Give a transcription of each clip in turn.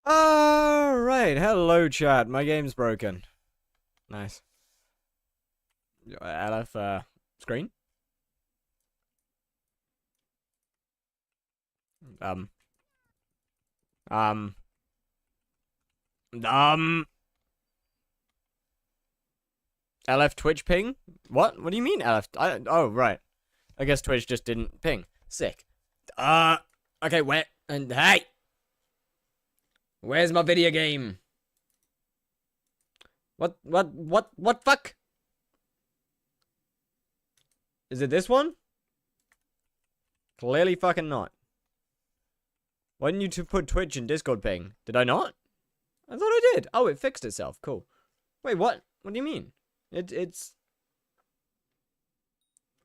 Alright, hello chat. My game's broken. Nice. LF, screen? Um. Um. LF Twitch ping? What? What do you mean LF? Oh, right. I guess Twitch just didn't ping. Sick. Okay, where? And hey! Where's my video game? What fuck? Is it this one? Clearly fucking not. Why didn't you put Twitch in Discord ping? Did I not? I thought I did. Oh, it fixed itself. Cool. Wait, what? What do you mean? It's...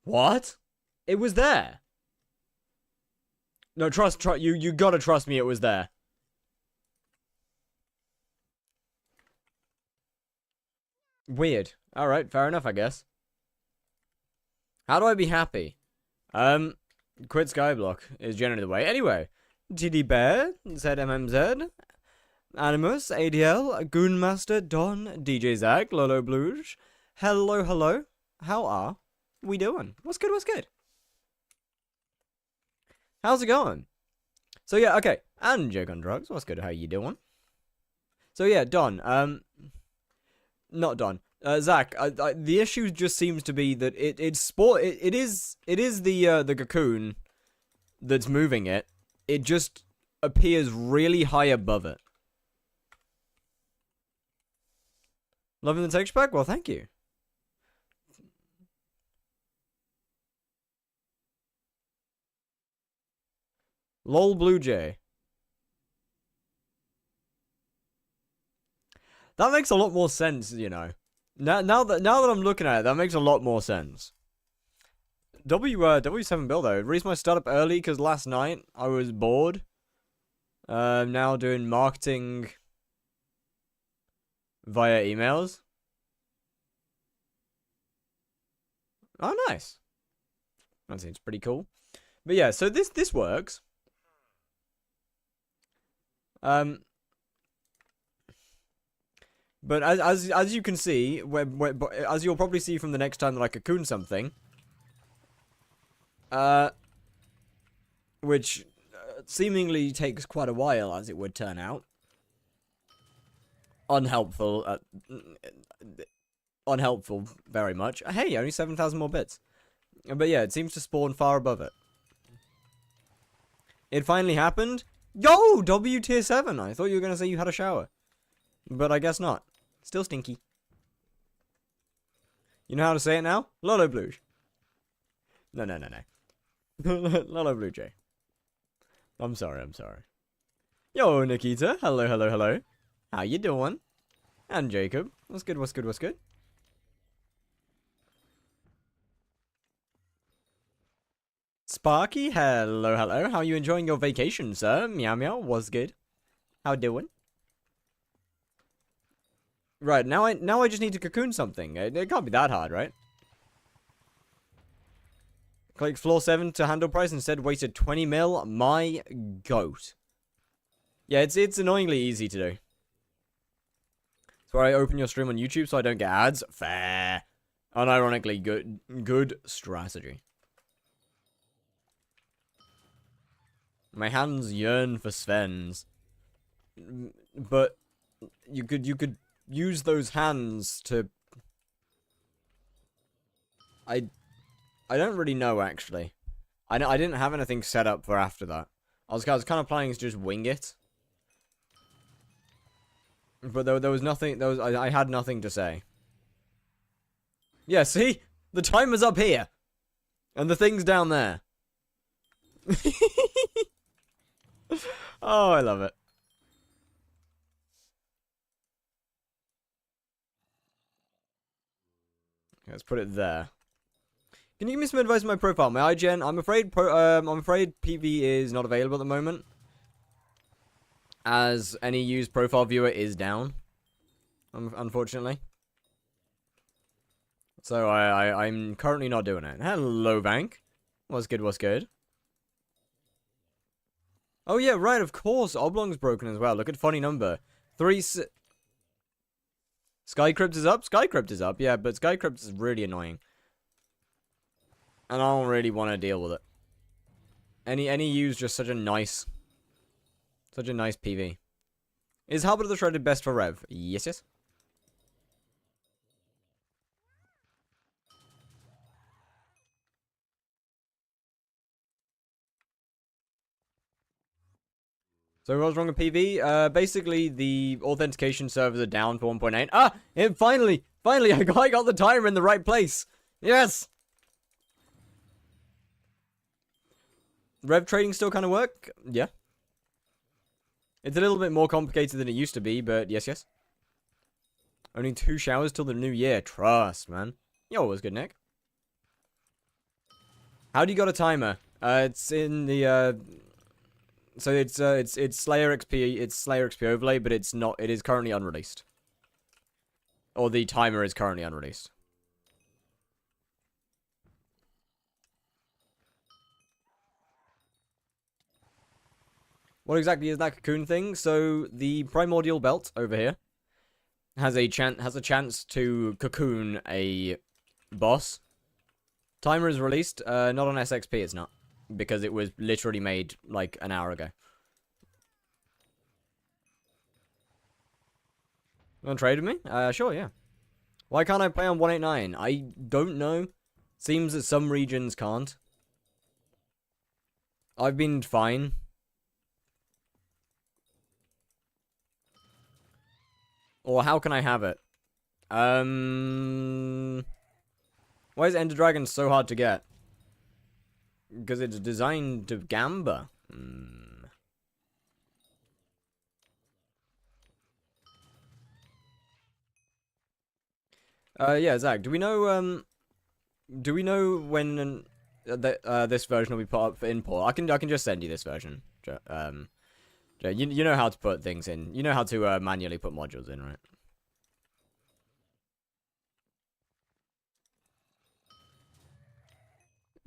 What? It was there. No, trust, you gotta trust me it was there. Weird. Alright, fair enough, I guess. How do I be happy? Quit skyblock is generally the way. Anyway, TD Bear, ZMMZ, Animus, ADL, Goonmaster, Don, DJ Zach, Lolo Blues. Hello, hello. How are we doing? What's good, what's good? How's it going? So yeah, okay. And Joke on Drugs, what's good, how you doing? So yeah, Don, not Don. Zach, the issue just seems to be that it is the cocoon that's moving it. It just appears really high above it. Loving the texture pack? Well, thank you. Lol Blue Jay. That makes a lot more sense, you know. Now that I'm looking at it, that makes a lot more sense. W7 Bill though, released my startup early because last night I was bored. Now doing marketing via emails. Oh, nice. That seems pretty cool. But yeah, so this works. But as you can see, as you'll probably see from the next time that I cocoon something, which seemingly takes quite a while, as it would turn out. Unhelpful, unhelpful very much. Hey, only 7,000 more bits. But yeah, it seems to spawn far above it. It finally happened. Yo, W tier 7. I thought you were gonna say you had a shower, but I guess not. Still stinky. You know how to say it now? Lolo Blue. No. Lolo Blue Jay. I'm sorry. Yo, Nikita. Hello. How you doing? And Jacob. What's good? Sparky. Hello. How are you enjoying your vacation, sir? Meow. What's good? How doing? Right, now I just need to cocoon something. It can't be that hard, right? Click floor 7 to handle price, instead wasted 20 mil. My goat. Yeah, it's annoyingly easy to do. That's why I open your stream on YouTube so I don't get ads. Fair. Unironically good strategy. My hands yearn for Sven's. But you could use those hands to... I don't really know, actually. I didn't have anything set up for after that. I was kind of planning to just wing it. But there was nothing... I had nothing to say. Yeah, see? The timer's up here. And the thing's down there. Oh, I love it. Let's put it there. Can you give me some advice on my profile? My IGN, I'm afraid PV is not available at the moment, as any used profile viewer is down, unfortunately. So I'm currently not doing it. Hello, Vank. What's good? Oh, yeah, right, of course. Oblong's broken as well. Look at funny number. Skycrypt is up? Skycrypt is up, yeah, but Skycrypt is really annoying. And I don't really want to deal with it. Any use just such a nice PV. Is Halberd of the Shredded best for Rev? Yes, yes. So what's wrong with PV? Basically, the authentication servers are down for 1.8. Ah! Finally, I got the timer in the right place. Yes! Rev trading still kind of work? Yeah. It's a little bit more complicated than it used to be, but yes, yes. Only 2 showers till the new year. Trust, man. You're always good, Nick. How do you got a timer? It's in the, So it's Slayer XP, it's Slayer XP overlay, but it's not, it is currently unreleased. Or the timer is currently unreleased. What exactly is that cocoon thing? So the primordial belt over here has a chance to cocoon a boss. Timer is released, not on SXP it's not. Because it was literally made like an hour ago. You want to trade with me? Sure, yeah. Why can't I play on 189? I don't know. Seems that some regions can't. I've been fine. Or how can I have it? Why is Ender Dragon so hard to get? Because it's designed to gamba. Yeah, Zach, do we know when this version will be put up for import? I can just send you this version. You know how to put things in. You know how to manually put modules in, right?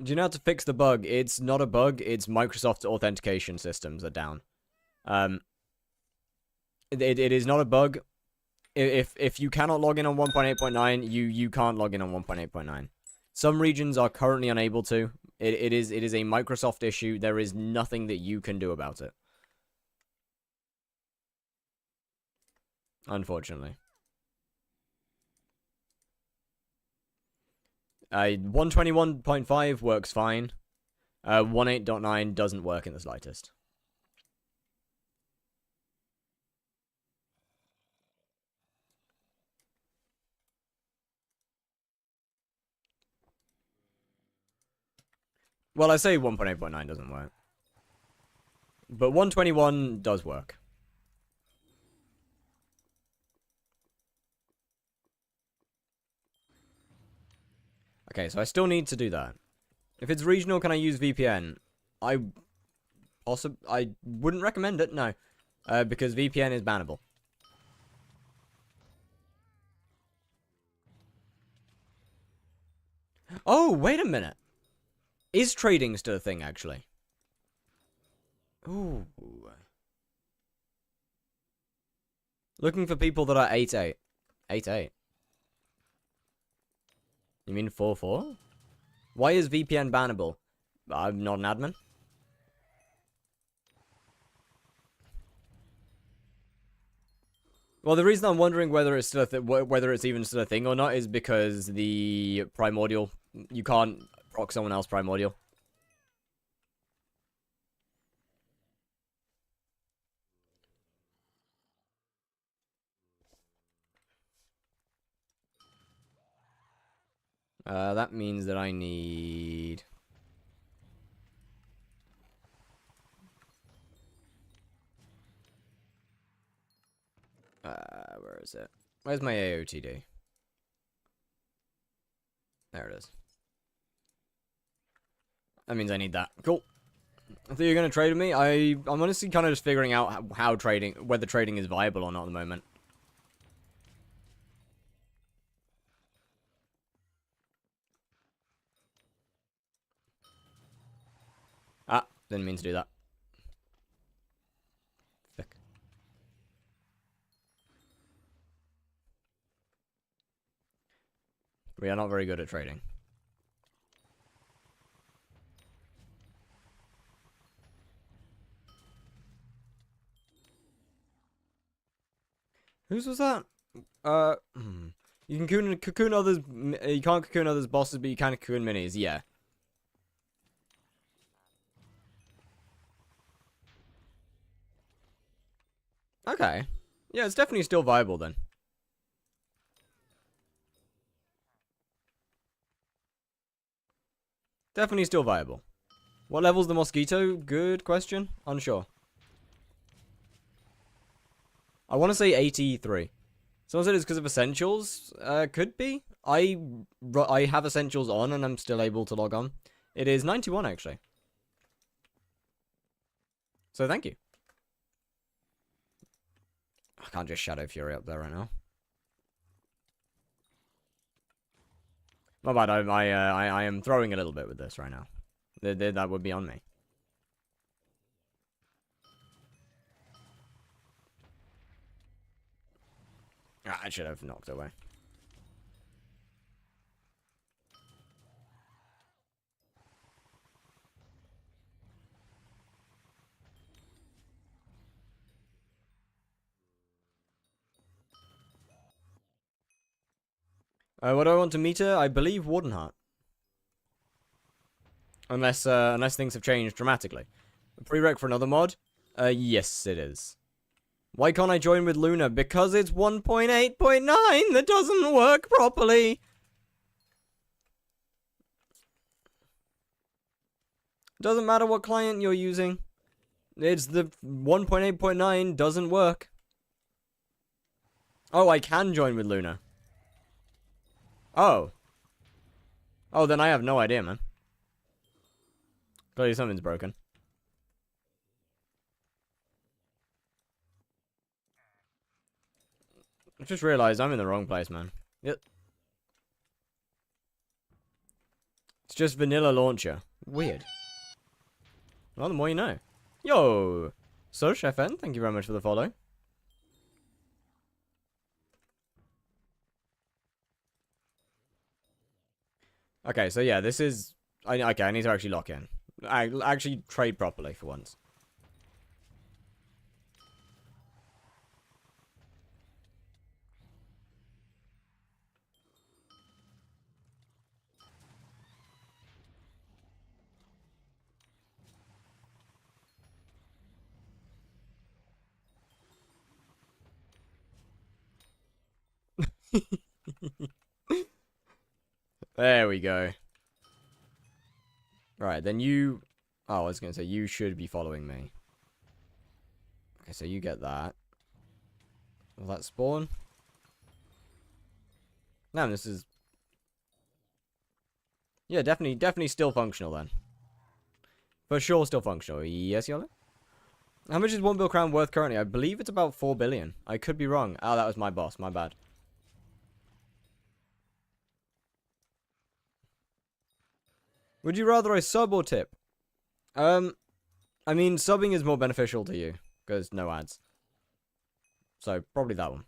Do you know how to fix the bug? It's not a bug. It's Microsoft's authentication systems are down. It is not a bug. If you cannot log in on 1.8.9, you can't log in on 1.8.9. Some regions are currently unable to. It is a Microsoft issue. There is nothing that you can do about it. Unfortunately. 121.5 works fine. 1.8.9 doesn't work in the slightest. Well, I say 1.8.9 doesn't work. But 121 does work. Okay, so I still need to do that. If it's regional, can I use VPN? I wouldn't recommend it, no. Because VPN is bannable. Oh, wait a minute. Is trading still a thing, actually? Ooh. Looking for people that are 8-8. 8-8. You mean 4-4? Why is VPN bannable? I'm not an admin. Well, the reason I'm wondering whether it's still whether it's even still a thing or not is because the primordial, you can't proc someone else primordial. That means that I need... where is it? Where's my AOTD? There it is. That means I need that. Cool. I thought you were going to trade with me. I'm honestly kind of just figuring out how trading, whether trading is viable or not at the moment. Ah, didn't mean to do that. We are not very good at trading. Whose was that? You can cocoon others. You can't cocoon others' bosses, but you can cocoon minis. Yeah. Okay. Yeah, it's definitely still viable then. Definitely still viable. What level's the mosquito? Good question. Unsure. I want to say 83. Someone said it's because of essentials. Could be. I have essentials on and I'm still able to log on. It is 91 actually. So thank you. I can't just Shadow Fury up there right now. My bad. I am throwing a little bit with this right now. That would be on me. I should have knocked away. What do I want to meter? I believe Wardenheart. Unless things have changed dramatically. A prereq for another mod? Yes, it is. Why can't I join with Luna? Because it's 1.8.9 that doesn't work properly. Doesn't matter what client you're using. It's the 1.8.9 doesn't work. Oh, I can join with Luna. Oh. Oh, then I have no idea, man. Clearly something's broken. I just realized I'm in the wrong place, man. Yep. It's just vanilla launcher. Weird. Well, the more you know. Yo! So, Chefn, thank you very much for the follow. Okay, so yeah, this is... okay, I need to actually lock in. I actually trade properly for once. There we go. Right, then you... Oh, I was going to say, you should be following me. Okay, so you get that. Will that spawn? No, this is... Yeah, definitely still functional then. For sure still functional. Yes, Yola? How much is 1 bill crown worth currently? I believe it's about 4 billion. I could be wrong. Oh, that was my boss. My bad. Would you rather I sub or tip? I mean, subbing is more beneficial to you. Because no ads. So, probably that one.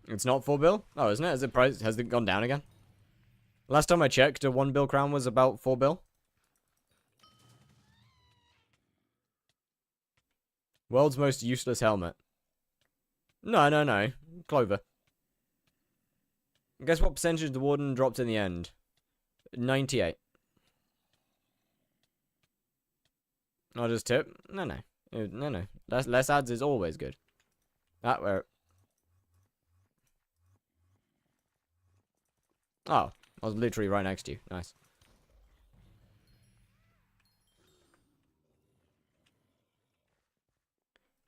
It's not 4 bill? Oh, isn't it? Has it gone down again? Last time I checked, a 1 bill crown was about 4 bill. World's most useless helmet. No. Clover. Guess what percentage the Warden dropped in the end? 98. I'll just tip. No. Less ads is always good. That where... Oh, I was literally right next to you. Nice.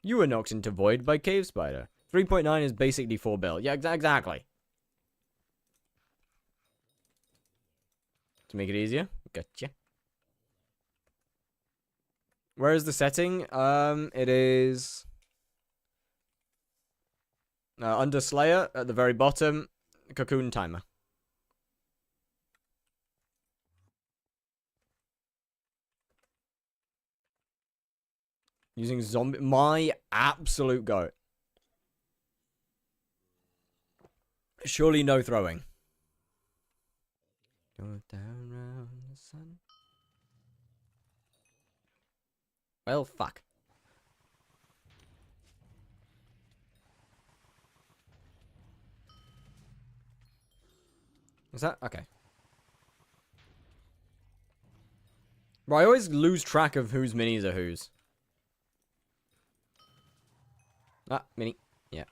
You were knocked into void by Cave Spider. 3.9 is basically 4 bill. Yeah, exactly. To make it easier. Gotcha. Where is the setting? It is... under Slayer, at the very bottom, Cocoon Timer. Using zombie... My absolute goat. Surely no throwing. Go down round the sun. Well, fuck. Is that? Okay. Bro, I always lose track of whose minis are whose. Ah, mini. Yeah.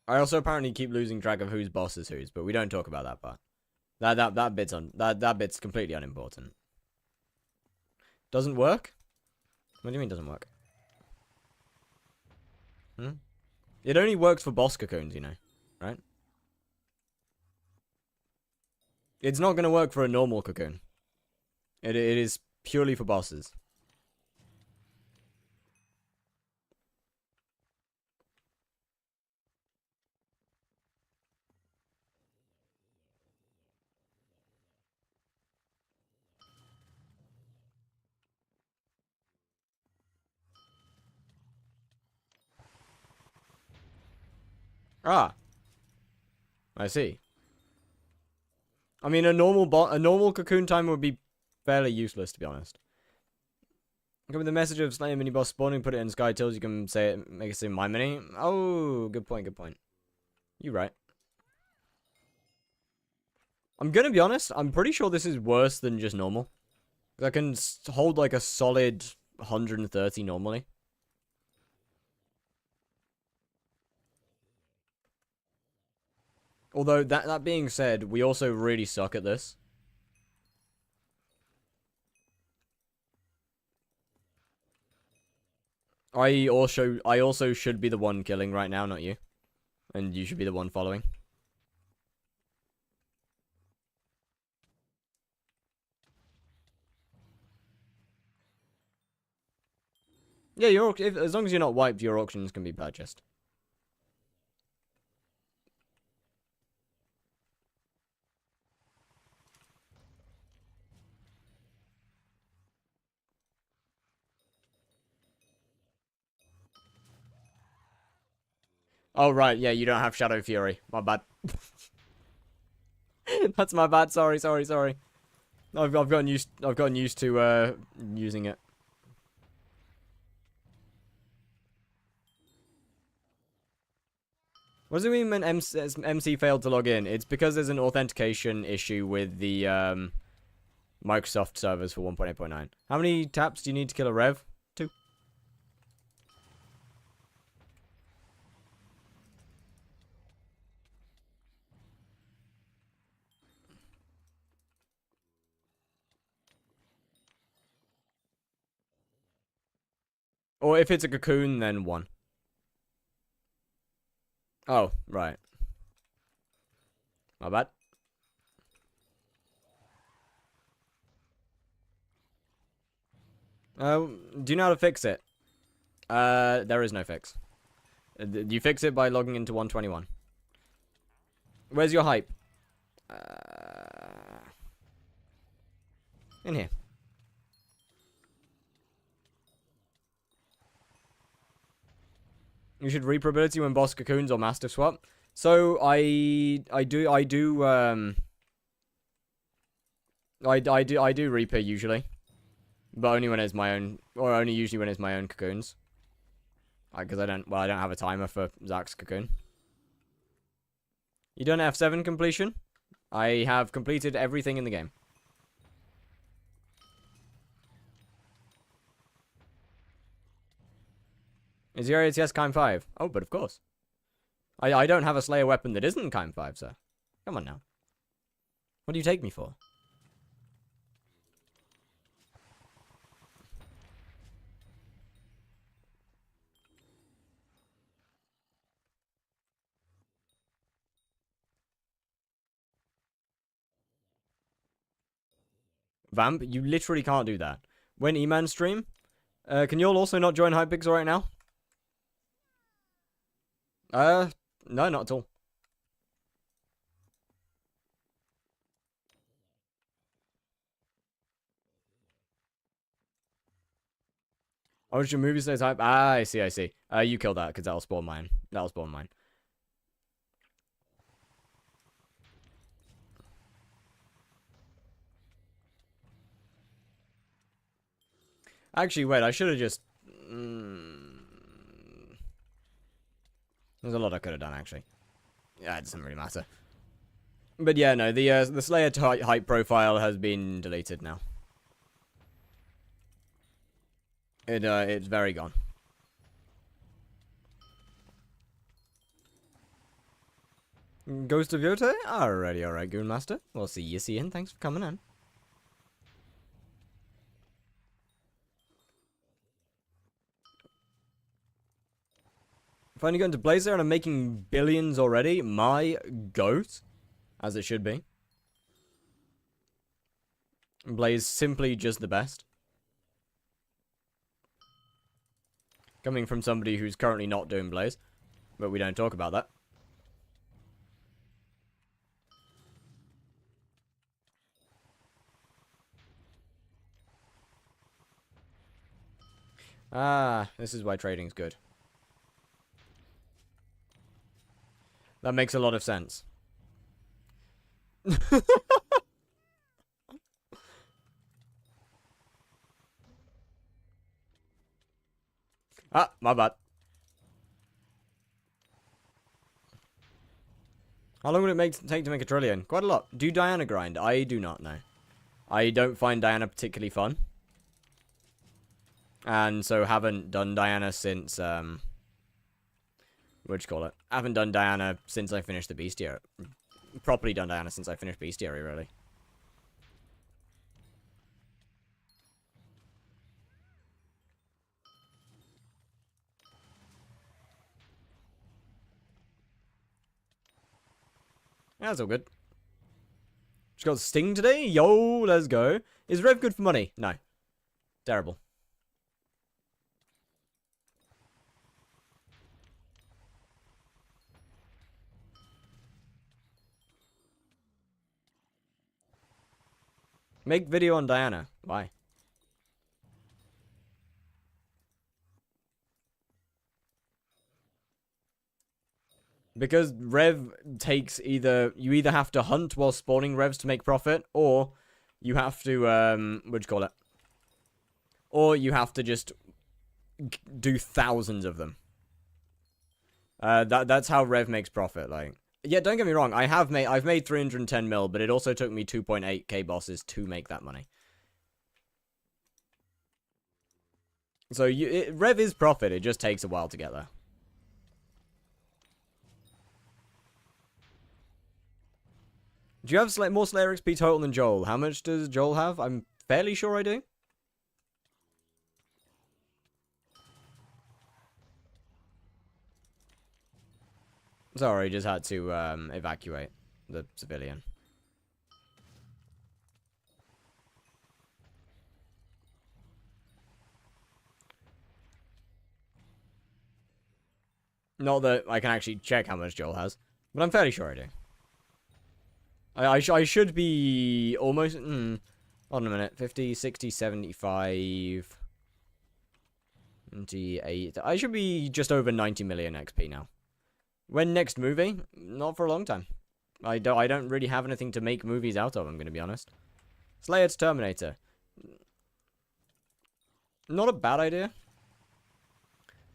I also apparently keep losing track of whose boss is whose, but we don't talk about that part. That bit's completely unimportant. Doesn't work? What do you mean doesn't work? Hmm? It only works for boss cocoons, you know, right? It's not gonna work for a normal cocoon. It is purely for bosses. Ah, I see. I mean, a normal cocoon timer would be fairly useless, to be honest. Come with the message of slaying mini boss spawning, put it in Sky Tills, you can say it, make it say my mini. Oh, good point, good point. You're right. I'm gonna be honest, I'm pretty sure this is worse than just normal. I can hold like a solid 130 normally. Although, that being said, we also really suck at this. I also should be the one killing right now, not you. And you should be the one following. Yeah, as long as you're not wiped, your auctions can be purchased. Oh right, yeah, you don't have Shadow Fury. My bad. That's my bad. Sorry. I've gotten used to using it. What does it mean when MC failed to log in? It's because there's an authentication issue with the Microsoft servers for 1.8.9. How many taps do you need to kill a rev? 2. Or if it's a cocoon, then 1. Oh, right. My bad. Do you know how to fix it? There is no fix. You fix it by logging into 121. Where's your hype? In here. You should reprobability when boss cocoons or mastiff swap. So I do reaper usually, but only when it's my own, or only usually when it's my own cocoons. Because I don't have a timer for Zach's cocoon. You done F7 completion? I have completed everything in the game. Is your ATS Kime 5? Oh, but of course. I don't have a Slayer weapon that isn't Kime 5, sir. Come on now. What do you take me for? Vamp, you literally can't do that. When E-Man stream, can you all also not join HYPIXEL right now? No, not at all. Oh, it's your movie stays hype. Ah, I see, I see. You kill that, because that'll spawn mine. That'll spawn mine. Actually, wait, I should have just... There's a lot I could have done, actually. Yeah, it doesn't really matter. But yeah, no, the Slayer hype profile has been deleted now. It's very gone. Ghost of Yote? Alrighty, alright, Goonmaster. We'll see you soon. Thanks for coming in. Finally got into Blazer and I'm making billions already. My goat. As it should be. Blaze simply just the best. Coming from somebody who's currently not doing Blaze. But we don't talk about that. Ah, this is why trading's good. That makes a lot of sense. Ah, my bad. How long would it take to make a trillion? Quite a lot. Do Diana grind? I do not know. I don't find Diana particularly fun. And so haven't done Diana since, what'd you call it? Haven't done Diana since I finished the Bestiary. Properly done Diana since I finished Bestiary, really. Yeah, that's all good. Just got Sting today? Yo, let's go. Is Rev good for money? No. Terrible. Make video on Diana. Why? Because Rev takes you either have to hunt while spawning Revs to make profit, or you have to, what'd you call it? Or you have to just do thousands of them. That's how Rev makes profit, like. Yeah, don't get me wrong, I've made 310 mil, but it also took me 2.8k bosses to make that money. So Rev is profit, it just takes a while to get there. Do you have more Slayer XP total than Joel? How much does Joel have? I'm fairly sure I do. Sorry, just had to evacuate the civilian. Not that I can actually check how much Joel has, but I'm fairly sure I do. I should be almost... hold on a minute. 50, 60, 75... 98... I should be just over 90 million XP now. When next movie? Not for a long time. I don't really have anything to make movies out of, I'm going to be honest. Slayer to Terminator. Not a bad idea.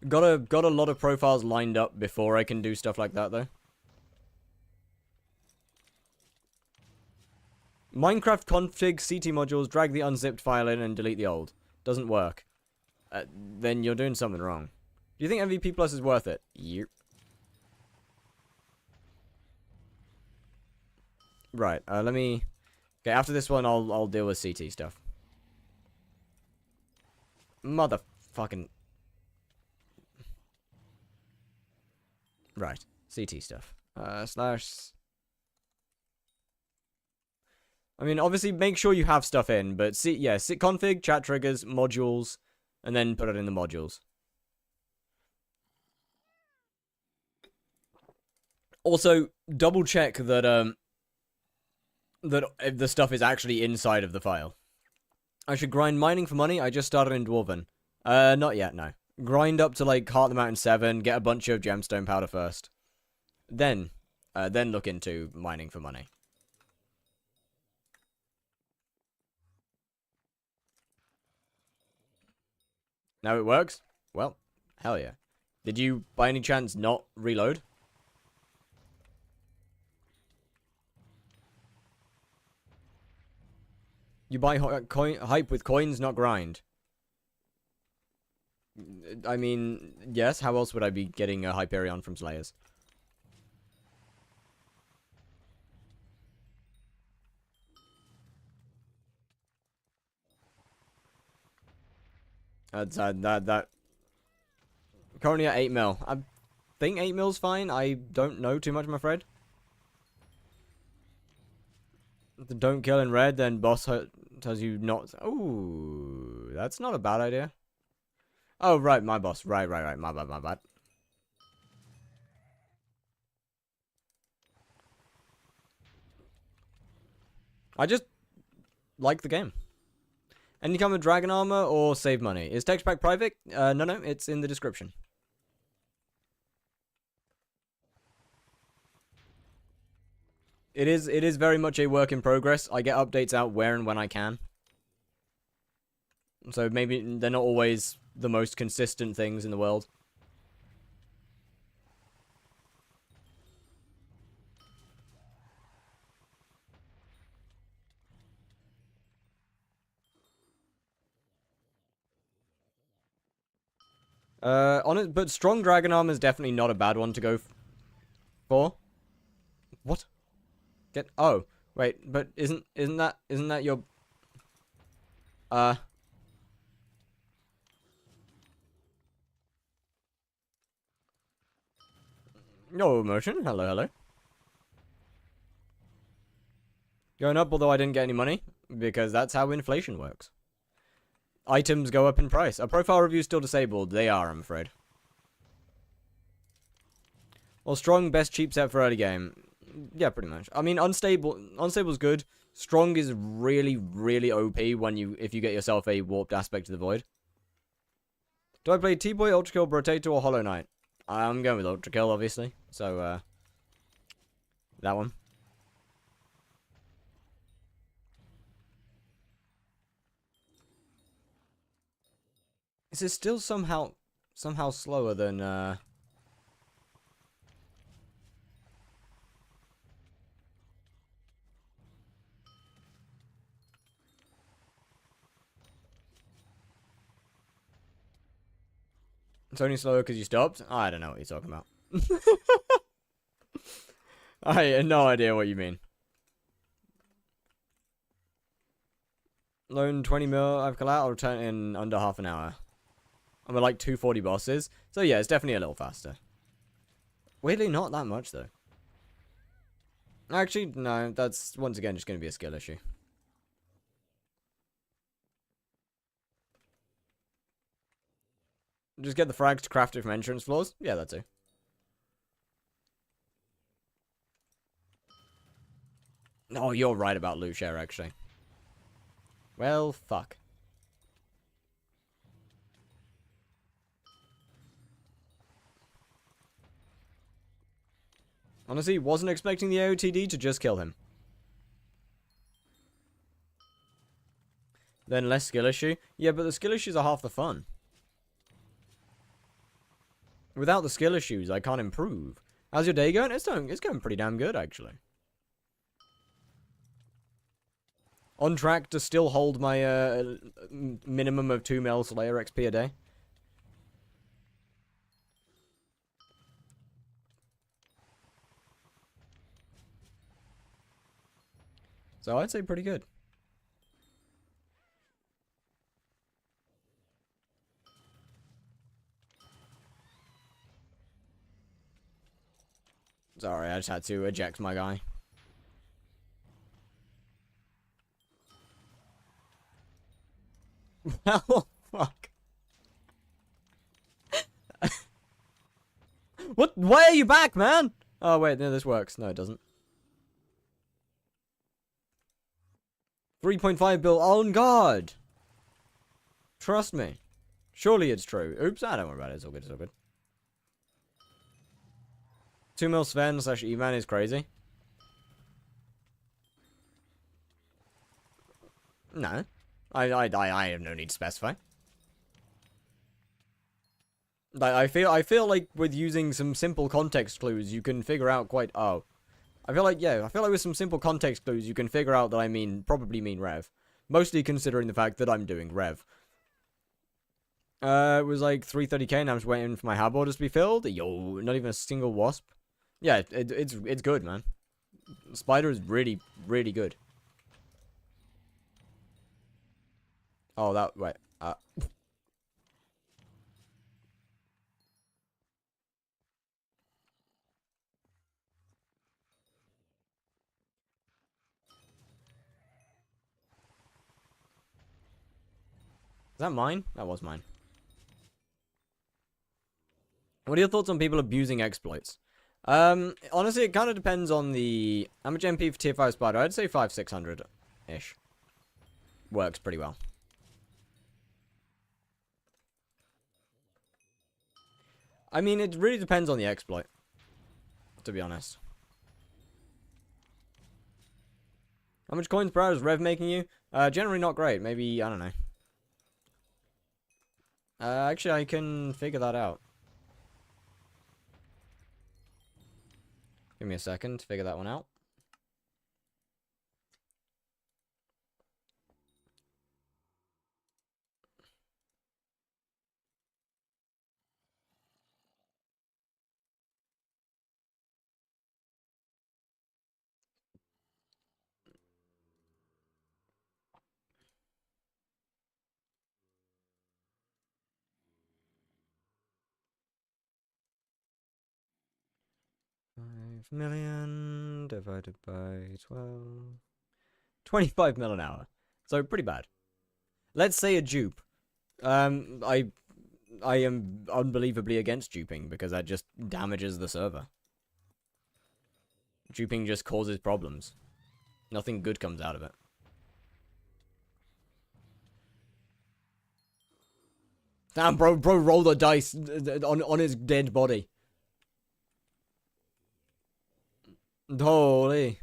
Got a lot of profiles lined up before I can do stuff like that, though. Minecraft config CT modules, drag the unzipped file in and delete the old. Doesn't work. Then you're doing something wrong. Do you think MVP Plus is worth it? Yep. Right, let me... Okay, after this one, I'll deal with CT stuff. Motherfucking... Right, CT stuff. Slash... I mean, obviously, make sure you have stuff in, but config, chat triggers, modules, and then put it in the modules. Also, double check that that the stuff is actually inside of the file. I should grind mining for money. I just started in Dwarven. Not yet, no. Grind up to, like, Heart of the Mountain 7, get a bunch of gemstone powder first. Then look into mining for money. Now it works? Well, hell yeah. Did you, by any chance, not reload? You buy hype with coins, not grind. I mean, yes, how else would I be getting a Hyperion from Slayers? That currently at 8 mil. I think 8 mil's fine. I don't know too much, I'm afraid. If they don't kill in red, then boss tells you not. Ooh, that's not a bad idea. Oh, right, my boss. Right. My bad. I just like the game. And you come with dragon armor or save money. Is text pack private? No, it's in the description. It is very much a work in progress. I get updates out where and when I can. So maybe they're not always the most consistent things in the world. But strong dragon armor is definitely not a bad one to go for. What? Oh, wait, but isn't that your no emotion? Hello. Going up, although I didn't get any money because that's how inflation works. Items go up in price. A profile review still disabled. They are, I'm afraid. Well, strong, best cheap set for early game. Yeah, pretty much. I mean, unstable's good. Strong is really, really OP if you get yourself a warped aspect to the void. Do I play T-Boy, Ultra Kill, Rotator, or Hollow Knight? I'm going with Ultra Kill, obviously. So, that one. Is it still somehow slower than It's only slower because you stopped? I don't know what you're talking about. I have no idea what you mean. Loan 20 mil, I've collab, I'll return in under half an hour. I'm at like 240 bosses. So yeah, it's definitely a little faster. Weirdly, not that much though. Actually, no, that's once again just going to be a skill issue. Just get the frags to craft it from entrance floors? Yeah, that too. Oh, you're right about loot share, actually. Well, fuck. Honestly, wasn't expecting the AOTD to just kill him. Then less skill issue? Yeah, but the skill issues are half the fun. Without the skill issues, I can't improve. How's your day going? It's going pretty damn good, actually. On track to still hold my minimum of 2 mil Slayer XP a day. So I'd say pretty good. Sorry, I just had to eject my guy. Well, fuck. What? Why are you back, man? Oh, wait, no, this works. No, it doesn't. 3.5 bill on guard. Trust me. Surely it's true. Oops, I don't worry about it. It's all good, it's all good. 2 mil Sven / Evan is crazy. No. I have no need to specify. I feel like with using some simple context clues, you can figure out quite... Oh. I feel like with some simple context clues, you can figure out that I probably mean Rev. Mostly considering the fact that I'm doing Rev. It was like 330k and I'm just waiting for my hab orders to be filled. Yo, not even a single wasp. Yeah, it's good, man. Spider is really, really good. Oh, wait. Is that mine? That was mine. What are your thoughts on people abusing exploits? Honestly, it kind of depends on the... How much MP for tier 5 spider? I'd say 500-600-ish. Works pretty well. I mean, it really depends on the exploit. To be honest. How much coins per hour is Rev making you? Generally not great. Maybe, I don't know. Actually, I can figure that out. Give me a second to figure that one out. $5 million divided by 12. 25 mil an hour. So pretty bad. Let's say a dupe. I am unbelievably against duping because that just damages the server. Duping just causes problems. Nothing good comes out of it. Damn, bro rolled the dice on his dead body. Holy.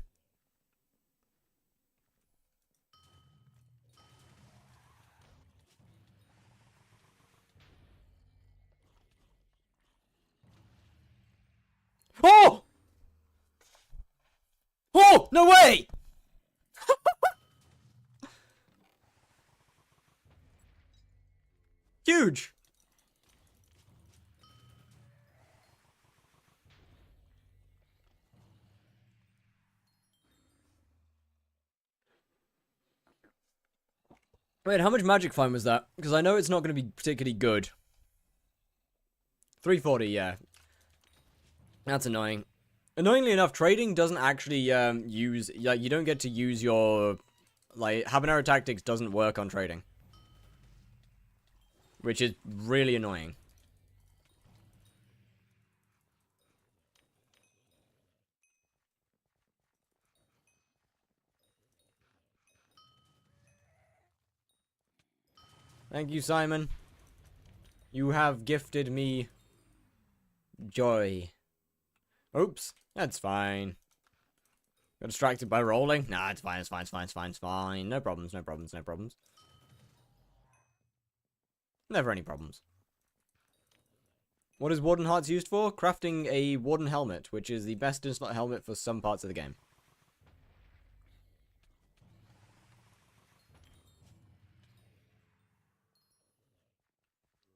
Oh! Oh! No way! Huge! Wait, how much magic fine was that? Because I know it's not going to be particularly good. 340, yeah. That's annoying. Annoyingly enough, trading doesn't actually use... Like, you don't get to use your... Like, habanero tactics doesn't work on trading. Which is really annoying. Thank you, Simon. You have gifted me joy. Oops, that's fine. Got distracted by rolling? Nah, it's fine, it's fine, it's fine, it's fine, it's fine. No problems, no problems, no problems. Never any problems. What is Warden Hearts used for? Crafting a Warden Helmet, which is the best in-slot helmet for some parts of the game.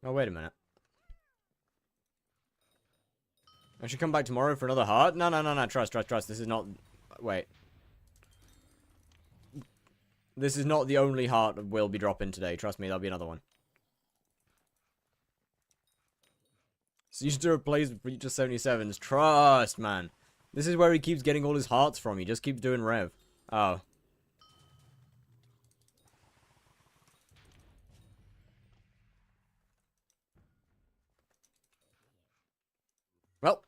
Oh, wait a minute. I should come back tomorrow for another heart? No, no, no, no. Trust. This is not... Wait. This is not the only heart we'll be dropping today. Trust me, there'll be another one. So you used to replace Breach of 77s. Trust, man. This is where he keeps getting all his hearts from. He just keeps doing Rev. Oh. Well.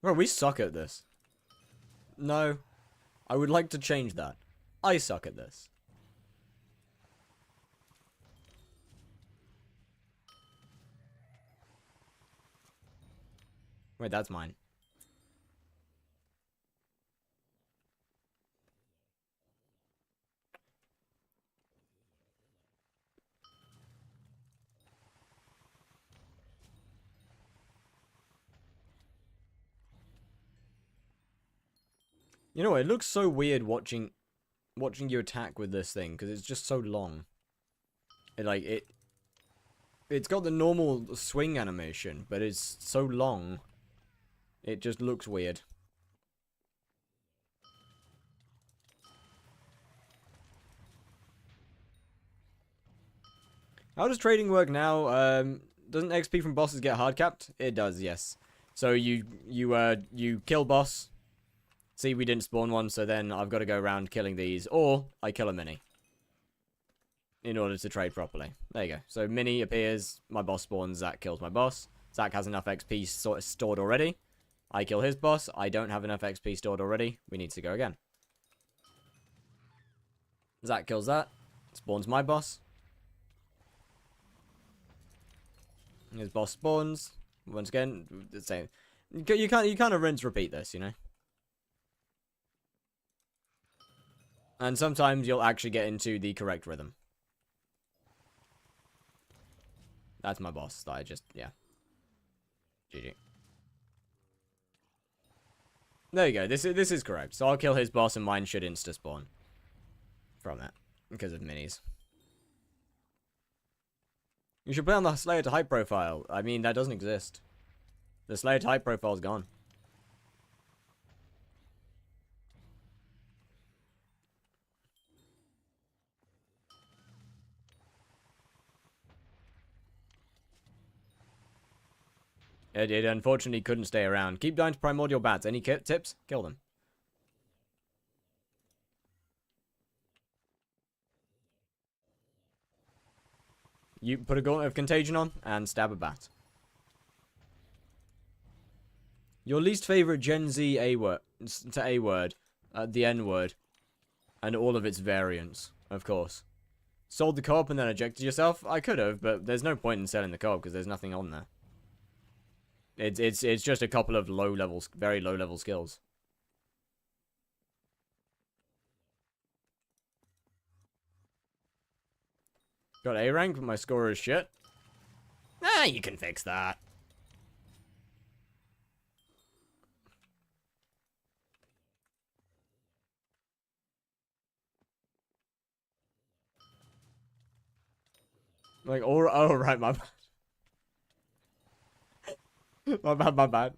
Bro, we suck at this. No. I would like to change that. I suck at this. Wait, that's mine. You know, it looks so weird watching you attack with this thing, because it's just so long. It's got the normal swing animation, but it's so long. It just looks weird. How does trading work now? Doesn't XP from bosses get hard capped? It does, yes. So you kill boss. See, we didn't spawn one, so then I've got to go around killing these, or I kill a mini in order to trade properly. There you go. So mini appears, my boss spawns, Zach kills my boss. Zach has enough XP stored already. I kill his boss. I don't have enough XP stored already. We need to go again. Zach kills that. Spawns my boss. His boss spawns. Once again, the same. You kind of rinse repeat this, you know? And sometimes you'll actually get into the correct rhythm. That's my boss that I just, yeah. GG. There you go. This is correct. So I'll kill his boss and mine should insta-spawn. From that. Because of minis. You should play on the Slayer to Hype profile. I mean, that doesn't exist. The Slayer to Hype profile's gone. It unfortunately couldn't stay around. Keep dying to primordial bats. Any tips? Kill them. You put a gauntlet of contagion on and stab a bat. Your least favorite Gen Z A word, the N word, and all of its variants, of course. Sold the co-op and then ejected yourself? I could have, but there's no point in selling the co-op because there's nothing on there. It's just a couple of very low level skills. Got A rank, but my score is shit. Ah, you can fix that. Like, oh right, my bad. my bad.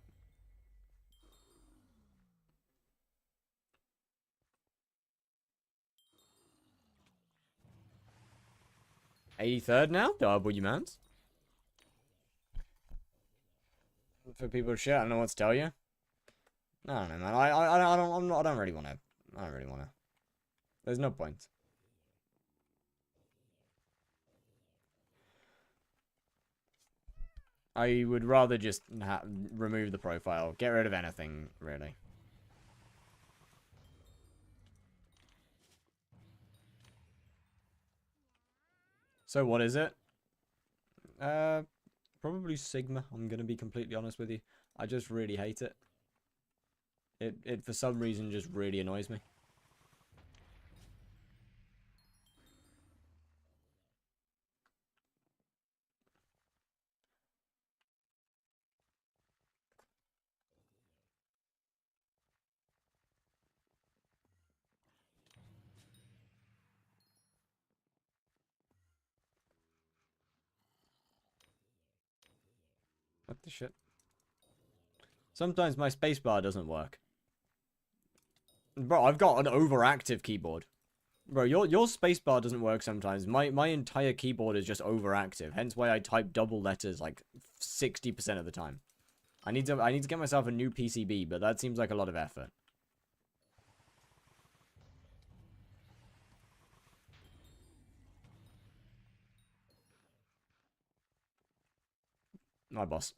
83rd now? Double you mans. For people to shit, I don't know what to tell you. I don't know, man. I don't really want to. I don't really want to. There's no point. I would rather just remove the profile. Get rid of anything, really. So what is it? Probably Sigma. I'm gonna be completely honest with you. I just really hate it. It for some reason just really annoys me. What the shit? Sometimes my spacebar doesn't work. Bro, I've got an overactive keyboard. Bro, your spacebar doesn't work sometimes. My entire keyboard is just overactive. Hence why I type double letters like 60% of the time. I need to get myself a new PCB, but that seems like a lot of effort. My boss.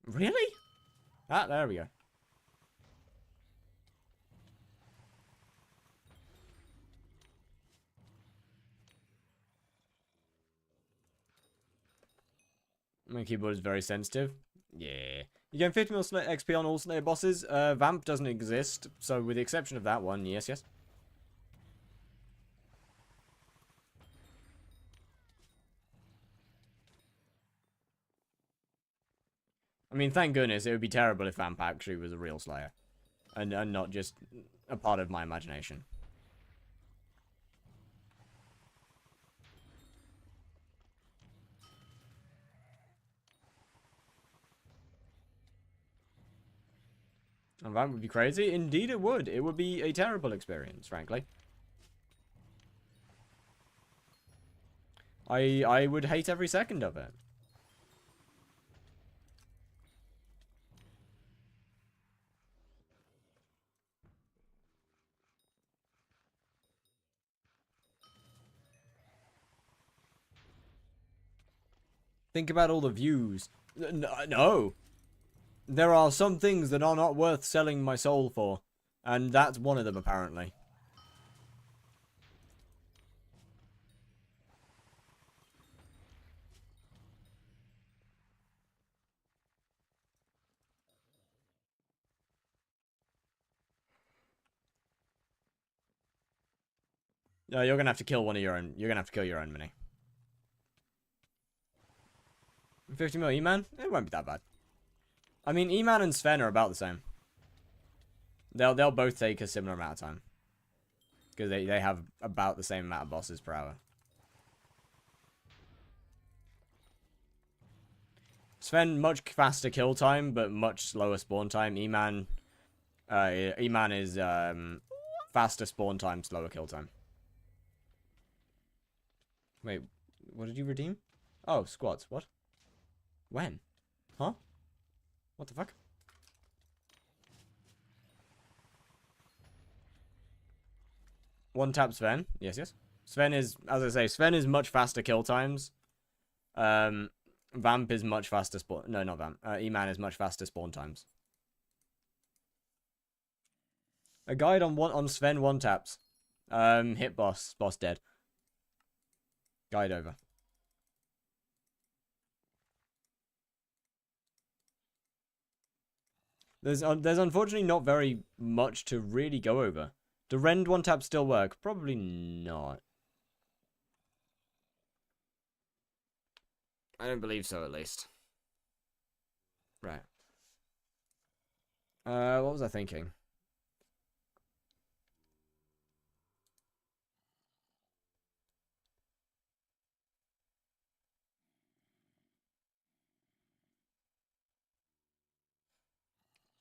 Really? Ah, there we go. My keyboard is very sensitive. Yeah. You gain 50 mil XP on all Slayer bosses. Vamp doesn't exist, so with the exception of that one, yes, yes. I mean, thank goodness, it would be terrible if Vamp actually was a real Slayer. And not just a part of my imagination. And that would be crazy. Indeed it would. It would be a terrible experience, frankly. I would hate every second of it. Think about all the views. No. There are some things that are not worth selling my soul for. And that's one of them, apparently. No, you're gonna have to kill one of your own. You're gonna have to kill your own mini. 50 mil E-Man? It won't be that bad. I mean, E-Man and Sven are about the same. They'll both take a similar amount of time. Because they have about the same amount of bosses per hour. Sven, much faster kill time, but much slower spawn time. E-Man is faster spawn time, slower kill time. Wait, what did you redeem? Oh, squads. What? When? Huh? What the fuck? One tap Sven. Yes, yes. Sven is, as I say, Sven is much faster kill times. Vamp is much faster spawn. No, not Vamp. E-Man is much faster spawn times. A guide on Sven one taps. Hit boss. Boss dead. Guide over. There's unfortunately not very much to really go over. Do rend one tap still work? Probably not. I don't believe so, at least. Right. What was I thinking?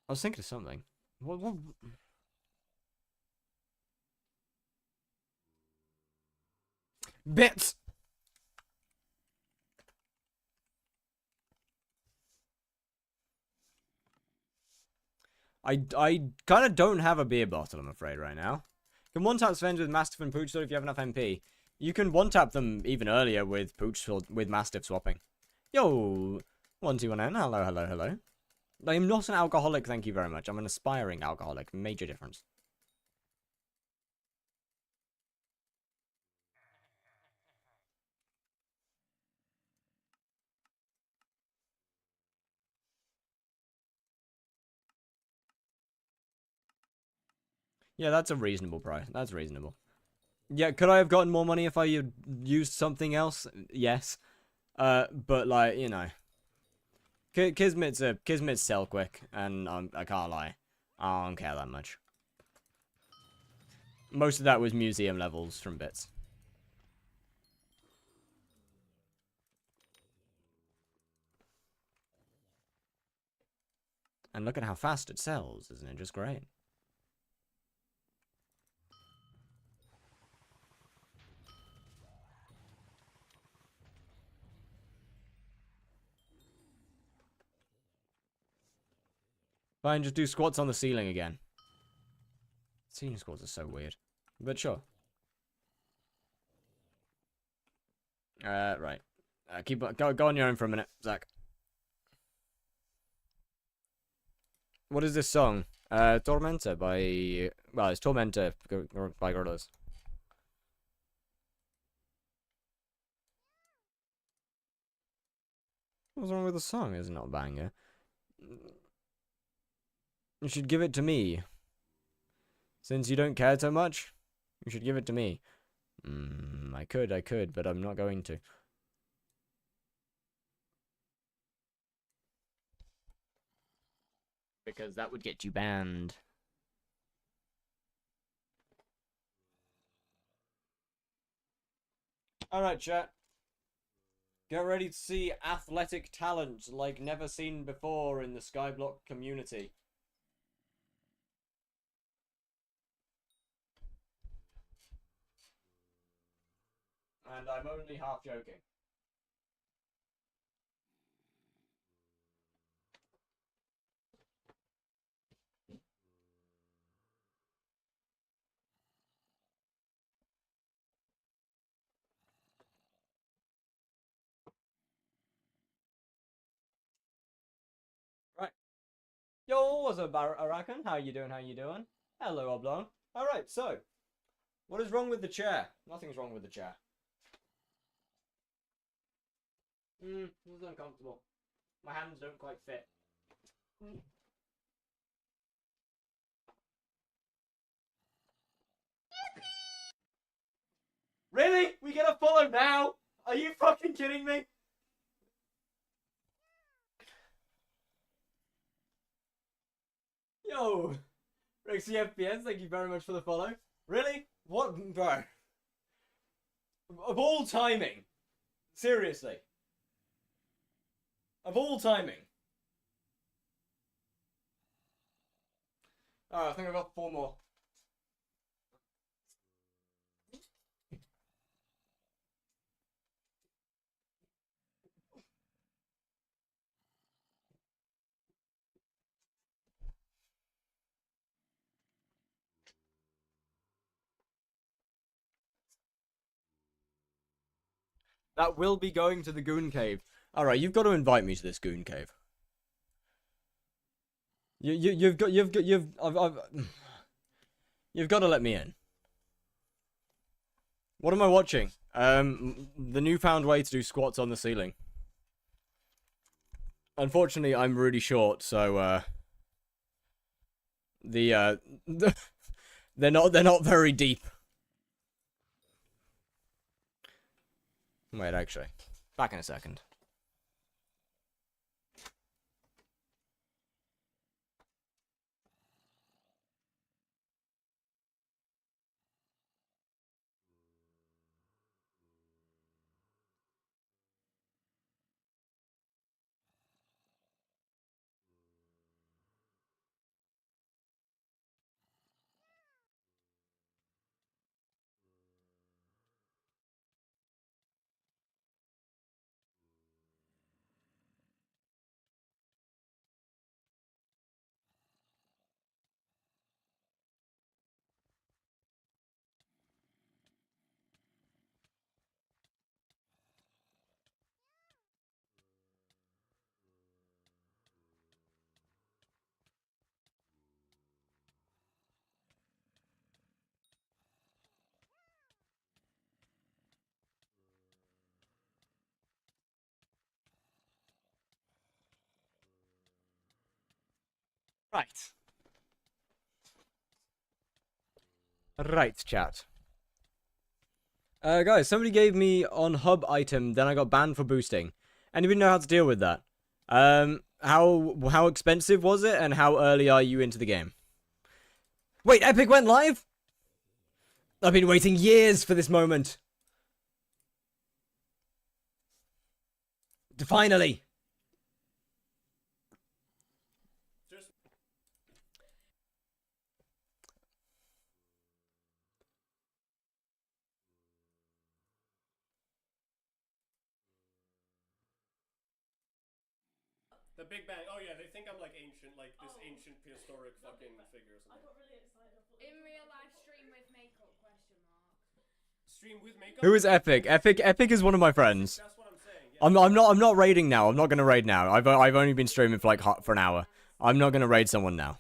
I was thinking of something. What? Bits! I kind of don't have a beer bottle, I'm afraid, right now. You can one-tap Svens with Mastiff and Pooch, so if you have enough MP. You can one-tap them even earlier with Pooch, with Mastiff swapping. Yo! 121N, hello, hello, hello. I am not an alcoholic, thank you very much. I'm an aspiring alcoholic. Major difference. Yeah, that's a reasonable price. That's reasonable. Yeah, could I have gotten more money if I had used something else? Yes. But, like, you know. Kismet's sell quick, and I can't lie. I don't care that much. Most of that was museum levels from bits. And look at how fast it sells, isn't it just great? Fine, just do squats on the ceiling again. Ceiling squats are so weird. But sure. Right. Go on your own for a minute, Zach. What is this song? Tormenta by... Well, it's Tormenta by Gorillaz. What's wrong with the song? It's not a banger. You should give it to me. Since you don't care so much, you should give it to me. I could, but I'm not going to. Because that would get you banned. Alright, chat. Get ready to see athletic talent like never seen before in the skyblock community. And I'm only half joking. Right. Yo, what's up, Arakan? How you doing? How you doing? Hello, Oblong. Alright, so. What is wrong with the chair? Nothing's wrong with the chair. This is uncomfortable. My hands don't quite fit. Really? We get a follow now? Are you fucking kidding me? Yo, Rexy FPS, thank you very much for the follow. Really? What, bro? Of all timing. Seriously. Of all timing. Alright, I think I've got 4 more. That will be going to the Goon Cave. Alright, you've got to invite me to this Goon Cave. You've got you've got to let me in. What am I watching? The newfound way to do squats on the ceiling. Unfortunately, I'm really short, so they're not very deep. Wait, actually, back in a second. Right. Right, chat. Guys, somebody gave me on hub item, then I got banned for boosting. Anybody know how to deal with that? How expensive was it, and how early are you into the game? Wait, Epic went live? I've been waiting years for this moment. Finally. The Big Bang. Oh yeah, they think I'm like ancient, like this ancient prehistoric fucking figure or something. I got really excited. In real life, stream with makeup? Question mark. Stream with makeup. Who is Epic? Epic is one of my friends. That's what I'm saying. Yeah. I'm not raiding now. I'm not gonna raid now. I've only been streaming for like for an hour. I'm not gonna raid someone now.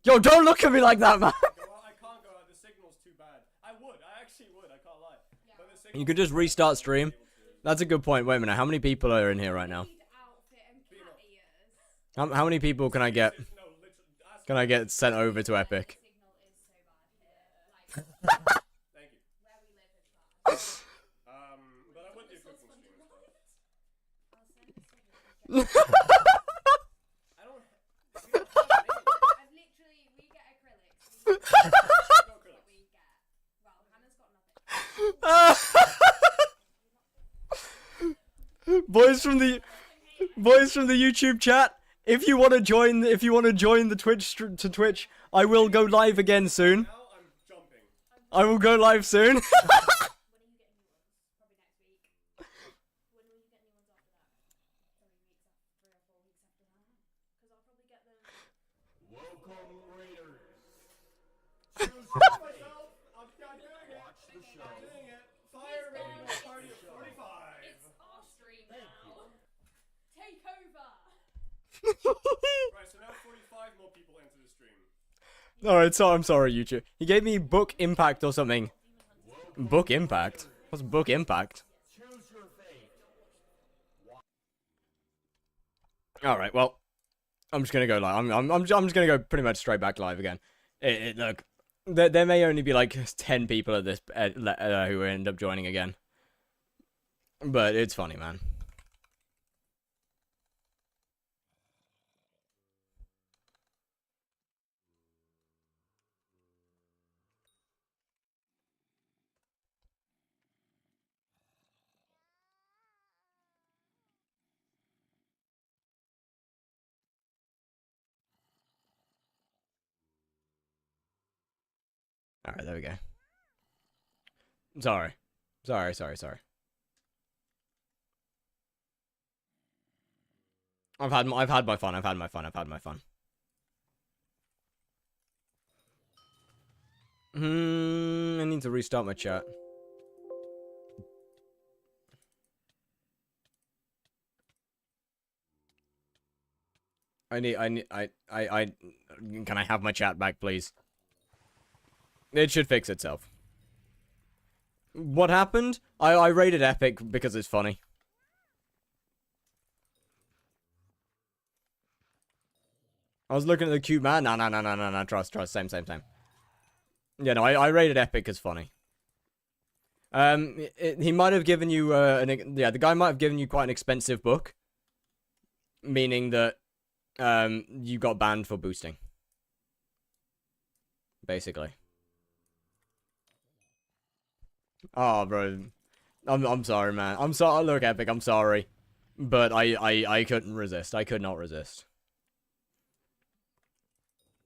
Yo, don't look at me like that, man. Well, I can't go out. The signal's too bad. I actually would. I can't lie. But the You could just restart stream. That's a good point. Wait a minute. How many people are in here right now? Need outfit and cat ears. How many people can I get? No, literally, ask Can I get sent over to Epic? Signal is so bad here. Like, Thank you. where we live is bad. But I would do cooking stream and stuff. I'll send a signal. I don't. We don't have names. I've literally, we get acrylics. We Go acrylics. what we get. Well, Hannah's got nothing. Boys from the YouTube chat. If you want to join the Twitch, I will go live again soon. Now I'm jumping. I will go live soon. When are you getting new ones? Probably next week. When will you get new ones after that? 3 weeks after, 3 or 4 weeks after that. Because I'll probably get them. Welcome, Raiders. Myself, I'm doing it. I'm doing it. Fire rating party of 45. It's our stream now. Take over. Right, so now 45 more people enter the stream. Alright, so I'm sorry, YouTube. He gave me book impact or something. Book impact? What's book impact? Choose your fate. Alright, well, I'm just gonna go live. I'm just gonna go pretty much straight back live again. Look, there may only be like 10 people at this who end up joining again, but it's funny, man. Alright, there we go. Sorry. I've had my fun. I need to restart my chat. Can I have my chat back, please? It should fix itself. What happened? I rated Epic because it's funny. I was looking at the cute man. No. Trust. Same. Yeah, no, I rated Epic as funny. He might have given you, the guy might have given you quite an expensive book. Meaning that, you got banned for boosting. Basically. Oh, bro. I'm sorry, man. I'm sorry. Look, Epic, I'm sorry. But I couldn't resist. I could not resist.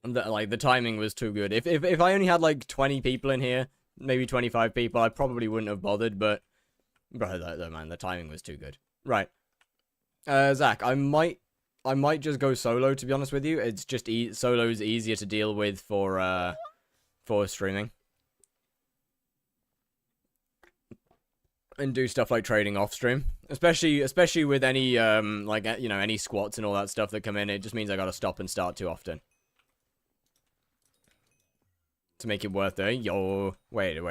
The timing was too good. If I only had, like, 20 people in here, maybe 25 people, I probably wouldn't have bothered, but... Bro, man, the timing was too good. Right. Zach, I might just go solo, to be honest with you. It's just solo's easier to deal with for streaming. And do stuff like trading off stream, especially with any like any squats and all that stuff that come in. It just means I gotta stop and start too often to make it worth it. Yo, wait. So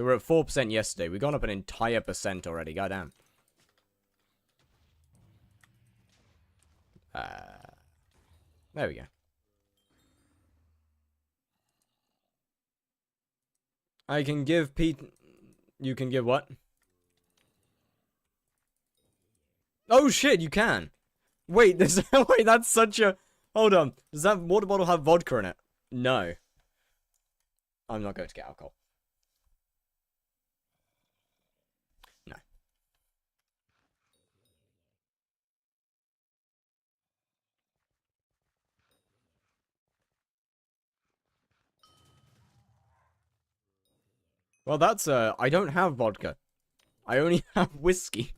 we're at 4% yesterday. We've gone up an entire percent already. Goddamn. There we go. I can give Pete. You can give what? Oh shit, you can. Wait, wait, that's such a... Hold on. Does that water bottle have vodka in it? No. I'm not going to get alcohol. No. Well, that's, I don't have vodka. I only have whiskey.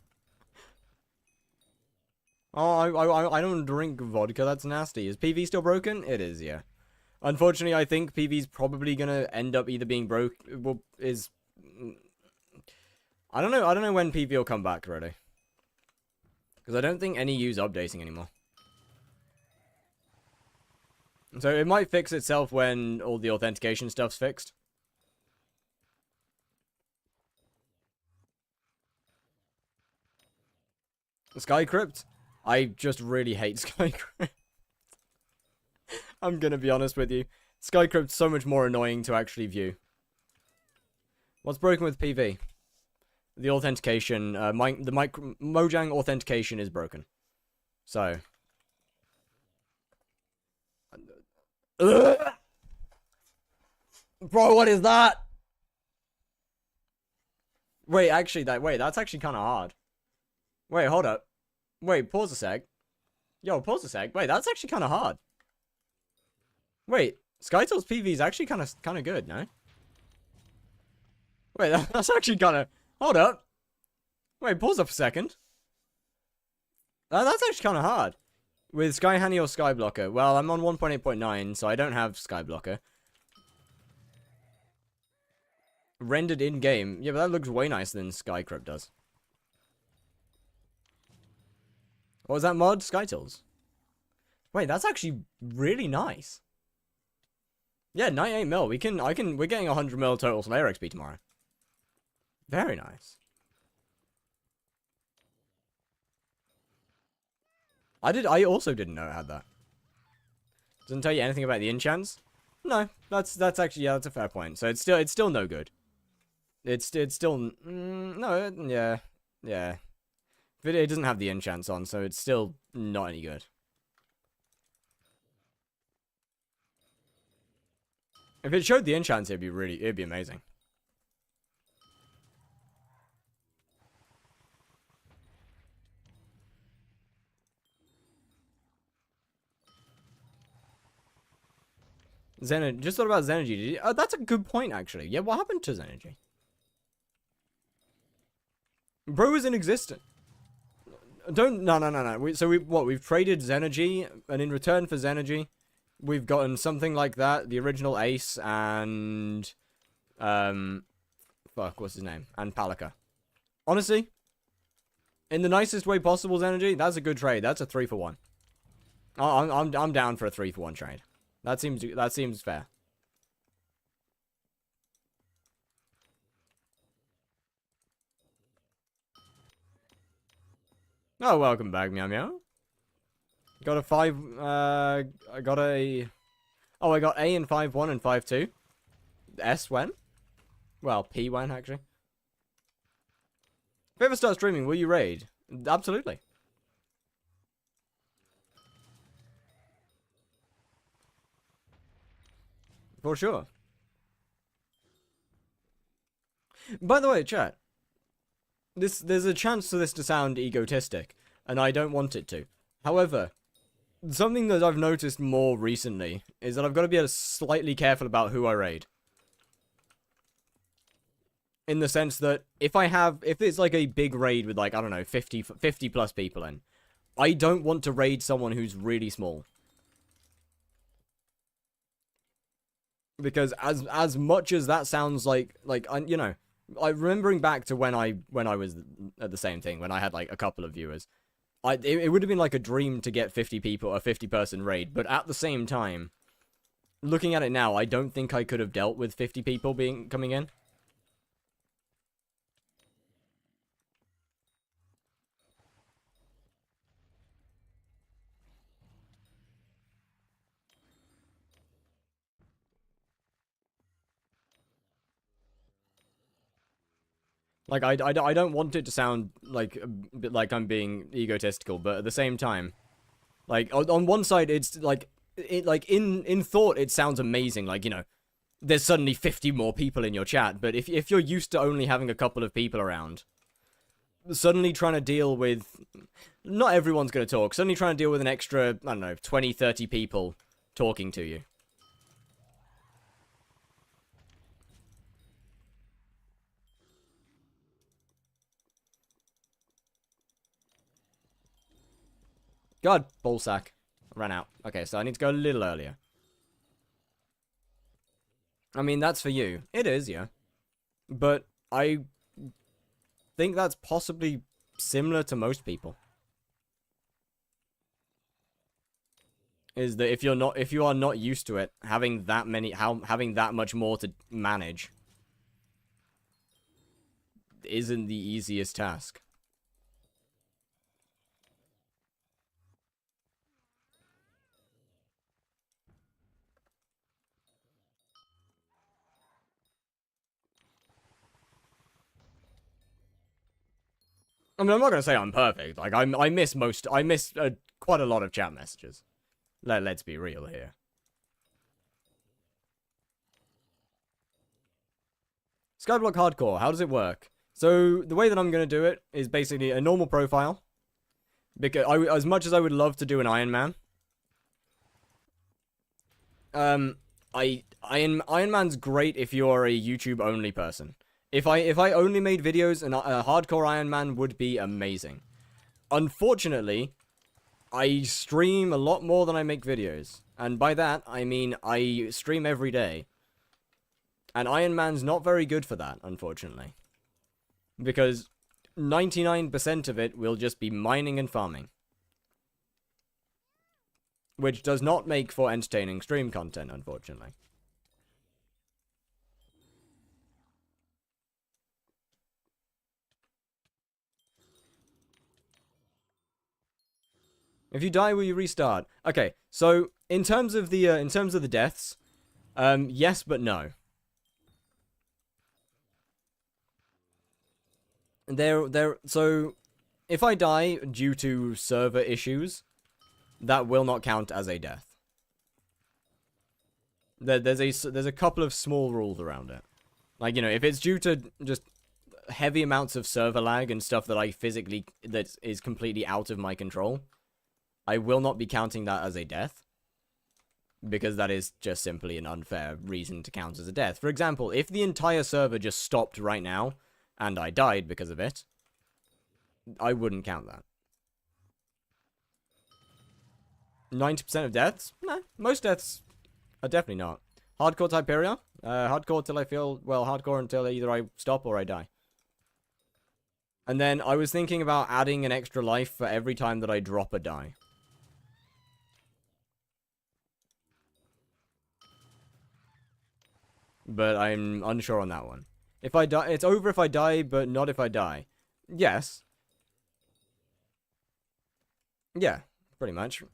Oh, I don't drink vodka, that's nasty. Is PV still broken? It is, yeah. Unfortunately, I think PV's probably gonna end up either being broke, well, I don't know when PV will come back, really. Because I don't think any use updating anymore. So it might fix itself when all the authentication stuff's fixed. Skycrypt? I just really hate Skycrypt. I'm gonna be honest with you. Skycrypt's so much more annoying to actually view. What's broken with PV? The authentication, Mojang authentication is broken. So. Ugh! Bro, what is that? Wait, actually, that's actually kind of hard. Wait, hold up. Wait, pause a sec. Yo, pause a sec. Wait, that's actually kind of hard. Wait, Skytill's PV is actually kind of good, no? Wait, that's actually kind of... Hold up. Wait, pause up a second. That's actually kind of hard. With Skyhanny or Skyblocker? Well, I'm on 1.8.9, so I don't have Skyblocker. Rendered in-game. Yeah, but that looks way nicer than Skycrypt does. What was that mod? Skytills. Wait, that's actually really nice. Yeah, 98 mil. We're getting 100 mil total Slayer XP tomorrow. Very nice. I also didn't know it had that. Doesn't tell you anything about the enchants? No, that's actually, yeah, that's a fair point. So it's still no good. It's still, no, yeah. But it doesn't have the enchants on, so it's still not any good. If it showed the enchants, it'd be amazing. Zenergy, just thought about Zenergy. Oh, that's a good point, actually. Yeah, what happened to Zenergy? Bro is inexistent. No. We've traded Zenergy, and in return for Zenergy, we've gotten something like that, the original Ace, and, fuck, what's his name? And Palika. Honestly, in the nicest way possible, Zenergy, that's a good trade. That's a 3-for-1. I'm down for a 3-for-1 trade. That seems fair. Oh, welcome back, Meow Meow. Got a 5, I got A in 5-1 and 5-2. S when? Well, P when, actually. If you ever start streaming, will you raid? Absolutely. For sure. By the way, chat. There's a chance for this to sound egotistic, and I don't want it to. However, something that I've noticed more recently is that I've got to be slightly careful about who I raid. In the sense that if it's like a big raid with like, I don't know, 50 plus people in, I don't want to raid someone who's really small. Because as much as that sounds like you know, remembering back to when I was at the same thing, when I had like a couple of viewers, it would have been like a dream to get 50 people, a 50-person raid, but at the same time, looking at it now, I don't think I could have dealt with 50 people coming in. Like, I don't want it to sound like a bit like I'm being egotistical, but at the same time, like, on one side, it's like, in thought, it sounds amazing, like, you know, there's suddenly 50 more people in your chat, but if you're used to only having a couple of people around, suddenly trying to deal with, not everyone's gonna talk, suddenly trying to deal with an extra, I don't know, 20, 30 people talking to you. God, ballsack. Ran out. Okay, so I need to go a little earlier. I mean, that's for you. It is, yeah. But I think that's possibly similar to most people. Is that if you are not used to it, having that much more to manage isn't the easiest task. I mean, I'm not gonna say I'm perfect. Like, I miss quite a lot of chat messages. Let's be real here. Skyblock Hardcore, how does it work? So, the way that I'm gonna do it is basically a normal profile. Because as much as I would love to do an Iron Man, Iron Man's great if you're a YouTube only person. If I only made videos, a hardcore Iron Man would be amazing. Unfortunately, I stream a lot more than I make videos, and by that I mean I stream every day. And Iron Man's not very good for that, unfortunately, because 99% of it will just be mining and farming. Which does not make for entertaining stream content, unfortunately. If you die, will you restart? Okay, so in terms of the deaths, yes but no. So if I die due to server issues, that will not count as a death. There's a couple of small rules around it. Like, you know, if it's due to just heavy amounts of server lag and stuff that is completely out of my control, I will not be counting that as a death. Because that is just simply an unfair reason to count as a death. For example, if the entire server just stopped right now, and I died because of it, I wouldn't count that. 90% of deaths? Nah, most deaths are definitely not. Hardcore Typeria? Hardcore till I feel, well, hardcore until either I stop or I die. And then I was thinking about adding an extra life for every time that I drop a die. But I'm unsure on that one. If I die, it's over if I die, but not if I die. Yes. Yeah, pretty much.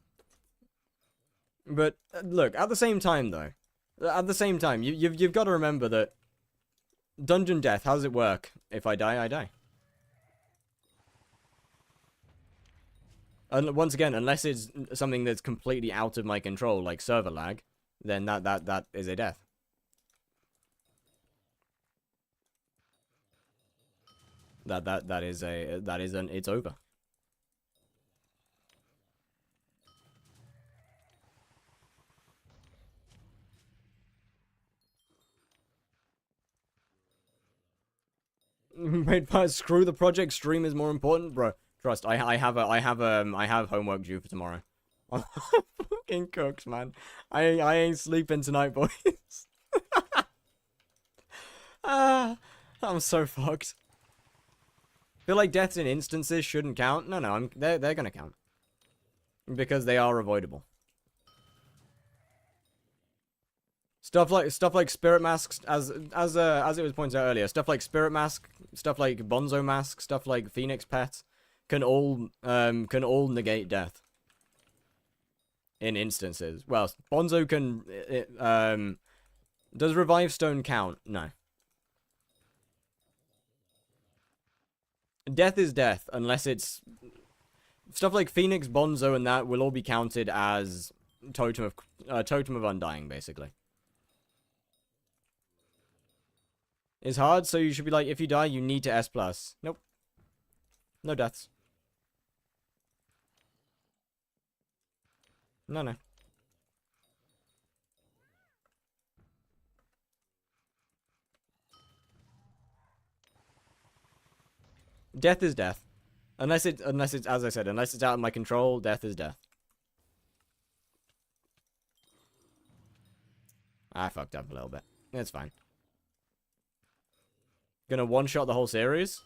But look, at the same time though, you've got to remember that dungeon death. How does it work? If I die, I die. And once again, unless it's something that's completely out of my control, like server lag, then that is a death. It's over. Wait, but screw the project. Stream is more important, bro. Trust. I have homework due for tomorrow. I'm fucking cooked, man. I ain't sleeping tonight, boys. I'm so fucked. Feel like deaths in instances shouldn't count. No, they're gonna count because they are avoidable. Stuff like spirit masks, as it was pointed out earlier, stuff like spirit mask, stuff like bonzo mask, stuff like phoenix pet, can all negate death. In instances, well, bonzo can. Does revive stone count? No. Death is death unless it's stuff like phoenix, bonzo, and that will all be counted as totem of undying, basically. It's hard, so you should be like, if you die, you need to S+. Nope. No deaths. No. Death is death. Unless it's, as I said, unless it's out of my control, death is death. I fucked up a little bit. It's fine. Gonna one-shot the whole series?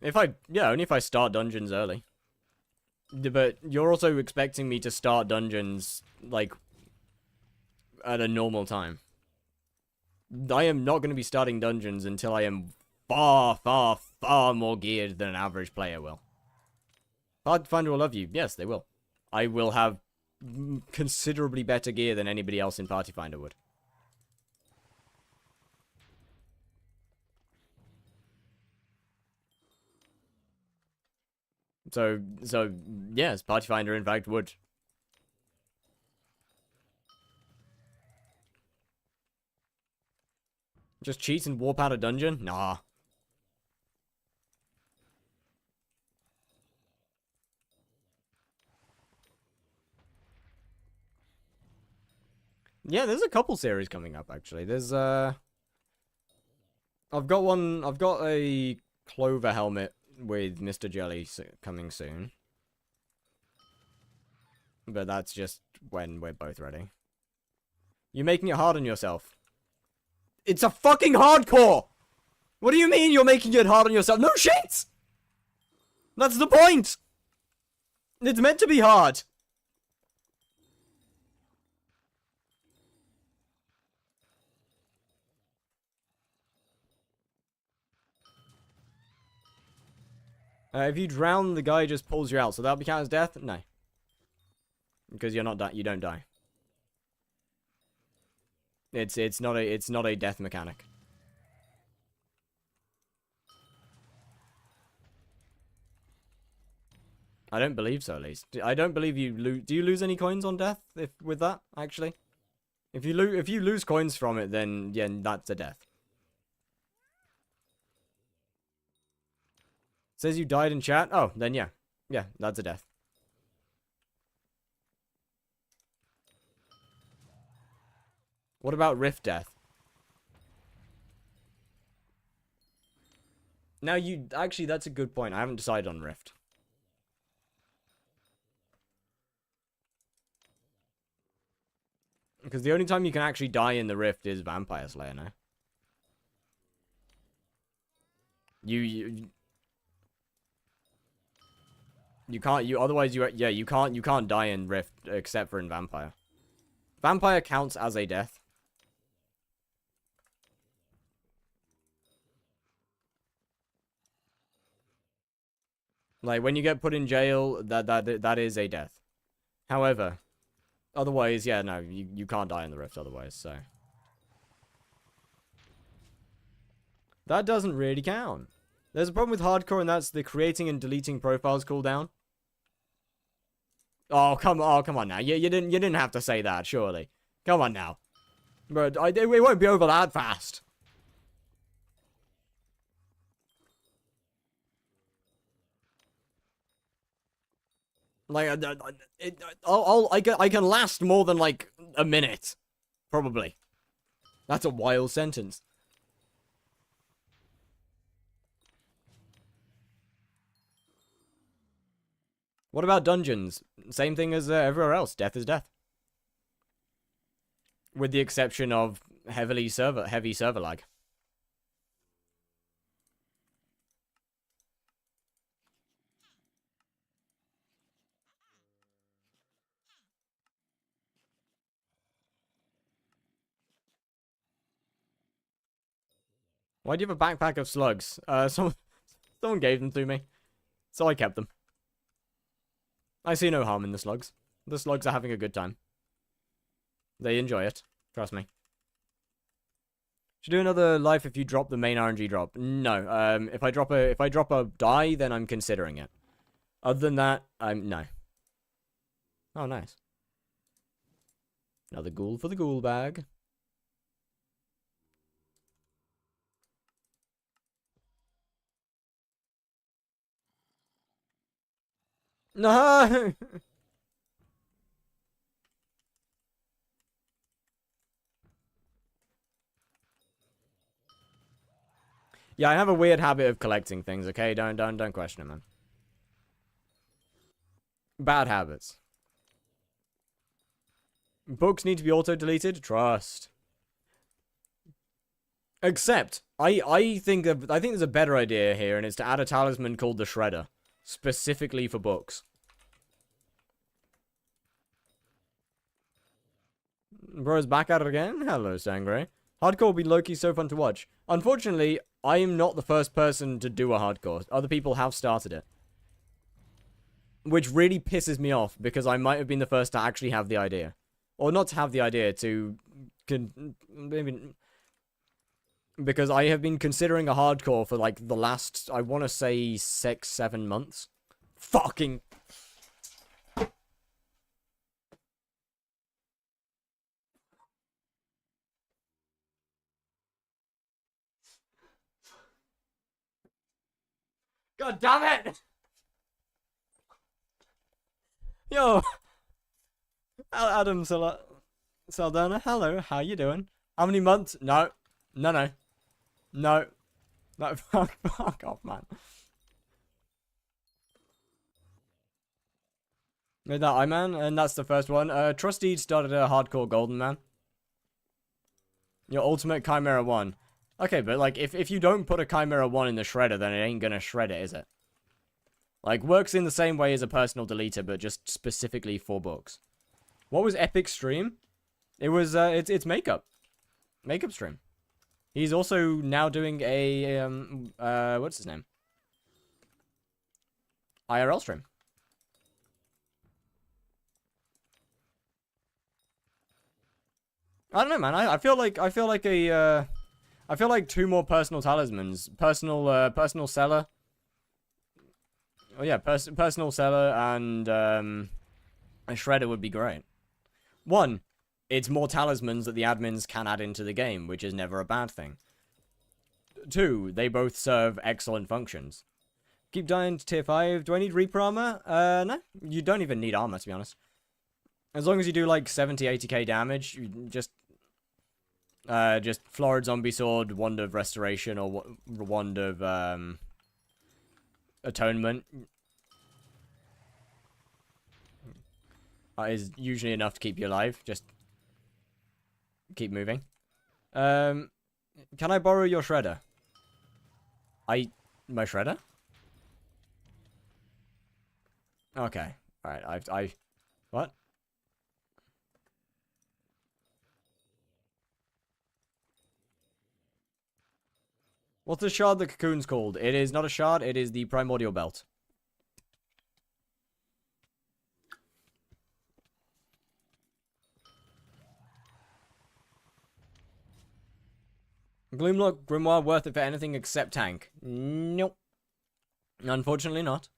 Only if I start dungeons early. But you're also expecting me to start dungeons, like, at a normal time. I am not going to be starting dungeons until I am far, far, far more geared than an average player will. Pathfinder will love you. Yes, they will. I will have considerably better gear than anybody else in Pathfinder would. So, yes, Party Finder, in fact, would. Just cheat and warp out a dungeon? Nah. Yeah, there's a couple series coming up, actually. There's, I've got a Clover helmet with Mr. Jelly coming soon. But that's just when we're both ready. You're making it hard on yourself. It's a fucking hardcore! What do you mean you're making it hard on yourself? No shit! That's the point! It's meant to be hard. If you drown, the guy just pulls you out, so that'll be counted as death? No. Because you're not you don't die. It's not a death mechanic. I don't believe so, at least. I don't believe you lose. Do you lose any coins on death with that, actually? If you lose coins from it, then yeah, that's a death. Says you died in chat? Oh, then yeah. Yeah, that's a death. What about Rift death? Now actually, that's a good point. I haven't decided on Rift. Because the only time you can actually die in the Rift is Vampire Slayer now. You can't, otherwise you can't die in Rift except for in Vampire. Vampire counts as a death. Like, when you get put in jail, that is a death. However, otherwise, yeah, no, you can't die in the Rift otherwise, so. That doesn't really count. There's a problem with hardcore, and that's the creating and deleting profiles cooldown. Oh, come on now. You didn't have to say that, surely. Come on now. But it won't be over that fast. Like, I can last more than, like, a minute. Probably. That's a wild sentence. What about dungeons? Same thing as everywhere else. Death is death. With the exception of heavy server lag. Why do you have a backpack of slugs? Someone gave them to me, so I kept them. I see no harm in the slugs. The slugs are having a good time. They enjoy it. Trust me. Should do another life if you drop the main RNG drop. No. If I drop a die, then I'm considering it. Other than that, no. Oh, nice. Another ghoul for the ghoul bag. No. Yeah, I have a weird habit of collecting things, okay? Don't question it, man. Bad habits. Books need to be auto-deleted? Trust. Except, I think there's a better idea here, and it's to add a talisman called the Shredder. Specifically for books. Bro's back at it again? Hello, Sangre. Hardcore will be low-key so fun to watch. Unfortunately, I am not the first person to do a hardcore. Other people have started it. Which really pisses me off, because I might have been the first to actually have the idea. Or not to have the idea, to... maybe... Because I have been considering a hardcore for, like, the last, I want to say, 6-7 months. fucking... God damn it! Yo! Adam Saldana, hello, how you doing? How many months? No. No, no. No. No, fuck off, man. Made that I-Man, and that's the first one. Trusty started a hardcore golden man. Your ultimate Chimera 1. Okay, but like, if you don't put a Chimera 1 in the shredder, then it ain't gonna shred it, is it? Like, works in the same way as a personal deleter, but just specifically for books. What was Epic Stream? It was, it's Makeup. Makeup Stream. He's also now doing a, what's his name? IRL stream. I don't know, man. I feel like two more personal talismans. Personal seller. Oh yeah, personal seller and a shredder would be great. One, it's more talismans that the admins can add into the game, which is never a bad thing. Two, they both serve excellent functions. Keep dying to tier 5. Do I need Reaper armor? No. You don't even need armor, to be honest. As long as you do like 70, 80k damage, you just Florid Zombie Sword, Wand of Restoration, or Wand of Atonement is usually enough to keep you alive. Just keep moving. Can I borrow your shredder? My shredder? Okay. Alright, what? What's the shard the cocoon's called? It is not a shard, it is the primordial belt. Gloomlock Grimoire worth it for anything except tank? Nope. Unfortunately not.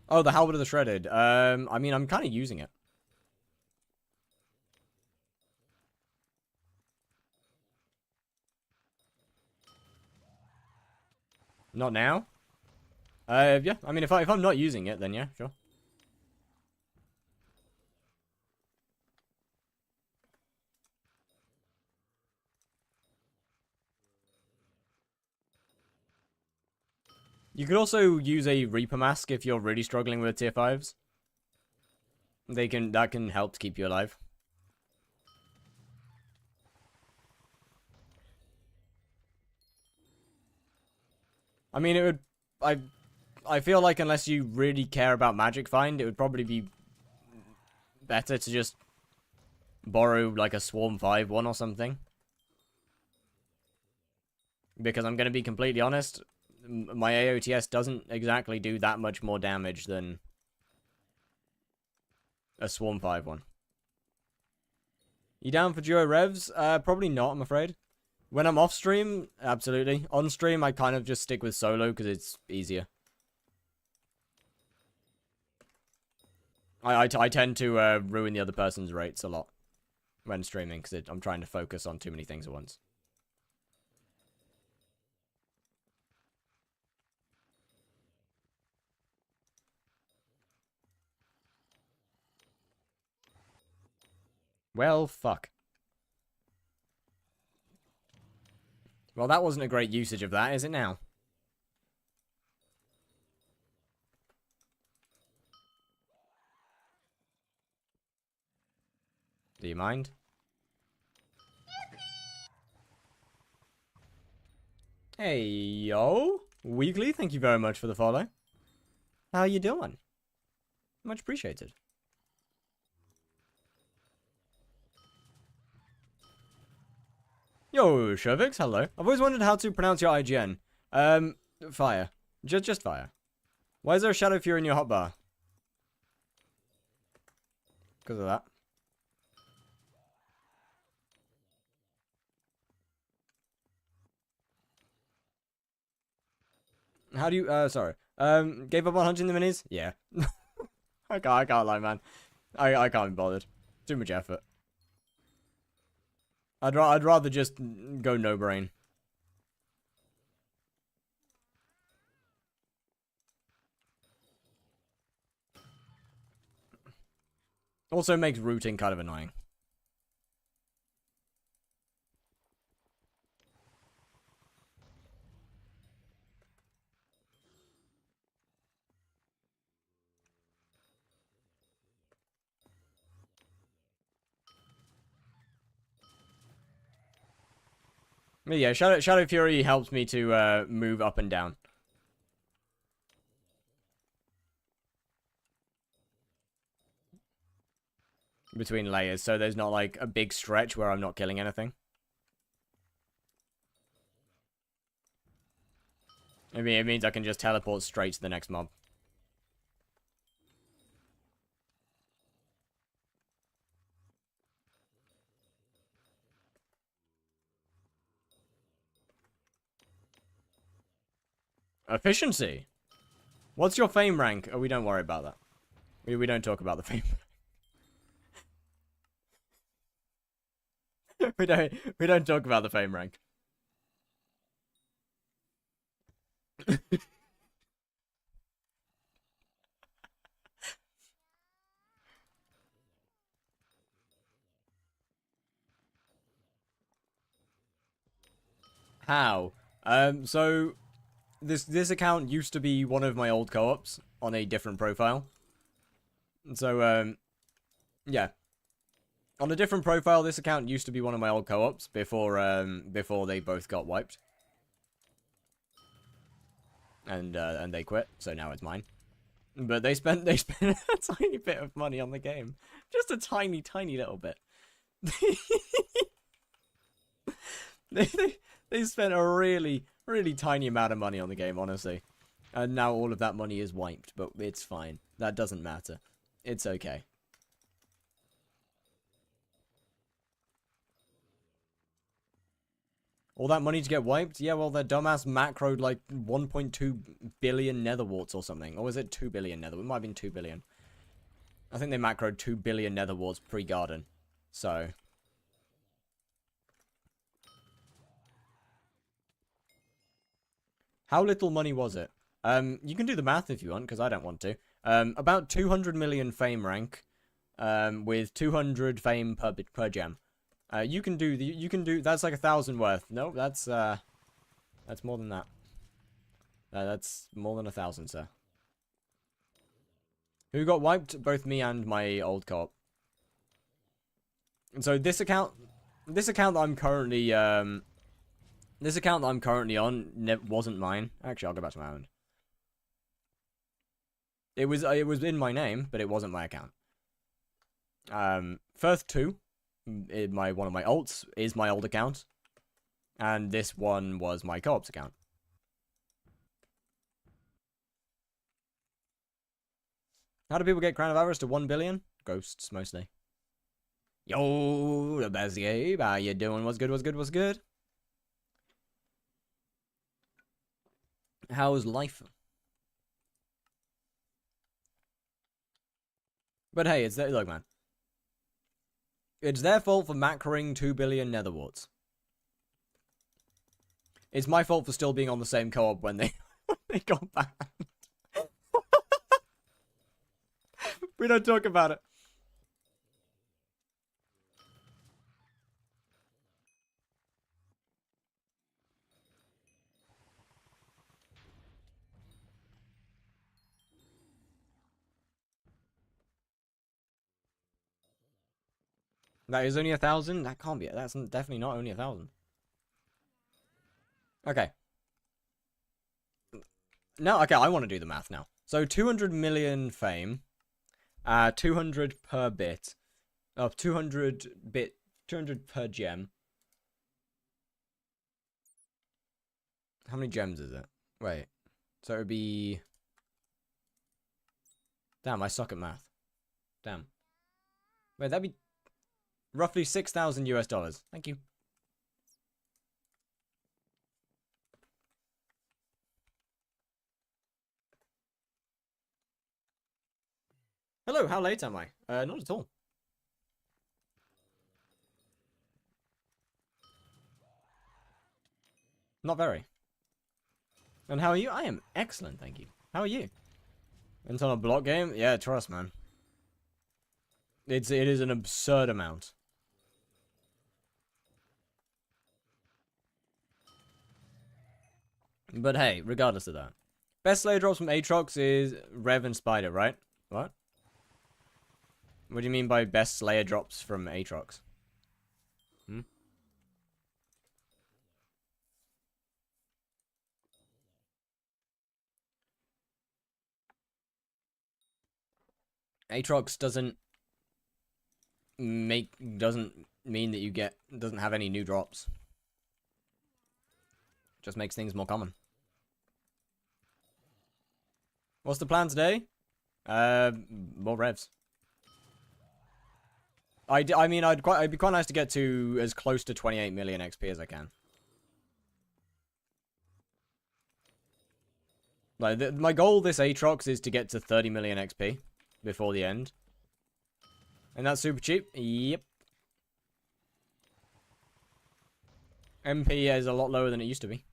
Oh, the Halberd of the Shredded. I mean, I'm kind of using it. Not now? Yeah. I mean, if I'm not using it, then yeah, sure. You could also use a Reaper Mask if you're really struggling with tier 5s. That can help to keep you alive. I mean, it would... I feel like unless you really care about Magic Find, it would probably be better to just borrow like a Swarm 5 one or something. Because I'm going to be completely honest, my AOTS doesn't exactly do that much more damage than a Swarm 5 one. You down for duo revs? Probably not, I'm afraid. When I'm off stream, absolutely. On stream, I kind of just stick with solo because it's easier. I tend to ruin the other person's rates a lot when streaming because I'm trying to focus on too many things at once. Well, fuck. Well, that wasn't a great usage of that, is it now? Do you mind? Hey, yo. Weekly, thank you very much for the follow. How you doing? Much appreciated. Yo, Shervix, hello. I've always wondered how to pronounce your IGN. Fire. Just fire. Why is there a Shadow Fury in your hotbar? Because of that. How do you, sorry. Gave up on hunting the minis? Yeah. I can't lie, man. I can't be bothered. Too much effort. I'd rather just go no brain. Also makes routing kind of annoying. But yeah, Shadow Fury helps me to move up and down. Between layers, so there's not like a big stretch where I'm not killing anything. I mean, it means I can just teleport straight to the next mob. Efficiency? What's your fame rank? Oh, we don't worry about that. We don't talk about the fame. we don't talk about the fame rank. How? So this account used to be one of my old co-ops on a different profile. So yeah. On a different profile, this account used to be one of my old co-ops before they both got wiped. And they quit, so now it's mine. But they spent a tiny bit of money on the game. Just a tiny little bit. they spent a really tiny amount of money on the game, honestly. And now all of that money is wiped, but it's fine. That doesn't matter. It's okay. All that money to get wiped? Yeah, well, their dumbass macroed like 1.2 billion nether warts or something. Or was it 2 billion nether? It might have been 2 billion. I think they macroed 2 billion nether warts pre-garden. So. How little money was it? You can do the math if you want, because I don't want to. About 200 million fame rank. With 200 fame per gem. You can do that's like 1,000 worth. No, that's more than that. That's more than 1,000, sir. Who got wiped? Both me and my old co-op. And so this account that I'm currently on wasn't mine. Actually, I'll go back to my own. It was in my name, but it wasn't my account. Firth 2. One of my alts is my old account, and this one was my co-op's account. How do people get Crown of Avarice to 1 billion? Ghosts, mostly. Yo, the best Gabe, how you doing? What's good? How's life? But hey, look, man. It's their fault for macroing 2 billion nether warts. It's my fault for still being on the same co-op when they got banned. We don't talk about it. That is only 1,000? That can't be it. That's definitely not only 1,000. Okay. Now, okay, I want to do the math now. So 200 million fame, 200 per bit, 200 per gem. How many gems is it? Wait, so it would be. Damn, I suck at math. Damn. Wait, that'd be roughly 6,000 US dollars. Thank you. Hello, how late am I? Not at all. Not very. And how are you? I am excellent, thank you. How are you? It's on a block game? Yeah, trust, man. It is an absurd amount. But hey, regardless of that. Best Slayer drops from aatrox is Rev and Spider, right? What? What do you mean by best Slayer drops from aatrox? Hmm? Aatrox doesn't mean that you doesn't have any new drops. Just makes things more common. What's the plan today? More revs. I mean, it'd be quite nice to get to as close to 28 million XP as I can. Like, my goal this aatrox is to get to 30 million XP before the end. And that's super cheap. Yep. MP is a lot lower than it used to be.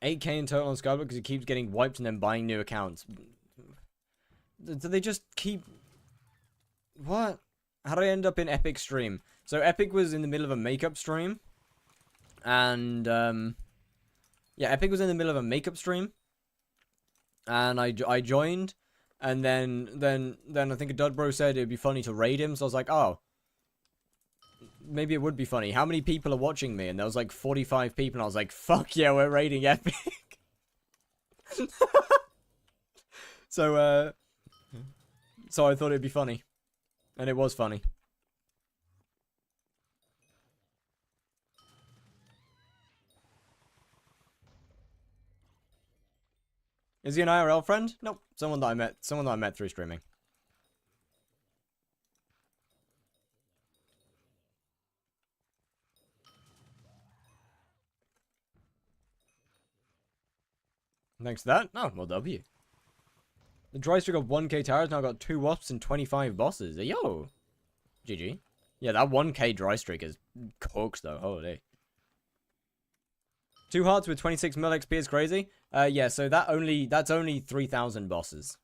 8k in total on skyblock because it keeps getting wiped and then buying new accounts. Do they just keep... What? How did I end up in Epic stream? So Epic was in the middle of a makeup stream. And, yeah, Epic was in the middle of a makeup stream. And I joined. And then I think a dud bro said it'd be funny to raid him. So I was like, oh. Maybe it would be funny. How many people are watching me? And there was like 45 people. And I was like, fuck yeah, we're raiding Epic. So I thought it'd be funny. And it was funny. Is he an IRL friend? Nope. Someone that I met through streaming. Thanks to that. Oh, well, W. The dry streak of 1k towers now got 2 wasps and 25 bosses. Yo! GG. Yeah, that 1k dry streak is cooked, though. Holy. 2 hearts with 26 mil XP is crazy. Yeah, so that's only 3,000 bosses.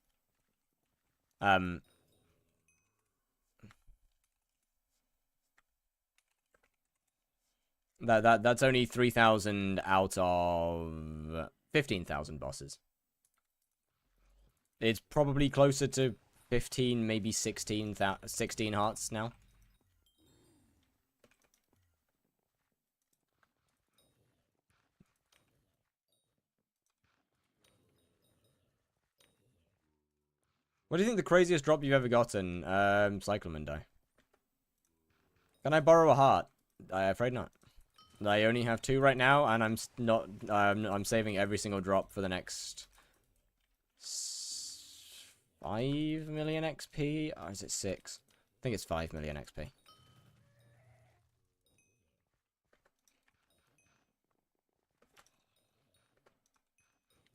That's only 3,000 out of 15,000 bosses. It's probably closer to 15, maybe 16 hearts now. What do you think the craziest drop you've ever gotten? Cyclamen die. Can I borrow a heart? I'm afraid not. I only have 2 right now, and I'm saving every single drop for the next 5 million XP? Or is it 6? I think it's 5 million XP.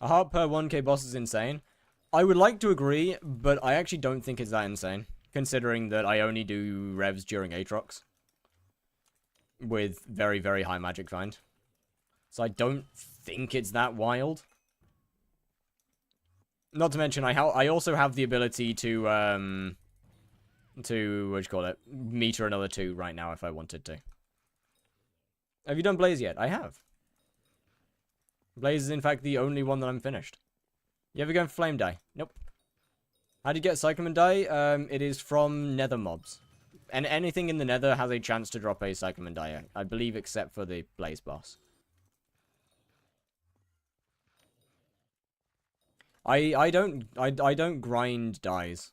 A heart per 1k boss is insane. I would like to agree, but I actually don't think it's that insane, considering that I only do revs during aatrox with very, very high magic find. So I don't think it's that wild. Not to mention, I also have the ability to what do you call it, meter another 2 right now if I wanted to. Have you done Blaze yet? I have. Blaze is in fact the only one that I'm finished. You ever go for Flame Die? Nope. How do you get Cyclamen Die? It is from Nether mobs. And anything in the Nether has a chance to drop a Cyclamen Die, I believe, except for the Blaze boss. I don't grind dies.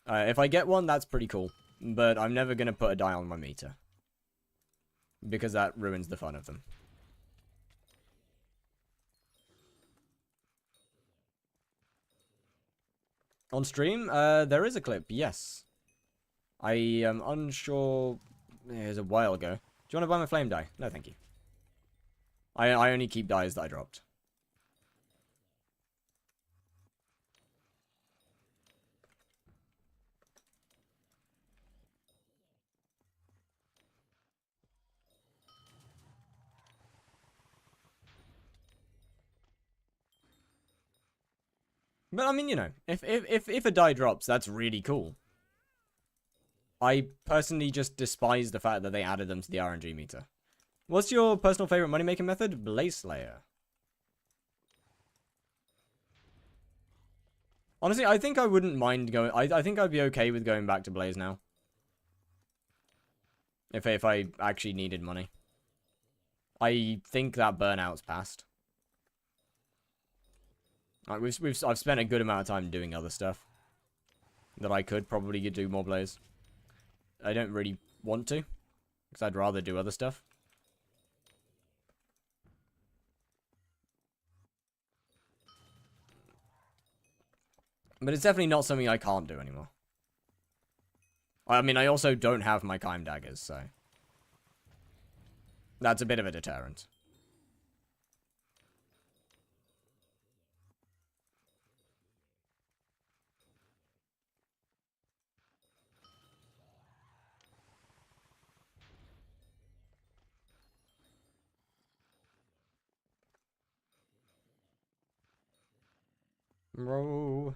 If I get one, that's pretty cool. But I'm never gonna put a die on my meter, because that ruins the fun of them. On stream, there is a clip, yes. I am unsure. It was a while ago. Do you want to buy my flame die? No, thank you. I only keep dies that I dropped. But I mean, you know, if a die drops, that's really cool. I personally just despise the fact that they added them to the RNG meter. What's your personal favorite money-making method? Blaze Slayer. Honestly, I think I wouldn't mind going... I think I'd be okay with going back to Blaze now. If I actually needed money. I think that burnout's passed. Like, I've spent a good amount of time doing other stuff. That I could probably do more Blaze. I don't really want to. Because I'd rather do other stuff. But it's definitely not something I can't do anymore. I mean, I also don't have my Kime daggers, so... That's a bit of a deterrent. Bro.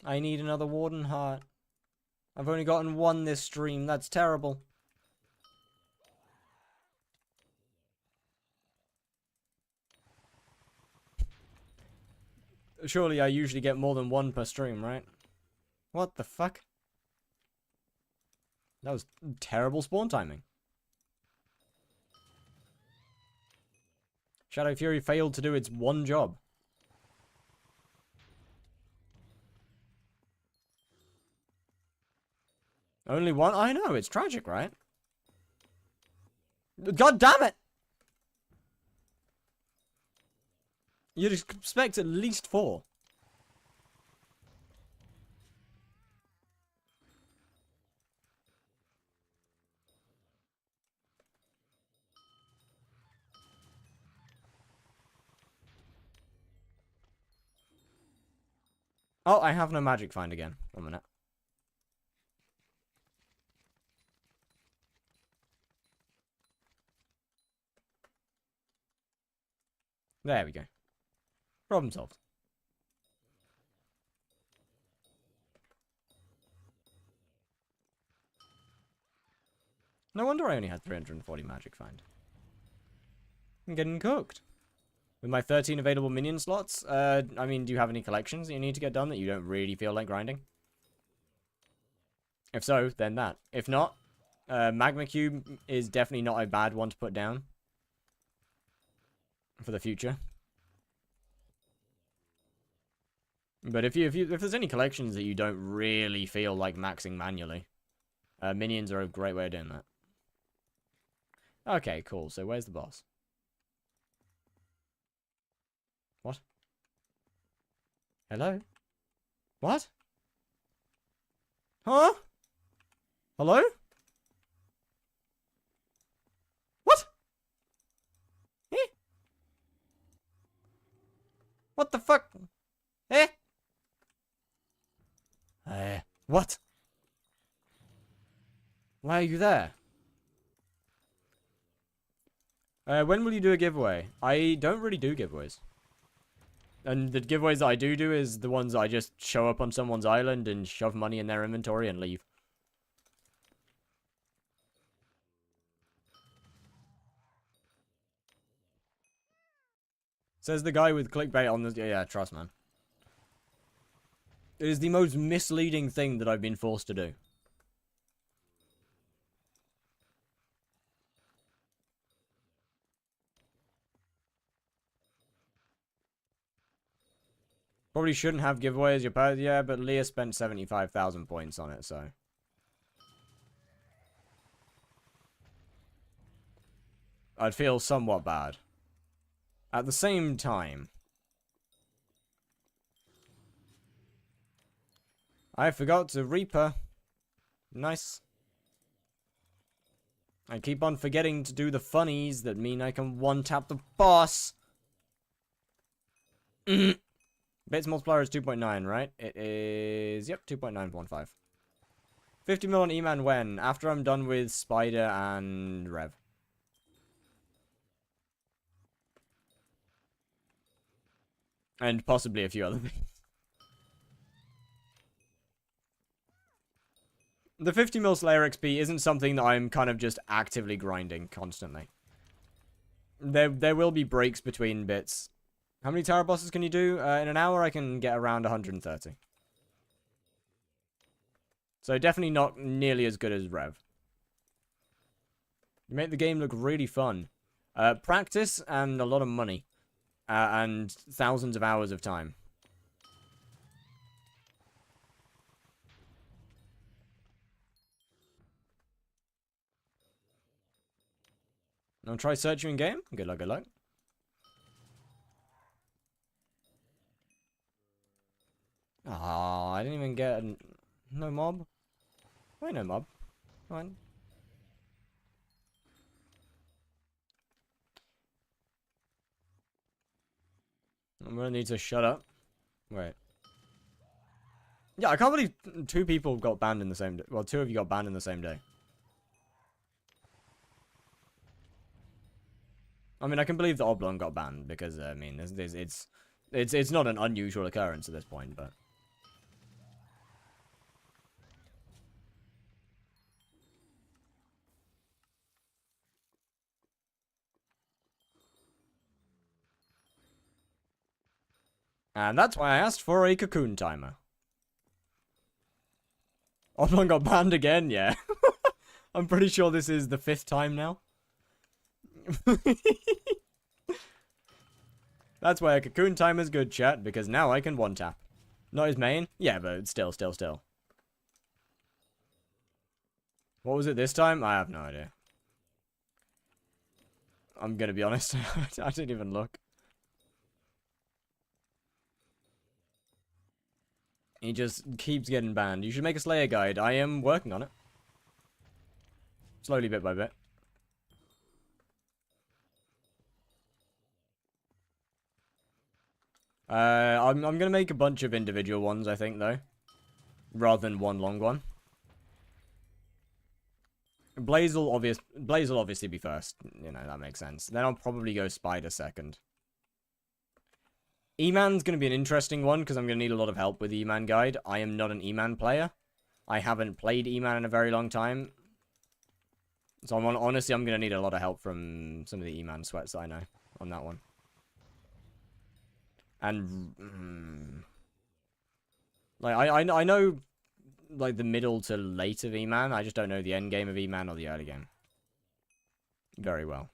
I need another Warden Heart. I've only gotten one this stream. That's terrible. Surely I usually get more than one per stream, right? What the fuck? That was terrible spawn timing. Shadow Fury failed to do its one job. Only one? I know, it's tragic, right? God damn it! You'd expect at least 4. Oh, I have no magic find again. 1 minute. There we go. Problem solved. No wonder I only had 340 magic find. I'm getting cooked. With my 13 available minion slots, I mean, do you have any collections that you need to get done that you don't really feel like grinding? If so, then that. If not, Magma Cube is definitely not a bad one to put down. For the future. But if there's any collections that you don't really feel like maxing manually, minions are a great way of doing that. Okay, cool. So where's the boss? What? Hello? What? Huh? Hello? What? Eh? What the fuck? Eh? What? Why are you there? When will you do a giveaway? I don't really do giveaways. And the giveaways that I do is the ones that I just show up on someone's island and shove money in their inventory and leave. Says the guy with clickbait on the... Yeah, trust, man. It is the most misleading thing that I've been forced to do. Probably shouldn't have giveaways. Your part, yeah, but Leah spent 75,000 points on it, so... I'd feel somewhat bad. At the same time... I forgot to Reaper. Nice. I keep on forgetting to do the funnies that mean I can one-tap the boss. Bits multiplier is 2.9, right? It is... Yep, 2.915. 50 mil on E-Man when? After I'm done with Spider and Rev. And possibly a few other things. The 50 mil Slayer XP isn't something that I'm kind of just actively grinding constantly. There will be breaks between bits. How many tower bosses can you do? In an hour I can get around 130. So definitely not nearly as good as Rev. You make the game look really fun. Practice and a lot of money. And thousands of hours of time. I'll try search you in game. Good luck, good luck. Ah, I didn't even get no mob. Wait, no mob. Fine. I'm gonna need to shut up. Wait. Yeah, I can't believe 2 people got banned in the same day. Well, 2 of you got banned in the same day. I mean, I can believe the Oblong got banned because I mean, it's not an unusual occurrence at this point, but. And that's why I asked for a cocoon timer. Oblong got banned again, yeah. I'm pretty sure this is the 5th time now. That's why a cocoon timer is good, chat, because now I can one-tap. Not his main? Yeah, but still. What was it this time? I have no idea. I'm gonna be honest, I didn't even look. He just keeps getting banned. You should make a Slayer guide. I am working on it. Slowly, bit by bit. I'm gonna make a bunch of individual ones, I think, though. Rather than one long one. Blaze will obviously be first. You know, that makes sense. Then I'll probably go Spider second. E-Man's going to be an interesting one, because I'm going to need a lot of help with E-Man guide. I am not an E-Man player. I haven't played E-Man in a very long time. So honestly, I'm going to need a lot of help from some of the E-Man sweats that I know on that one. And, like, I know, like, the middle to late of E-Man. I just don't know the end game of E-Man or the early game very well.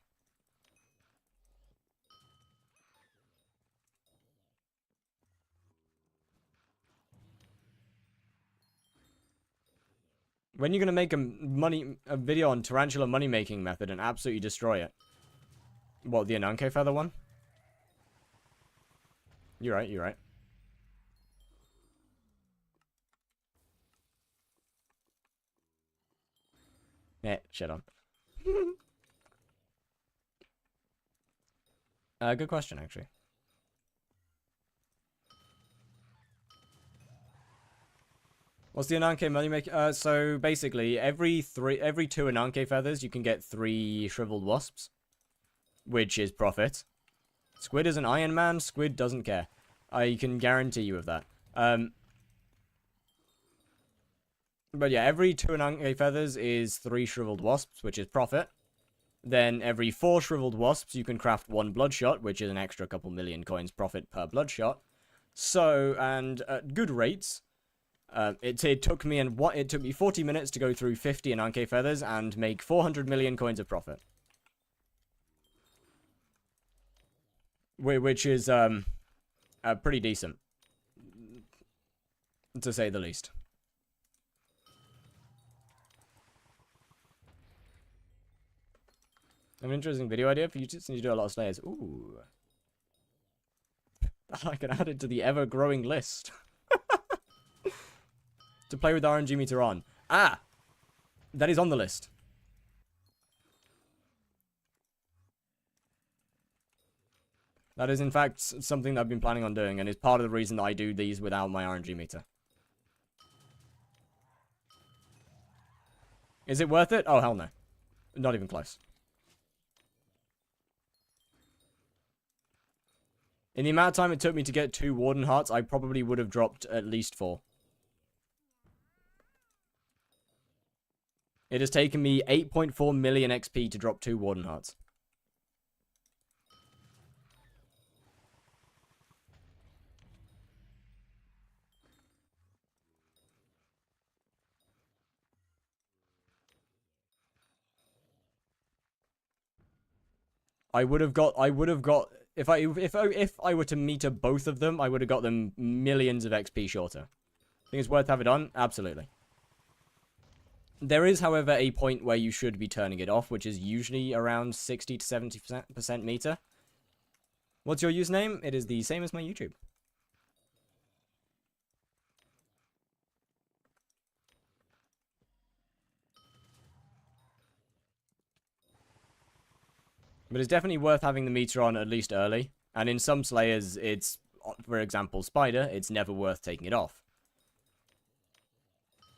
When you're gonna make a video on tarantula money making method and absolutely destroy it? What, the Ananke feather one? You're right. Shit on. Good question, actually. What's the Ananke money making? So basically, every 2 Ananke feathers, you can get 3 shriveled wasps, which is profit. Squid is an Iron Man. Squid doesn't care. I can guarantee you of that. But yeah, every 2 Ananke feathers is 3 shriveled wasps, which is profit. Then every 4 shriveled wasps, you can craft 1 bloodshot, which is an extra couple million coins profit per bloodshot. So, and at good rates, it took me 40 minutes to go through 50 Ananke feathers and make 400 million coins of profit. Which is pretty decent, to say the least. An interesting video idea for you since you do a lot of Slayers. Ooh. I can add it to the ever-growing list. To play with RNG meter on. Ah! That is on the list. That is, in fact, something that I've been planning on doing, and is part of the reason that I do these without my RNG meter. Is it worth it? Oh, hell no. Not even close. In the amount of time it took me to get 2 Warden Hearts, I probably would have dropped at least 4. It has taken me 8.4 million XP to drop 2 Warden Hearts. I would have got if I were to meter both of them, I would have got them millions of XP shorter. Think it's worth having it on? Absolutely. There is, however, a point where you should be turning it off, which is usually around 60 to 70% meter. What's your username? It is the same as my YouTube. But it's definitely worth having the meter on at least early. And in some Slayers, it's, for example, Spider, it's never worth taking it off.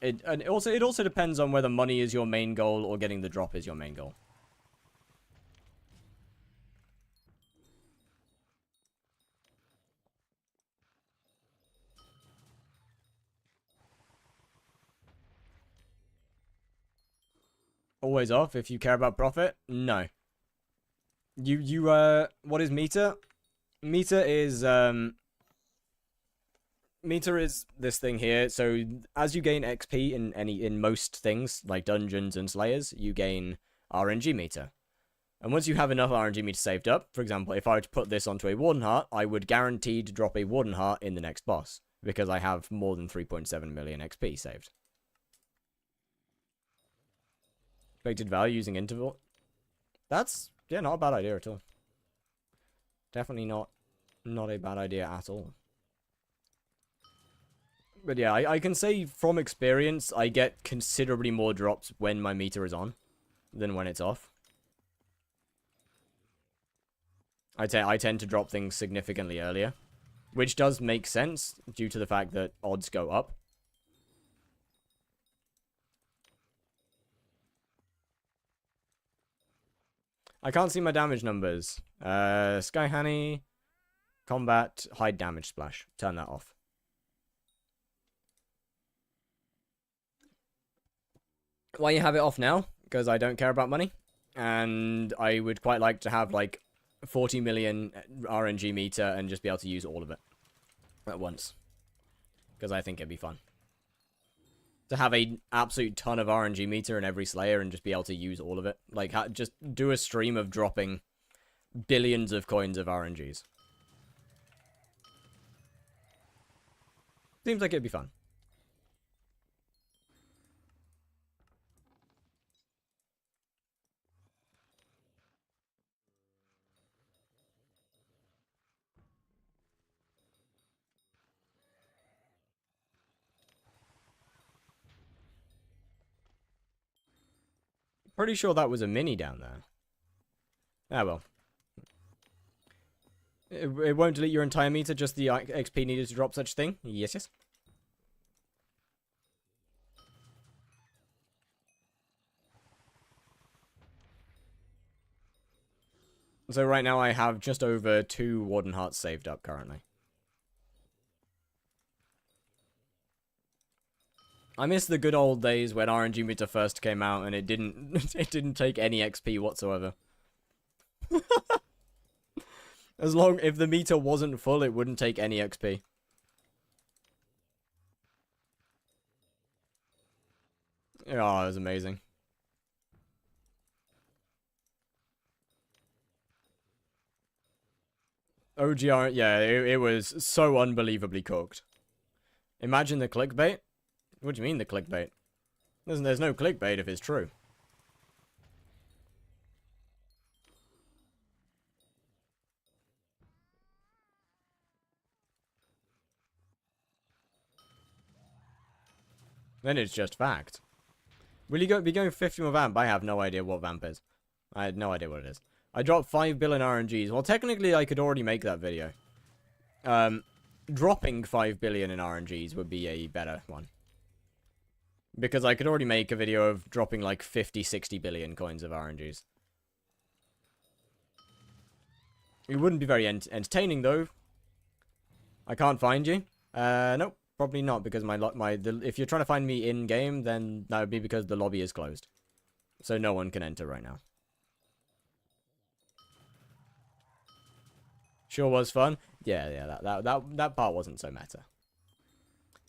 It also depends on whether money is your main goal or getting the drop is your main goal. Always off if you care about profit? No. What is meter? Meter is this thing here. So as you gain XP in most things like dungeons and Slayers, you gain RNG meter. And once you have enough RNG meter saved up, for example, if I were to put this onto a Warden Heart, I would guarantee to drop a Warden Heart in the next boss because I have more than 3.7 million XP saved. Expected value using interval. That's, yeah, not a bad idea at all. Definitely not a bad idea at all. But yeah, I can say from experience, I get considerably more drops when my meter is on than when it's off. I tend to drop things significantly earlier, which does make sense due to the fact that odds go up. I can't see my damage numbers. Sky Honey, Combat, Hide Damage Splash. Turn that off. Why you have it off now? Because I don't care about money. And I would quite like to have, like, 40 million RNG meter and just be able to use all of it at once. Because I think it'd be fun. To have an absolute ton of RNG meter in every Slayer and just be able to use all of it. Like, just do a stream of dropping billions of coins of RNGs. Seems like it'd be fun. Pretty sure that was a mini down there. Ah, well. It won't delete your entire meter, just the XP needed to drop such thing? Yes, yes. So right now I have just over 2 Warden Hearts saved up currently. I miss the good old days when RNG meter first came out and it didn't take any XP whatsoever. If the meter wasn't full, it wouldn't take any XP. Oh, it was amazing. OGR, yeah, it was so unbelievably cooked. Imagine the clickbait. What do you mean the clickbait? There's no clickbait if it's true. Then it's just fact. Will you be going 50 more vamp? I have no idea what vamp is. I had no idea what it is. I dropped 5 billion RNGs. Well, technically, I could already make that video. Dropping 5 billion in RNGs would be a better one. Because I could already make a video of dropping like 50, 60 billion coins of RNGs. It wouldn't be very entertaining, though. I can't find you. Nope, probably not because if you're trying to find me in game, then that would be because the lobby is closed, so no one can enter right now. Sure was fun. Yeah. That part wasn't so meta.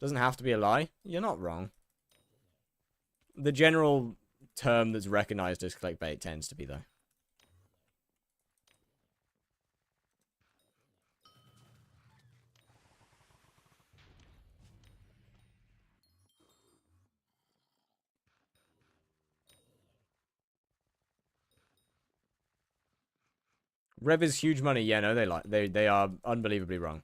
Doesn't have to be a lie. You're not wrong. The general term that's recognized as clickbait tends to be, though. Rev is huge money. Yeah, no, they are unbelievably wrong.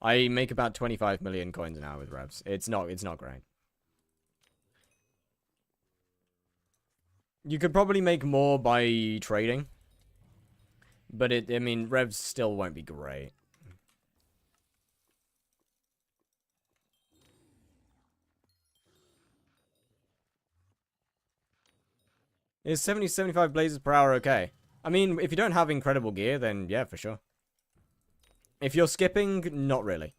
I make about 25 million coins an hour with revs. It's not great. You could probably make more by trading, but I mean, revs still won't be great. Is 70, 75 blazes per hour okay? I mean, if you don't have incredible gear, then yeah, for sure. If you're skipping, not really.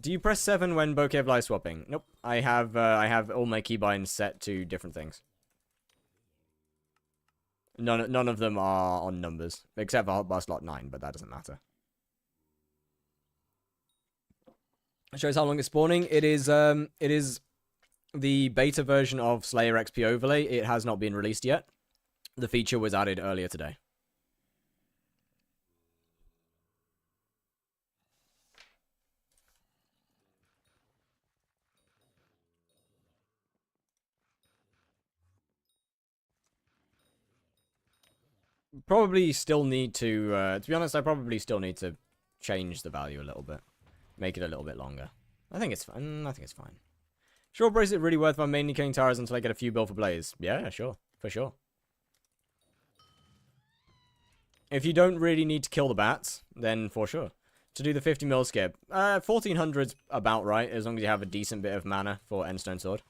Do you press 7 when bokeh live swapping? Nope. I have all my keybinds set to different things. None of them are on numbers, except for hotbar slot 9, but that doesn't matter. It shows how long it's spawning. It is the beta version of Slayer XP overlay. It has not been released yet. The feature was added earlier today. Probably still need to be honest, I probably still need to change the value a little bit. Make it a little bit longer. I think it's fine. I think it's fine. Sure, brace it really worth if I'm mainly killing towers until I get a few build for blaze. Yeah, sure. For sure. If you don't really need to kill the bats, then for sure. To do the 50 mil skip, 1400's about right, as long as you have a decent bit of mana for Endstone Sword.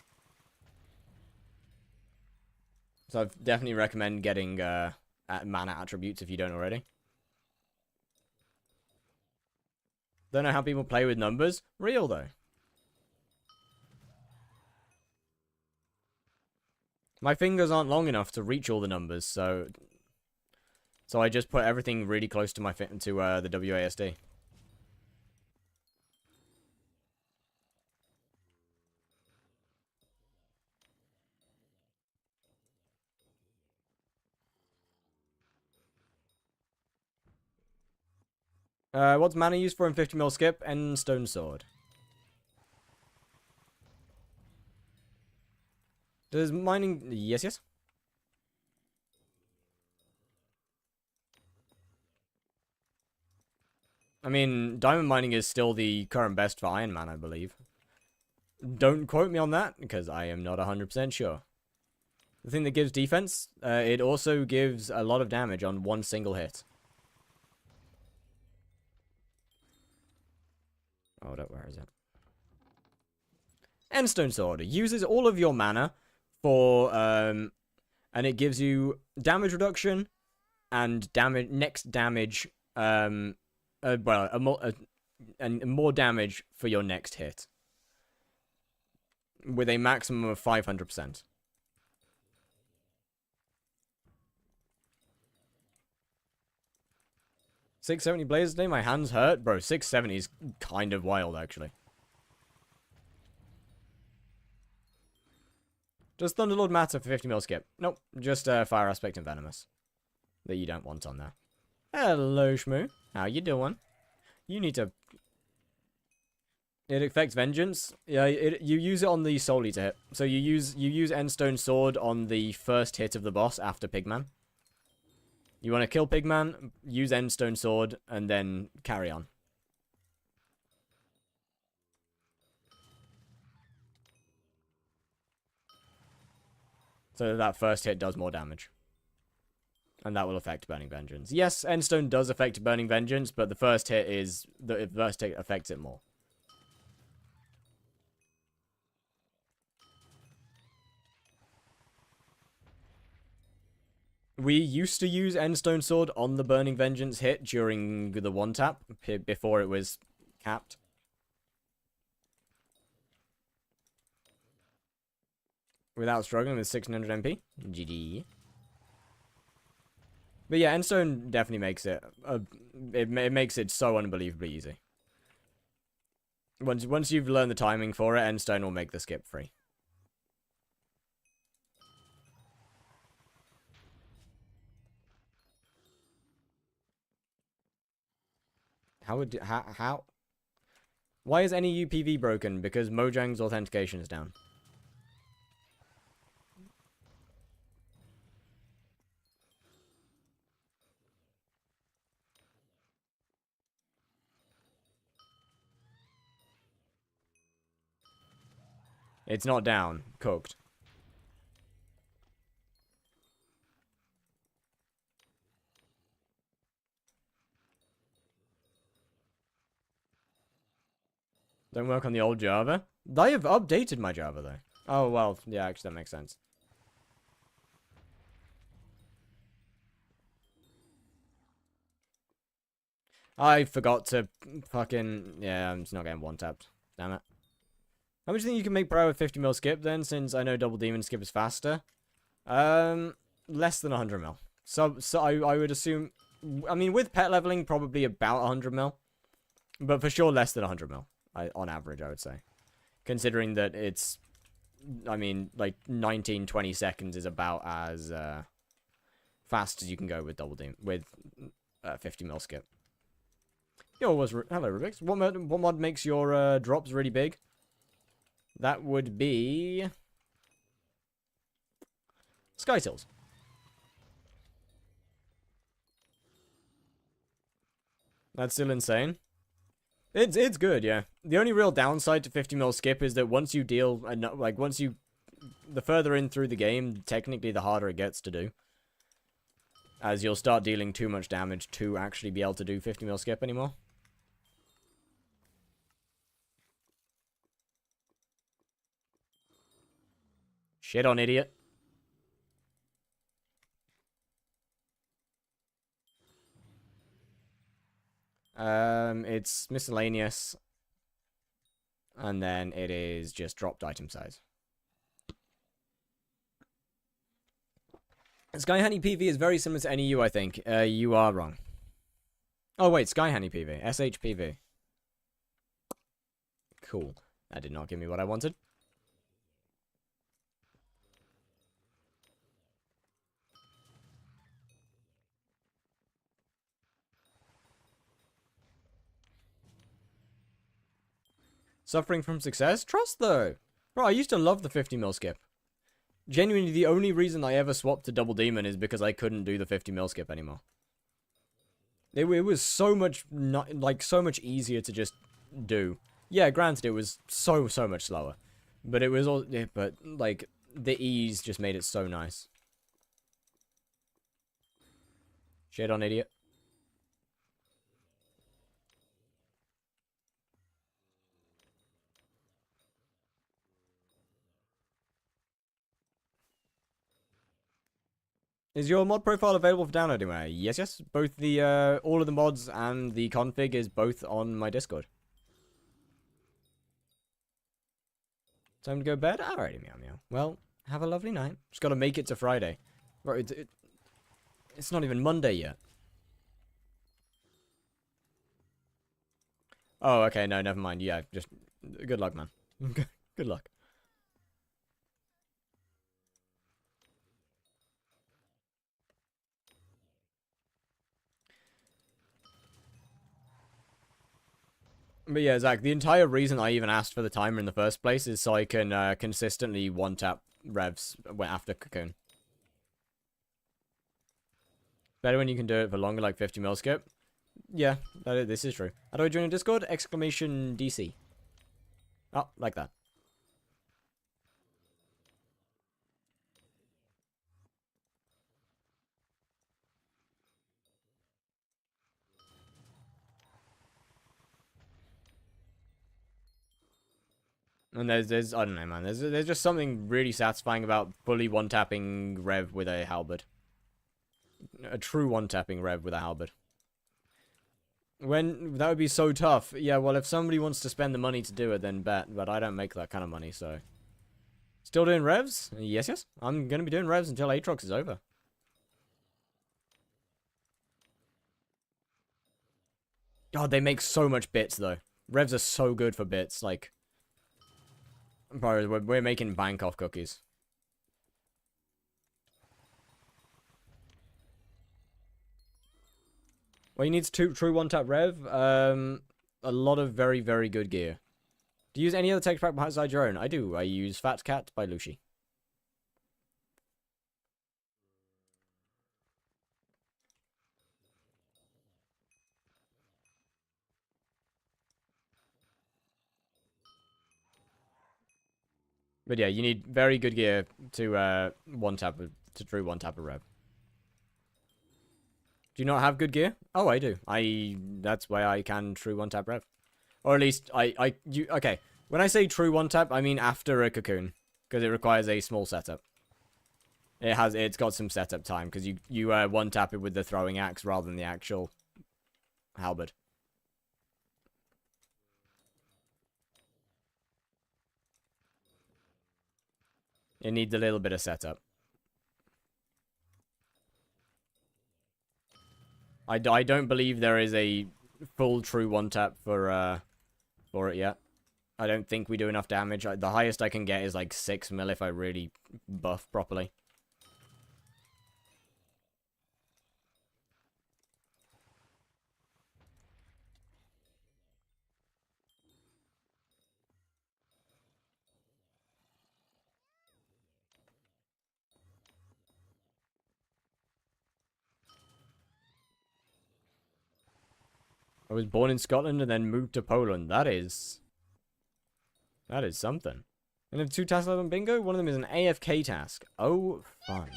So I'd definitely recommend getting mana attributes if you don't already. Don't know how people play with numbers. Real, though. My fingers aren't long enough to reach all the numbers, so I just put everything really close to the WASD. What's mana used for in 50 mil skip? Endstone Sword. Does mining... Yes. I mean, diamond mining is still the current best for Iron Man, I believe. Don't quote me on that, because I am not 100% sure. The thing that gives defense, it also gives a lot of damage on one single hit. Oh, where is it? Endstone Sword uses all of your mana for, and it gives you damage reduction and next damage, and more damage for your next hit. With a maximum of 500%. $670 blazes today, my hands hurt. Bro, 670 is kind of wild, actually. Does Thunderlord matter for 50 mil skip? Nope, just Fire Aspect and Venomous. That you don't want on there. Hello, Shmoo. How you doing? You need to... It affects Vengeance. Yeah, you use it on the Soul Eater hit. So you use Endstone Sword on the first hit of the boss after Pigman. You want to kill Pigman, use Endstone Sword, and then carry on. So that first hit does more damage. And that will affect Burning Vengeance. Yes, Endstone does affect Burning Vengeance, but the first hit affects it more. We used to use Endstone Sword on the Burning Vengeance hit during the one tap before it was capped. Without struggling with 600 MP. GG. But yeah, Endstone definitely makes it. It makes it so unbelievably easy. Once you've learned the timing for it, Endstone will make the skip free. How? Why is any UPV broken? Because Mojang's authentication is down. It's not down. Cooked. Don't work on the old Java. I have updated my Java, though. Oh, well, yeah, actually, that makes sense. I forgot to fucking... Yeah, I'm just not getting one-tapped. Damn it. How much do you think you can make per hour with 50 mil skip, then, since I know Double Demon skip is faster? Less than 100 mil. So I would assume... I mean, with pet leveling, probably about 100 mil. But for sure, less than 100 mil. On average, I would say. Considering that it's... I mean, like, 19, 20 seconds is about as fast as you can go with Double Demon. With 50 mil skip. Yo, hello, Rubix. What mod makes your drops really big? That would be... SkyTills. That's still insane. It's good, yeah. The only real downside to 50 mil skip is that once you deal... Like, once you... The further in through the game, technically the harder it gets to do. As you'll start dealing too much damage to actually be able to do 50 mil skip anymore. Shit on idiot. It's miscellaneous. And then it is just dropped item size. Sky Honey PV is very similar to NEU, I think. You are wrong. Oh, wait, Sky Honey PV. SHPV. Cool. That did not give me what I wanted. Suffering from success? Trust, though. Bro, I used to love the 50 mil skip. Genuinely, the only reason I ever swapped to Double Demon is because I couldn't do the 50 mil skip anymore. It was so much, so much easier to just do. Yeah, granted, it was so much slower. But it was all, yeah, but, like, the ease just made it so nice. Shit on idiot. Is your mod profile available for download anywhere? Yes, yes. Both the, all of the mods and the config is both on my Discord. Time to go to bed? Alrighty, meow meow. Well, have a lovely night. Just gotta make it to Friday. Right, it's not even Monday yet. Oh, okay, no, never mind. Yeah, just, good luck, man. Good luck. But yeah, Zach, the entire reason I even asked for the timer in the first place is so I can consistently one-tap revs after Cocoon. Better when you can do it for longer, like 50 mil skip. Yeah, this is true. How do I join a Discord? Exclamation DC. Oh, like that. And there's I don't know, man. There's just something really satisfying about fully one-tapping Rev with a halberd. A true one-tapping Rev with a halberd. That would be so tough. Yeah, well, if somebody wants to spend the money to do it, then bet. But I don't make that kind of money, so... Still doing revs? Yes, yes. I'm going to be doing revs until aatrox is over. God, they make so much bits, though. Revs are so good for bits, like... Bro, we're making bank off cookies. Well, you need true one-tap rev. A lot of very, very good gear. Do you use any other text pack besides your own? I do. I use Fat Cat by Lucy. But yeah, you need very good gear to true one-tap a rev. Do you not have good gear? Oh, I do. That's why I can true one-tap rev. Or at least, okay. When I say true one-tap, I mean after a cocoon. Because it requires a small setup. It's got some setup time, because you one-tap it with the throwing axe rather than the actual halberd. It needs a little bit of setup. I don't believe there is a full true one-tap for it yet. I don't think we do enough damage. The highest I can get is like 6 mil if I really buff properly. I was born in Scotland and then moved to Poland. That is something. And if 2 tasks left on bingo, one of them is an AFK task. Oh, fun.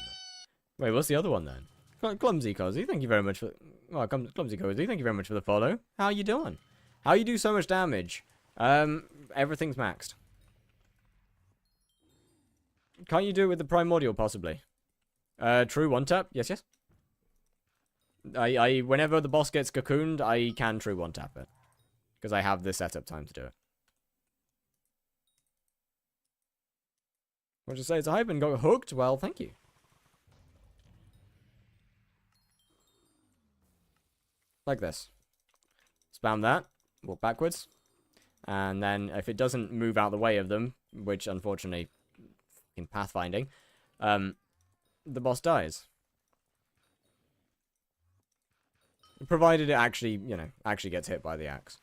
Wait, what's the other one then? Clumsy Cozy, thank you very much for... Oh, Clumsy Cozy, thank you very much for the follow. How you doing? How you do so much damage? Everything's maxed. Can't you do it with the Primordial, possibly? True one-tap? Yes, yes. Whenever the boss gets cocooned, I can true one-tap it. Because I have the setup time to do it. What did you say? It's a hype and got hooked? Well, thank you. Like this. Spam that. Walk backwards. And then if it doesn't move out the way of them, which unfortunately in pathfinding, the boss dies. Provided it actually, actually gets hit by the axe.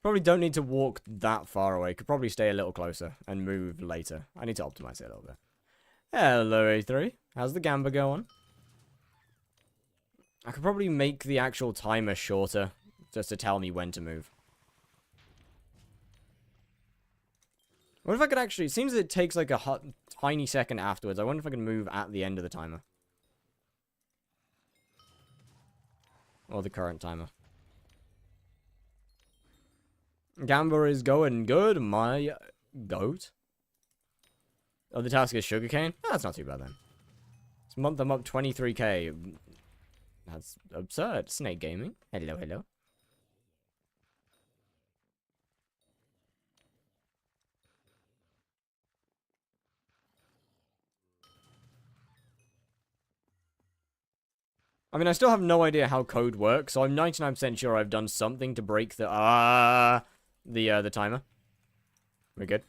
Probably don't need to walk that far away. Could probably stay a little closer and move later. I need to optimize it a little bit. Hello, A3. How's the gamba going? I could probably make the actual timer shorter, just to tell me when to move. What if I could actually... It seems that it takes like a tiny second afterwards. I wonder if I can move at the end of the timer. Or the current timer. Gamba is going good, my goat. Oh, the task is sugarcane? Oh, that's not too bad then. This month I'm up 23k. That's absurd. Snake Gaming. Hello, hello. I mean, I still have no idea how code works, so I'm 99% sure I've done something to break the timer. We're good.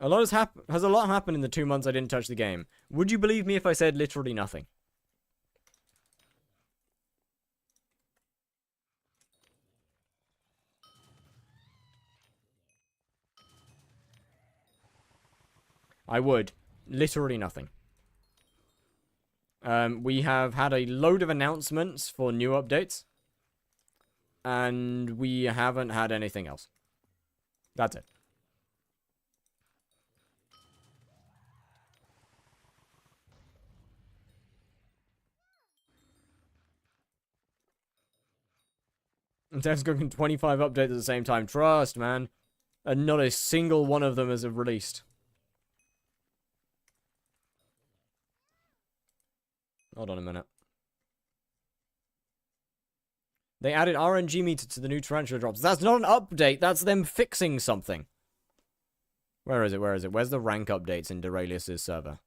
Has a lot happened in the 2 months I didn't touch the game. Would you believe me if I said literally nothing? I would. Literally nothing. We have had a load of announcements for new updates. And we haven't had anything else. That's it. Dev's cooking 25 updates at the same time. Trust, man. And not a single one of them is released. Hold on a minute. They added RNG meter to the new tarantula drops. That's not an update. That's them fixing something. Where is it? Where is it? Where's the rank updates in Duralius's server?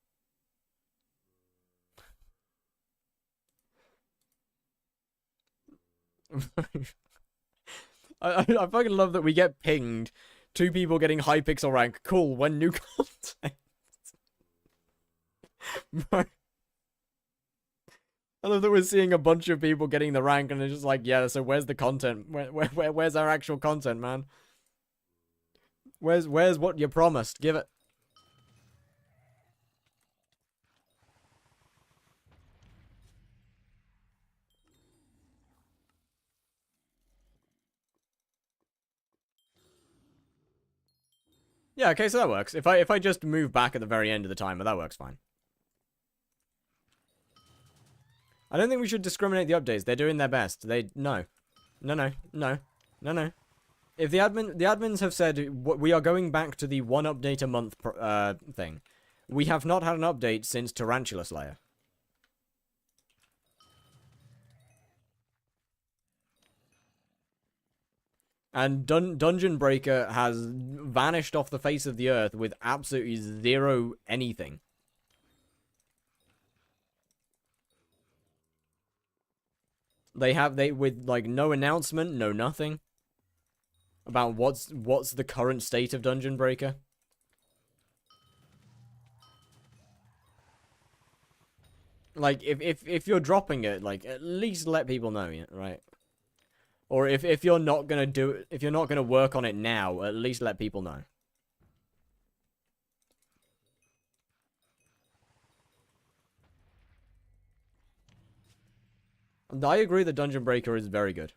I fucking love that we get pinged. 2 people getting HYPIXEL rank. Cool. When new content. I love that we're seeing a bunch of people getting the rank and it's just like, yeah, so where's the content? Where's our actual content, man? Where's what you promised? Give it. Yeah, okay, so that works. If I just move back at the very end of the timer, that works fine. I don't think we should discriminate the updates. They're doing their best. No. If the admins have said we are going back to the 1 update a month thing, we have not had an update since Tarantula Slayer. And Dungeon Breaker has vanished off the face of the earth with absolutely zero anything. With like no announcement, no nothing about what's the current state of Dungeon Breaker. Like if you're dropping it, like at least let people know, right? Or if you're not gonna work on it now, at least let people know. And I agree that Dungeon Breaker is very good.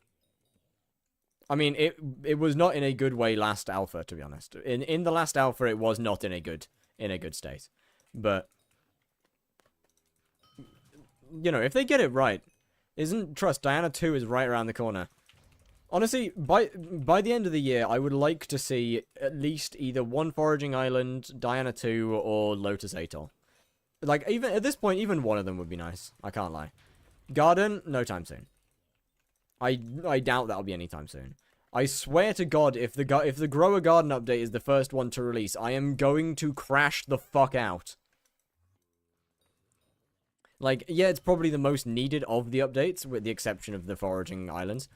I mean, it was not in a good way last alpha, to be honest. In the last alpha, it was not in a good state. But you know, if they get it right, trust Diana 2 is right around the corner. Honestly, by the end of the year, I would like to see at least either 1 Foraging Island, Diana 2, or Lotus Atoll. Like, even at this point, even one of them would be nice. I can't lie. Garden, no time soon. I doubt that'll be anytime soon. I swear to God, if the Grower Garden update is the first one to release, I am going to crash the fuck out. Like, yeah, it's probably the most needed of the updates, with the exception of the Foraging Islands.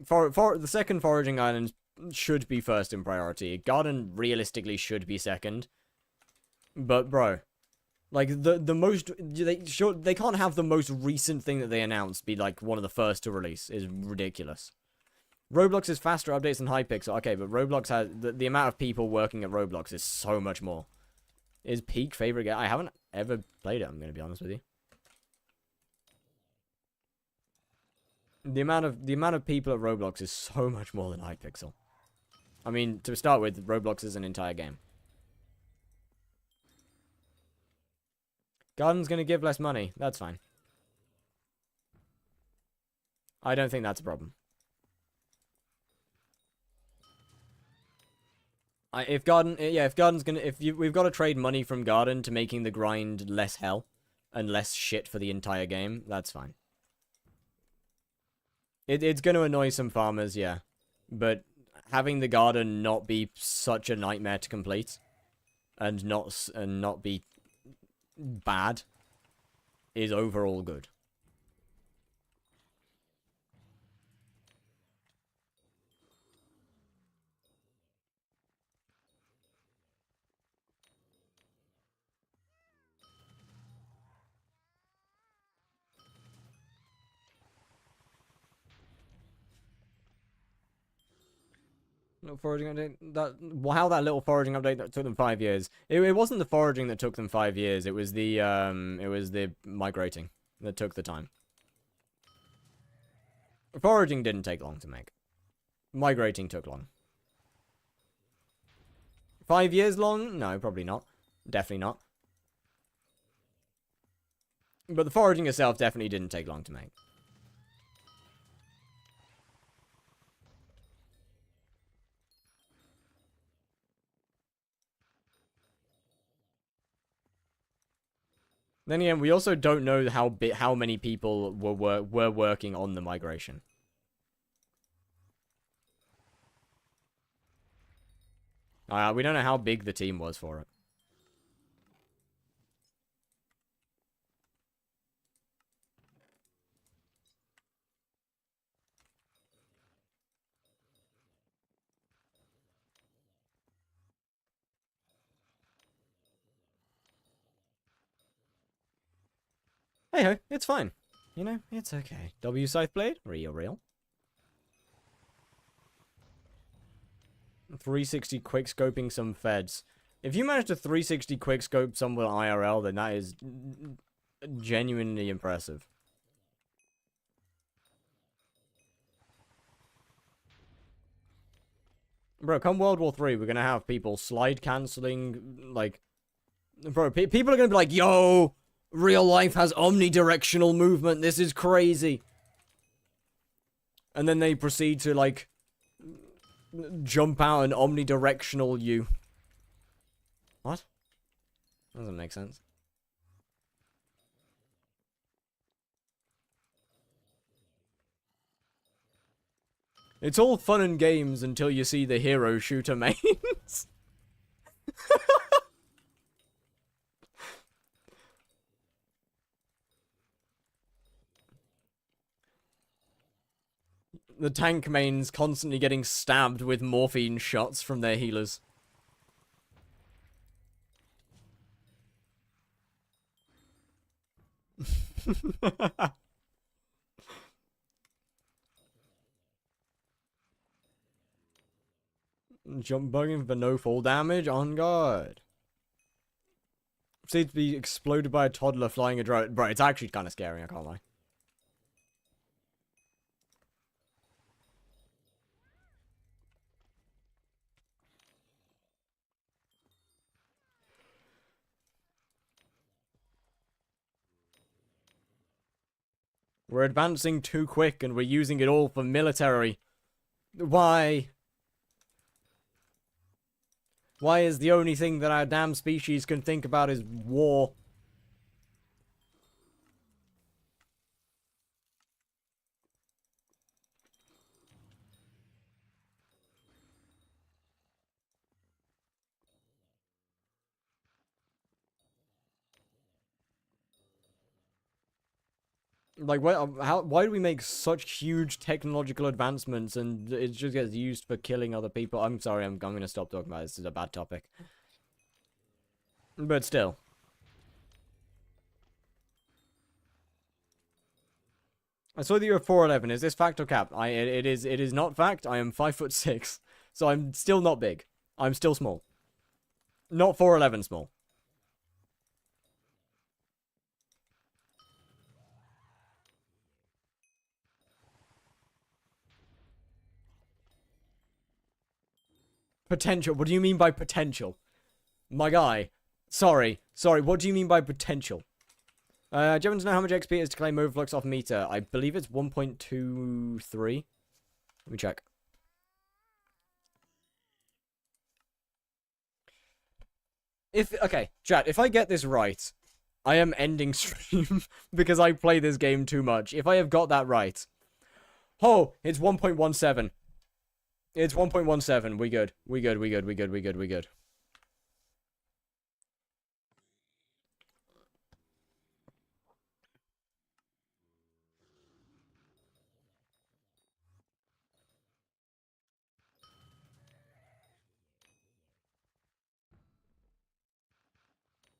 The second Foraging Island should be first in priority. Garden realistically should be second. But bro, like the most they can't have the most recent thing that they announced be like one of the first to release. Is ridiculous. Roblox is faster updates than HYPIXEL. Okay, but Roblox has the amount of people working at Roblox is so much more. Is Peak favorite game? I haven't ever played it. I'm gonna be honest with you. The amount of people at Roblox is so much more than HYPIXEL. I mean, to start with, Roblox is an entire game. Garden's gonna give less money. That's fine. I don't think that's a problem. If Garden's gonna, we've got to trade money from Garden to making the grind less hell and less shit for the entire game, that's fine. It's going to annoy some farmers, yeah. But having the garden not be such a nightmare to complete and not be bad is overall good. Little foraging update. How that little foraging update that took them 5 years. It wasn't the foraging that took them 5 years. It was the migrating that took the time. Foraging didn't take long to make. Migrating took long. 5 years long? No, probably not. Definitely not. But the foraging itself definitely didn't take long to make. Then again, we also don't know how many people were working on the migration. We don't know how big the team was for it. Hey ho, it's fine. You know, it's okay. W Scythe Blade? Real. 360 quickscoping some feds. If you manage to 360 quickscope someone IRL, then that is genuinely impressive. Bro, come World War 3, we're gonna have people slide canceling, like... Bro, people are gonna be like, yo! Real life has omnidirectional movement, this is crazy! And then they proceed to, like... jump out an omnidirectional you. What? Doesn't make sense. It's all fun and games until you see the hero shooter mains. The tank mains constantly getting stabbed with morphine shots from their healers. Jump bugging for no fall damage? On guard. Seems to be exploded by a toddler flying a drone. Bro, it's actually kind of scary, I can't lie. We're advancing too quick and we're using it all for military. Why? Why is the only thing that our damn species can think about is war? Like, why do we make such huge technological advancements and it just gets used for killing other people? I'm sorry, I'm gonna stop talking about this. This is a bad topic. But still. I saw that you were 4'11". Is this fact or cap? It is not fact. I am 5'6", so I'm still not big. I'm still small. Not 4'11" small. Potential. What do you mean by potential? My guy. Sorry. What do you mean by potential? Do you happen to know how much XP it is to claim overflux off meter? I believe it's 1.23. Let me check. Okay, chat, if I get this right, I am ending stream because I play this game too much. If I have got that right. Oh, it's 1.17. It's 1.17. We good. We good.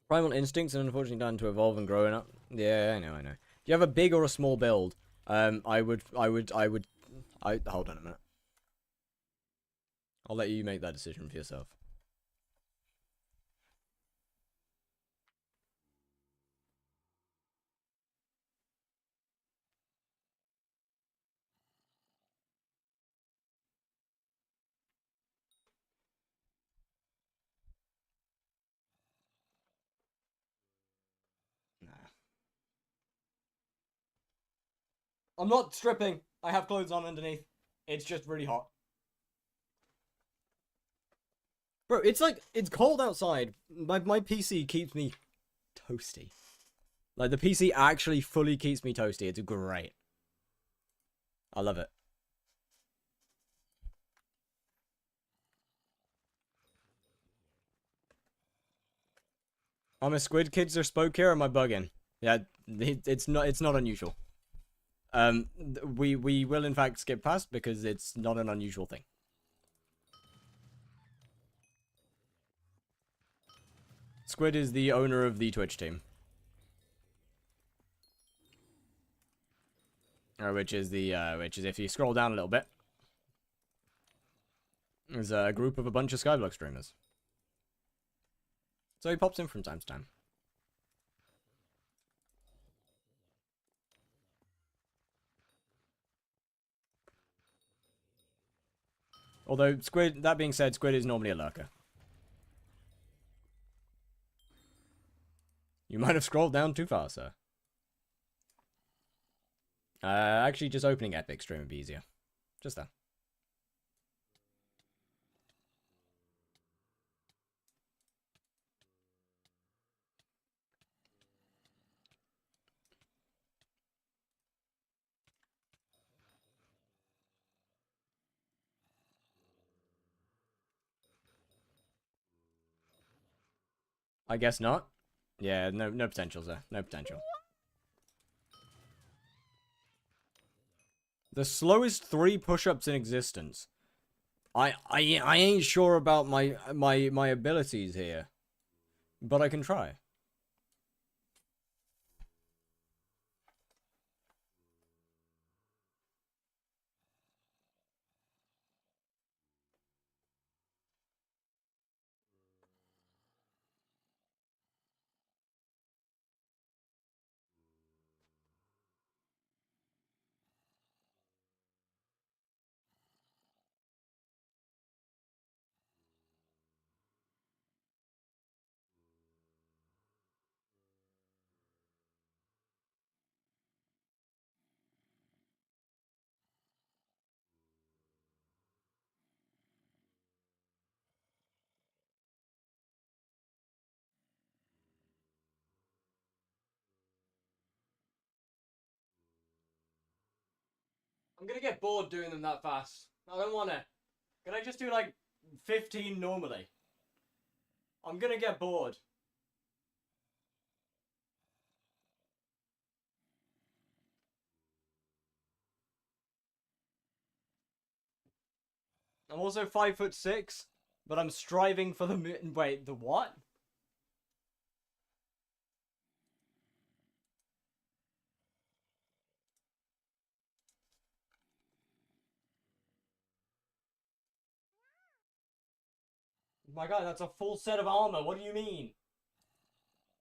Primal instincts and unfortunately done to evolve and growing up. Yeah, I know. Do you have a big or a small build? I would, hold on a minute. I'll let you make that decision for yourself. Nah. I'm not stripping. I have clothes on underneath. It's just really hot. Bro, it's like, it's cold outside. My PC keeps me toasty. Like, the PC actually fully keeps me toasty. It's great. I love it. I'm a squid. Kids are spoke here. Or am I bugging? Yeah, it's not unusual. We will in fact skip past because it's not an unusual thing. Squid is the owner of the Twitch team. Which is if you scroll down a little bit, there's a group of a bunch of skyblock streamers. So he pops in from time to time. Although Squid, that being said, Squid is normally a lurker. You might have scrolled down too far, sir. Actually, just opening Epic stream would be easier. Just that. I guess not. Yeah, no potential, sir. No potential. The slowest 3 push-ups in existence. I ain't sure about my abilities here, but I can try. I'm gonna get bored doing them that fast. I don't wanna. Can I just do like 15 normally? I'm gonna get bored. I'm also 5'6", but I'm striving for the wait, the what? My god, that's a full set of armor. What do you mean?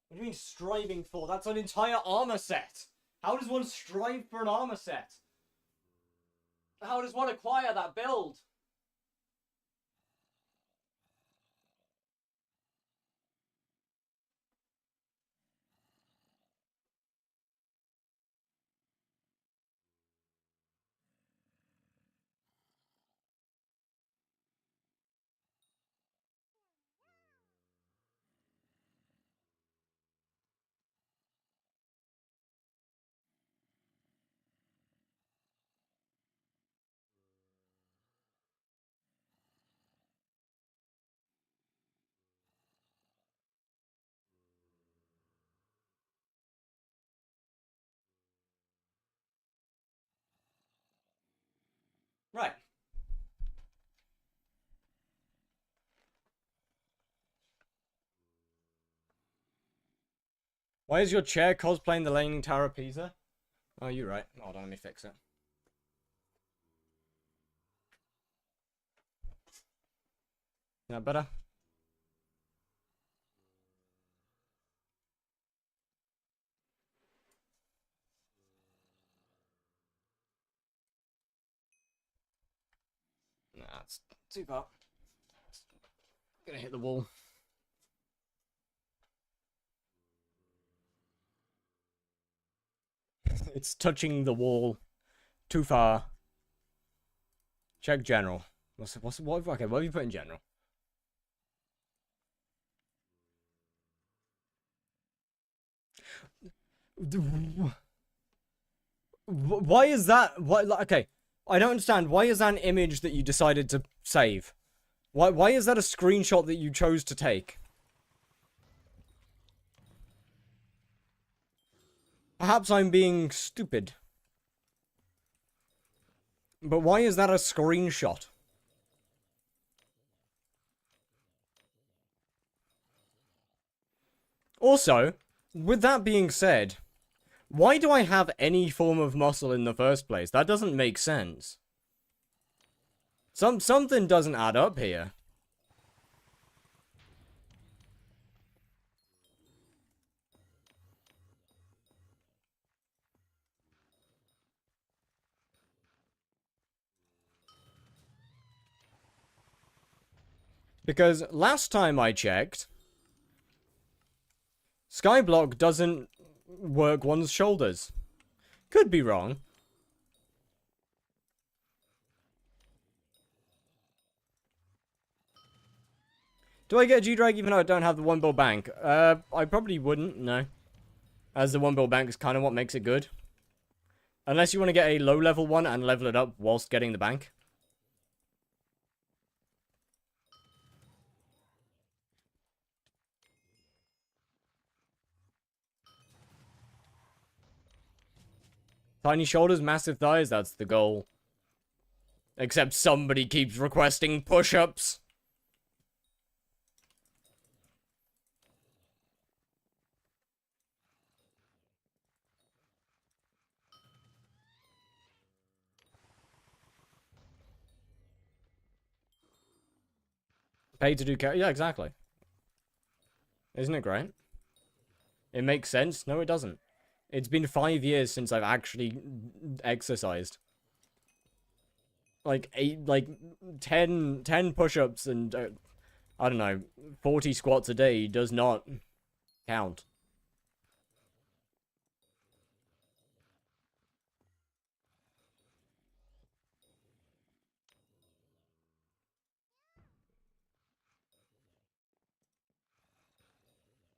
What do you mean striving for? That's an entire armor set. How does one strive for an armor set? How does one acquire that build? Right. Why is your chair cosplaying the Leaning Tower of Pisa? Oh, you're right. Hold on, let me fix it. Is that better? Nah, it's too far. Gonna hit the wall. It's touching the wall. Too far. Check general. What have you put in general? Why is that? Why? Okay, I don't understand. Why is that an image that you decided to save? Why is that a screenshot that you chose to take? Perhaps I'm being stupid. But why is that a screenshot? Also, with that being said, why do I have any form of muscle in the first place? That doesn't make sense. Something doesn't add up here. Because last time I checked, skyblock doesn't work one's shoulders. Could be wrong. Do I get a G-Drag even though I don't have the 1 bill bank? I probably wouldn't, no. As the 1 bill bank is kind of what makes it good. Unless you want to get a low-level one and level it up whilst getting the bank. Tiny shoulders, massive thighs, that's the goal. Except somebody keeps requesting push-ups. Paid to do yeah, exactly. Isn't it great? It makes sense? No, it doesn't. It's been 5 years since I've actually exercised. Like 10 push-ups and, I don't know, 40 squats a day does not count.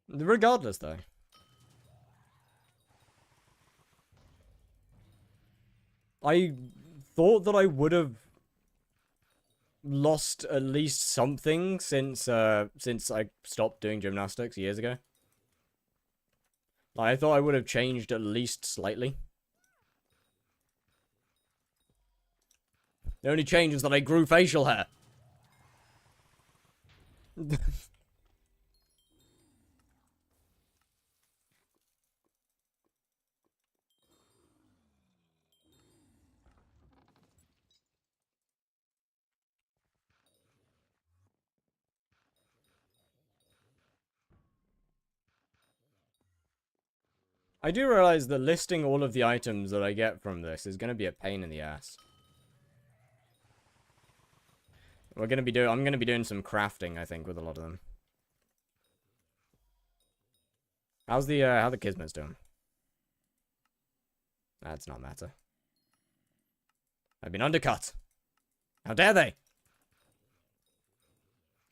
Regardless, though. I thought that I would have lost at least something since I stopped doing gymnastics years ago. I thought I would have changed at least slightly. The only change is that I grew facial hair. I do realize that listing all of the items that I get from this is going to be a pain in the ass. I'm going to be doing some crafting, I think, with a lot of them. How's the, how the Kismet's doing? That's not matter. I've been undercut. How dare they?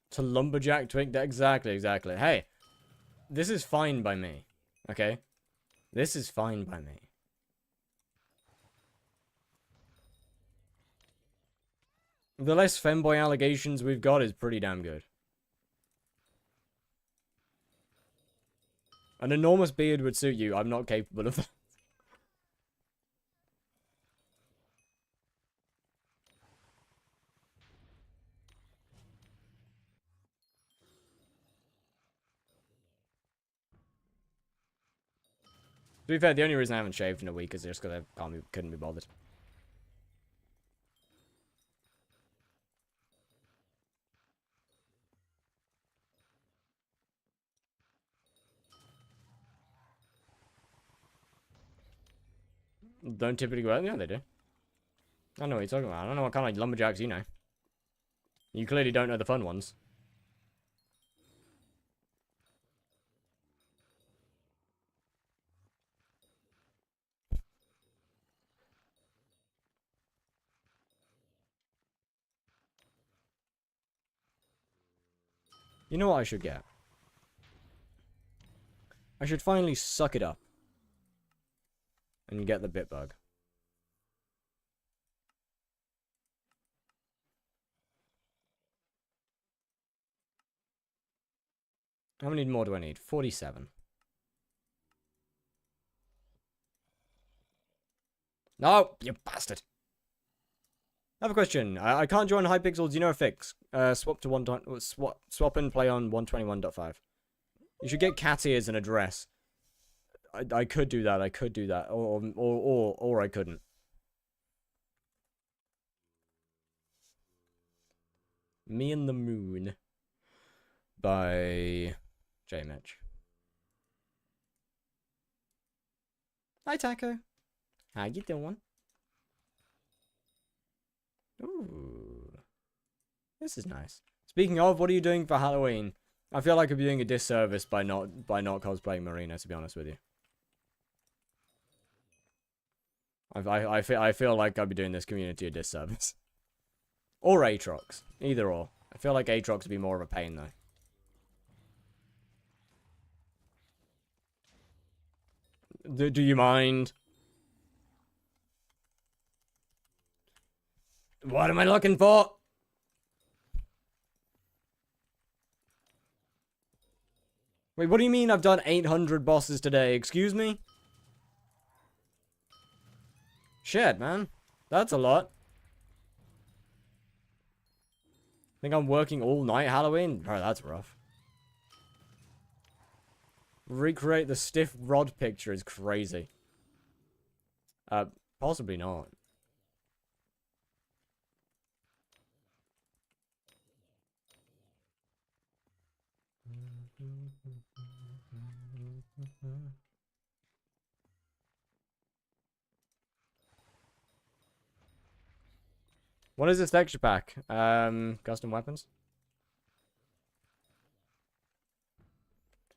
To lumberjack twink, exactly. Hey, this is fine by me, okay? This is fine by me. The less femboy allegations we've got is pretty damn good. An enormous beard would suit you. I'm not capable of that. To be fair, the only reason I haven't shaved in a week is just because I couldn't be bothered. Don't typically go out? Yeah, they do. I know what you're talking about. I don't know what kind of lumberjacks you know. You clearly don't know the fun ones. You know what I should get? I should finally suck it up. and get the bit bug. How many more do I need? 47. No, you bastard. I have a question. I can't join HYPIXEL. Do you know a fix? Swap to swap and play on 121.5. You should get cat ears and a dress. I could do that. I could do that. Or I couldn't. Me and the Moon by J Mitch. Hi Taco. How you doing? Ooh. This is nice. Speaking of, what are you doing for Halloween? I feel like I'm doing a disservice by not cosplaying Marina, to be honest with you. I feel like I'd be doing this community a disservice. Or aatrox. Either or. I feel like aatrox would be more of a pain, though. Do you mind? What am I looking for? Wait, what do you mean I've done 800 bosses today? Excuse me? Shit, man. That's a lot. Think I'm working all night Halloween? Bro, that's rough. Recreate the stiff rod picture is crazy. Possibly not. What is this texture pack? Custom weapons?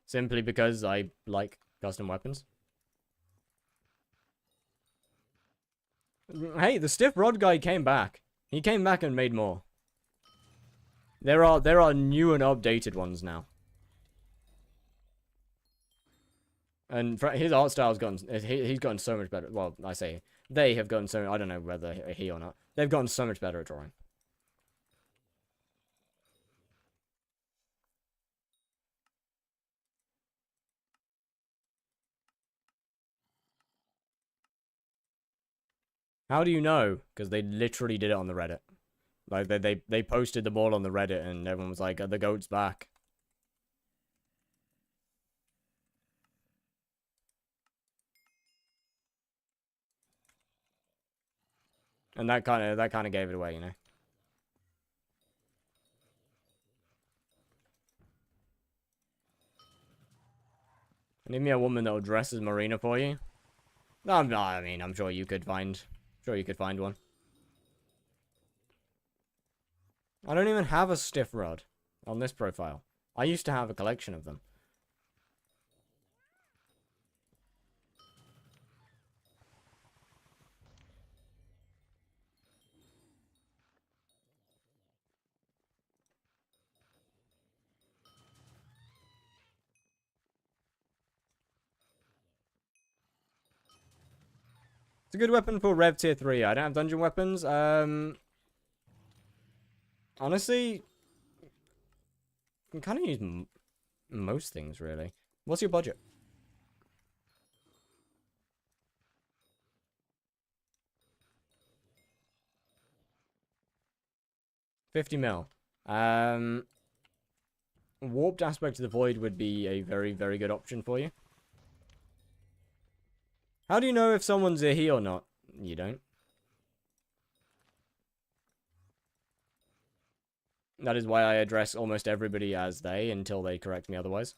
Simply because I like custom weapons. Hey, the stiff rod guy came back. He came back and made more. There are new and updated ones now. And his art style's gotten, he's gotten so much better. Well, I say they have gotten so, I don't know whether he or not. They've gotten so much better at drawing. How do you know? Because they literally did it on the Reddit. Like, they posted them all on the Reddit and everyone was like, the goat's back. And that kind of gave it away, you know. Need me a woman that'll dress as Marina for you. No, I mean, I'm sure you could find one. I don't even have a stiff rod on this profile. I used to have a collection of them. It's a good weapon for Rev Tier 3. I don't have dungeon weapons. Honestly, you can kind of use most things, really. What's your budget? $50 mil. Warped Aspect of the Void would be a very, very good option for you. How do you know if someone's a he or not? You don't. That is why I address almost everybody as they until they correct me otherwise.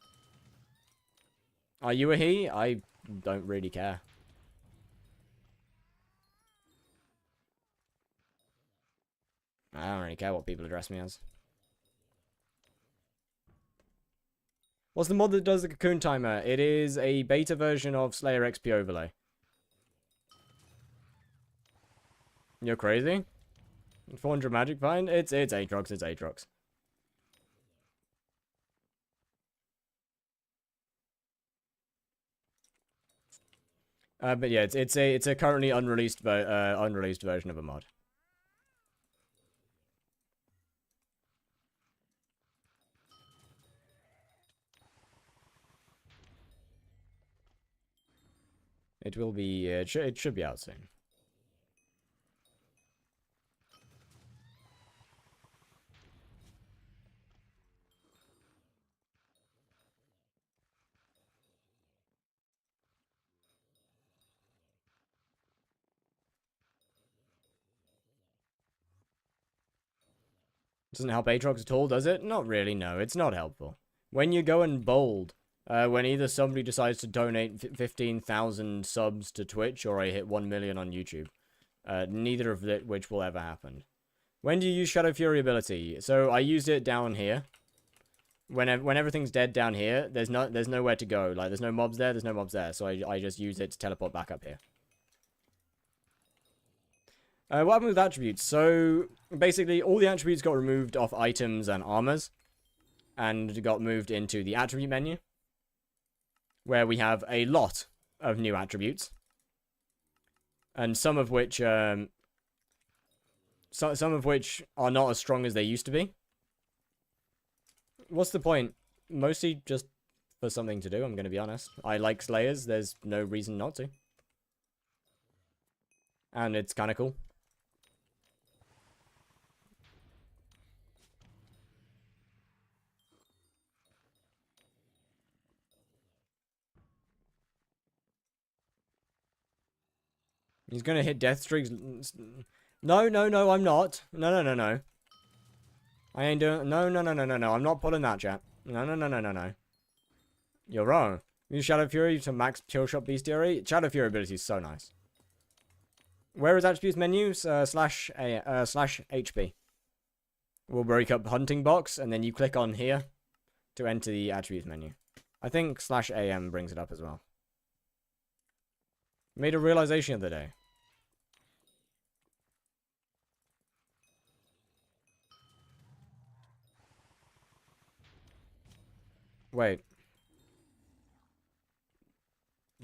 Are you a he? I don't really care. I don't really care what people address me as. What's the mod that does the cocoon timer? It is a beta version of Slayer XP overlay. You're crazy? 400 magic find? It's aatrox, it's aatrox. But yeah, it's a currently unreleased version of a mod. It will be. It should be out soon. Doesn't help aatrox at all, does it? Not really, no. It's not helpful. When you go in bold, when either somebody decides to donate 15,000 subs to Twitch or I hit 1 million on YouTube, neither of which will ever happen. When do you use Shadow Fury ability? So I used it down here. When everything's dead down here, there's nowhere to go. Like, there's no mobs there, so I just use it to teleport back up here. What happened with attributes? So, basically, all the attributes got removed off items and armors, and got moved into the attribute menu, where we have a lot of new attributes, and some of which are not as strong as they used to be. What's the point? Mostly just for something to do, I'm going to be honest. I like Slayers, there's no reason not to. And it's kind of cool. He's gonna hit death streaks. No, I'm not. No. I ain't doing. No. I'm not pulling that, chat. No. You're wrong. Use Shadow Fury to max kill shot bestiary. Shadow Fury ability is so nice. Where is attributes menu? Slash HB. We'll break up hunting box, and then you click on here to enter the attributes menu. I think slash AM brings it up as well. Made a realization of the day. Wait.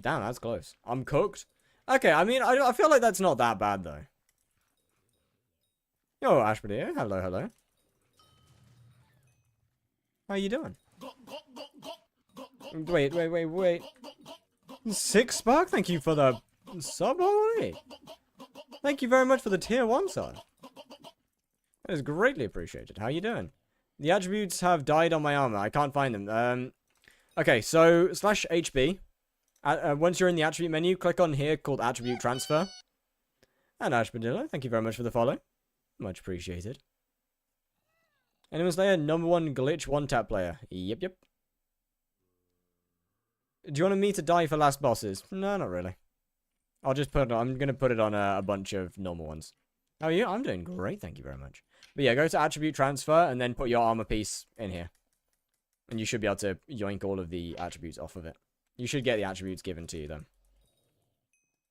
Damn, that's close. I'm cooked. Okay, I mean, I feel like that's not that bad, though. Yo, Ashford here. Hello. How you doing? Wait. 6 Spark, thank you for the sub, holy. Thank you very much for the tier 1 sub. That is greatly appreciated. How you doing? The attributes have died on my armor. I can't find them. Okay, so slash HB. Once you're in the attribute menu, click on here called attribute transfer. And Ashpadillo, thank you very much for the follow. Much appreciated. Enemy Slayer, #1 glitch 1-tap player. Yep. Do you want me to die for last bosses? No, not really. I'm gonna put it on a bunch of normal ones. How are you? I'm doing great, thank you very much. But yeah, go to attribute transfer and then put your armor piece in here. And you should be able to yoink all of the attributes off of it. You should get the attributes given to you then.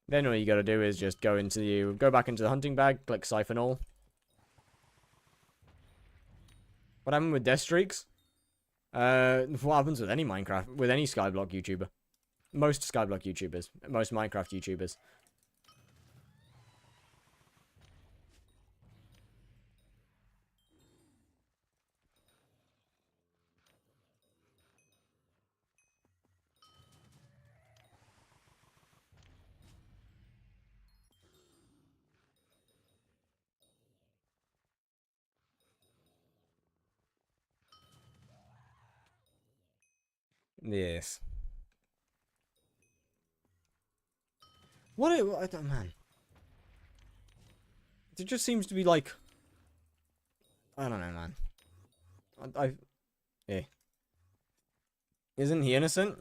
Then all you gotta do is just go back into the hunting bag, click siphon all. What happened with death streaks? What happens with any skyblock YouTuber? Most skyblock YouTubers. Most Minecraft YouTubers. Yes. What man. It just seems to be like, I don't know, man. Yeah. Isn't he innocent?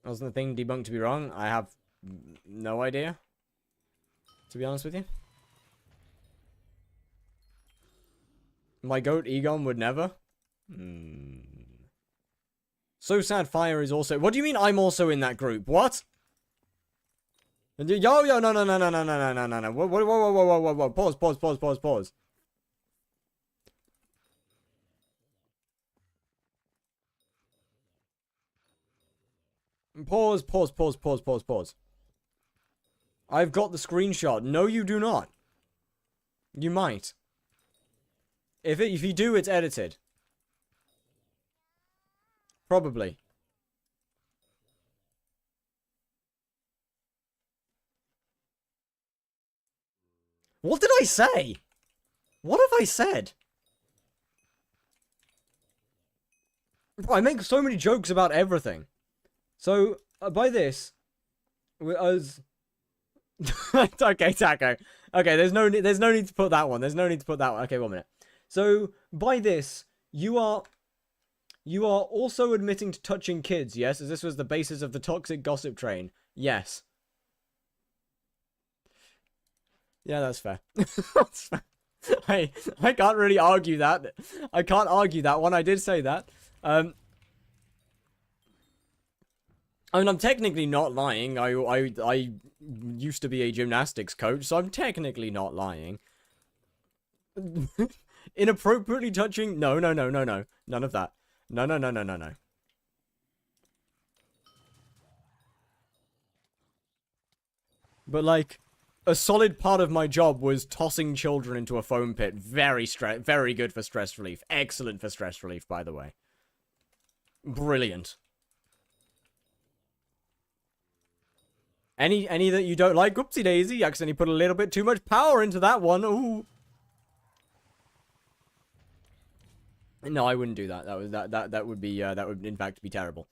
Wasn't the thing debunked to be wrong? I have no idea, to be honest with you. My goat Egon would never. So Sad Fire is also. What do you mean I'm also in that group? What? Yo, no. Whoa. Pause. Pause, pause, pause, pause, pause, pause. I've got the screenshot. No, you do not. You might. If you do, it's edited. Probably. What did I say? What have I said? Bro, I make so many jokes about everything. So, by this, as... okay, Taco. Okay, there's no need to put that one. There's no need to put that one. Okay, 1 minute. So, by this, you are also admitting to touching kids, yes? As this was the basis of the toxic gossip train. Yes. Yeah, that's fair. That's fair. I can't really argue that. I can't argue that one. I did say that. I mean, I'm technically not lying. I used to be a gymnastics coach, so I'm technically not lying. Inappropriately touching? No. None of that. No. But, like, a solid part of my job was tossing children into a foam pit. Very good for stress relief. Excellent for stress relief, by the way. Brilliant. Any that you don't like? Oopsie daisy, you accidentally put a little bit too much power into that one. Ooh. No, I wouldn't do that. That would be that would in fact be terrible.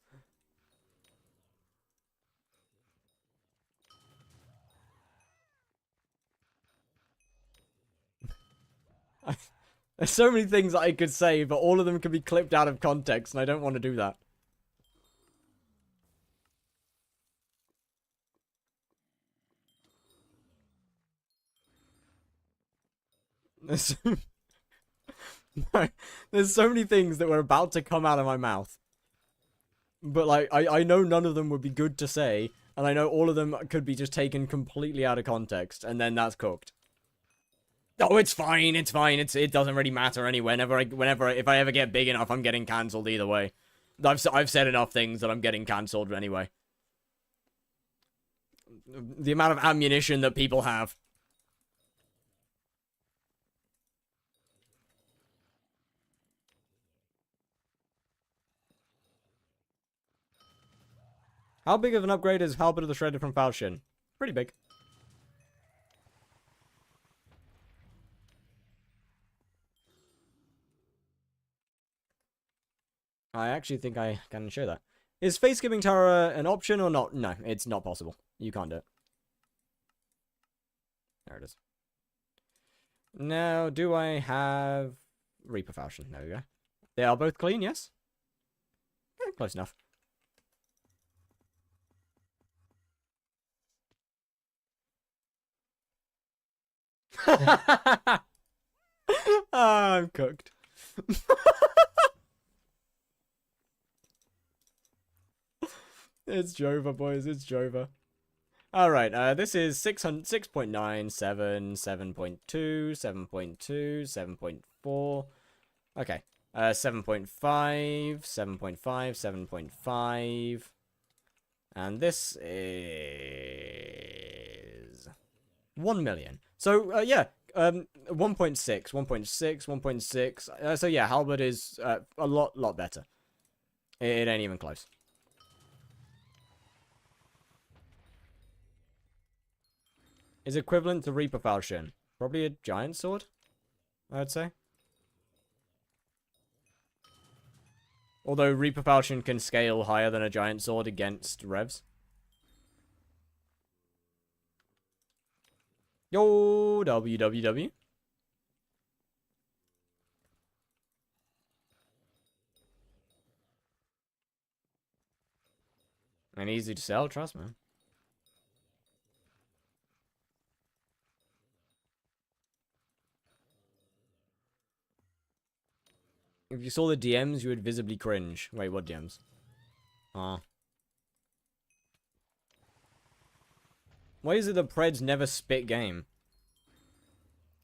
There's so many things that I could say, but all of them can be clipped out of context, and I don't want to do that. There's so many things that were about to come out of my mouth. But, like, I know none of them would be good to say, and I know all of them could be just taken completely out of context, and then that's cooked. Oh, it's fine, it doesn't really matter anyway. If I ever get big enough, I'm getting cancelled either way. I've said enough things that I'm getting cancelled anyway. The amount of ammunition that people have. How big of an upgrade is Halberd of the Shredder from Falchion? Pretty big. I actually think I can show that. Is face skipping Tara an option or not? No, it's not possible. You can't do it. There it is. Now, do I have Reaper Falchion? There we go. They are both clean, yes? Yeah, close enough. I'm cooked. It's Jova, boys. It's Jova. Alright, this is 6.9, 7.2, 7.2, 7.4. Okay. 7.5, 7.5, 7.5. And this is 1 million. So, yeah, 1.6, 1.6, 1.6. So, yeah, Halberd is a lot better. It ain't even close. Is equivalent to Reaper Falchion. Probably a giant sword, I'd say. Although Reaper Falchion can scale higher than a giant sword against revs. Yo, WWW. And easy to sell, trust me. If you saw the DMs, you would visibly cringe. Wait, what DMs? Ah. Why is it that Preds never spit game?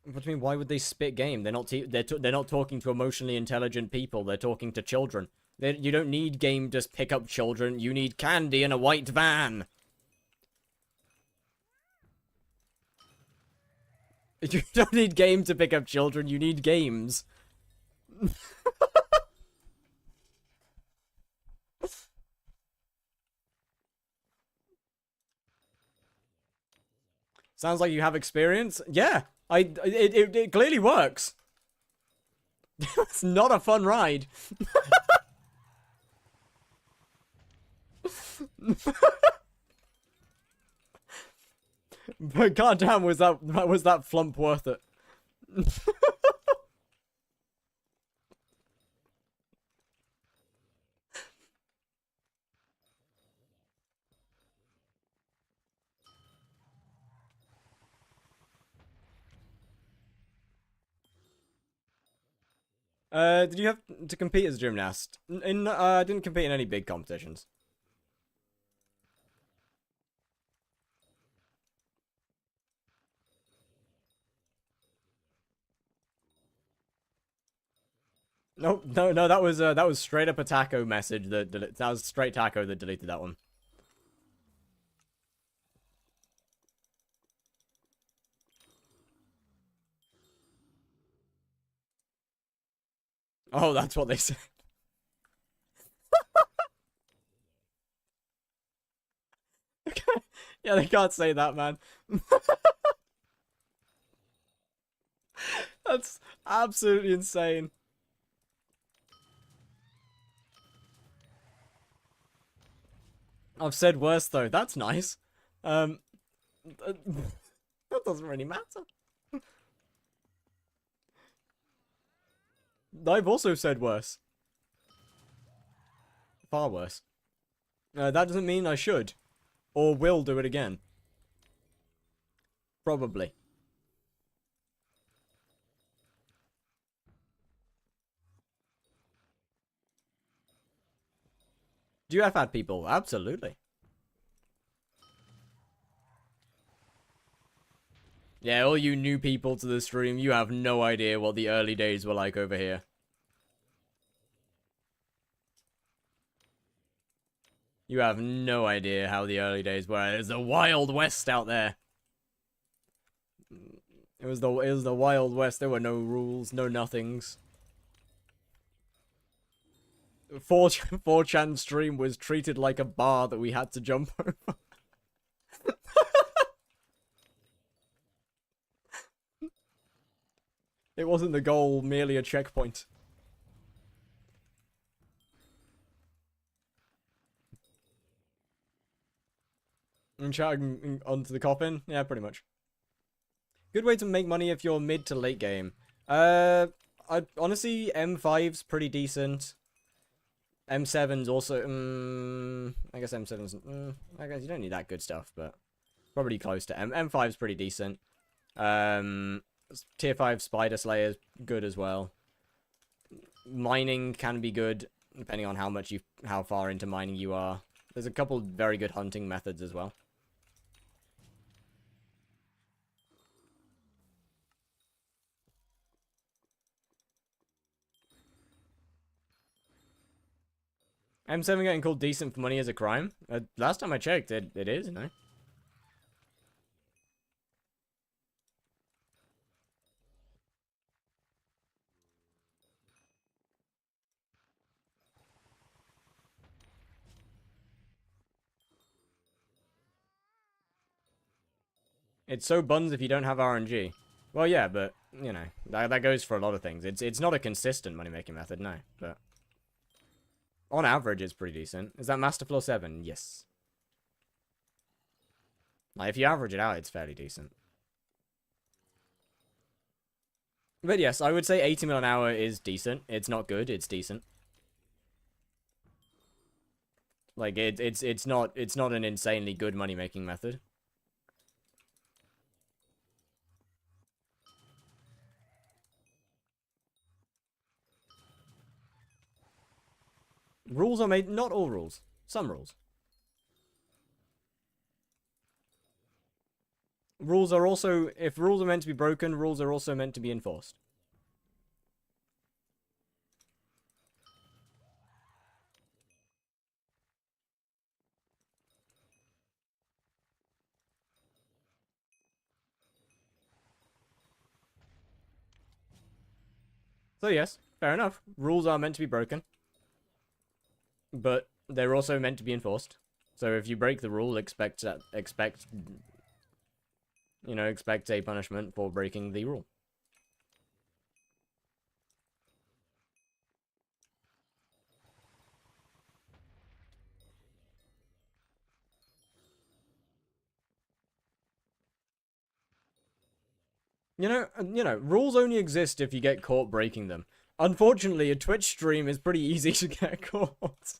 What do you mean, why would they spit game? They're not they're not talking to emotionally intelligent people. They're talking to children. You don't need game just pick up children. You need candy in a white van. You don't need game to pick up children. You need games. Sounds like you have experience. Yeah, it clearly works. It's not a fun ride. But goddamn, was that flump worth it? Did you have to compete as a gymnast? I didn't compete in any big competitions. No, that was straight up a taco message that was straight taco that deleted that one. Oh, that's what they said. Yeah, they can't say that, man. That's absolutely insane. I've said worse though. That's nice. That doesn't really matter. I've also said worse. Far worse. That doesn't mean I should. Or will do it again. Probably. Do you have had people? Absolutely. Yeah, all you new people to the stream, you have no idea what the early days were like over here. You have no idea how the early days were. It was the Wild West out there. It was the Wild West. There were no rules, no nothings. 4chan stream was treated like a bar that we had to jump over. It wasn't the goal, merely a checkpoint. And chatting onto the coffin? Yeah, pretty much. Good way to make money if you're mid to late game. Honestly, M5's pretty decent. M7's also, I guess M7's, I guess you don't need that good stuff, but probably close to M5's pretty decent. Tier 5 Spider Slayer's good as well. Mining can be good, depending on how far into mining you are. There's a couple very good hunting methods as well. M7 getting called decent for money is a crime? Last time I checked, it is, no? It's so buns if you don't have RNG. Well, yeah, but, you know, that goes for a lot of things. It's not a consistent money-making method, no, but... On average, it's pretty decent. Is that Master Floor 7? Yes. Like, if you average it out, it's fairly decent. But yes, I would say 80 mil an hour is decent. It's not good, it's decent. Like, it's not an insanely good money-making method. Rules are made... Not all rules. Some rules. Rules are also... If rules are meant to be broken, rules are also meant to be enforced. So yes, fair enough. Rules are meant to be broken. But they're also meant to be enforced. So if you break the rule, expect a punishment for breaking the rule. Rules only exist if you get caught breaking them. Unfortunately, a Twitch stream is pretty easy to get caught.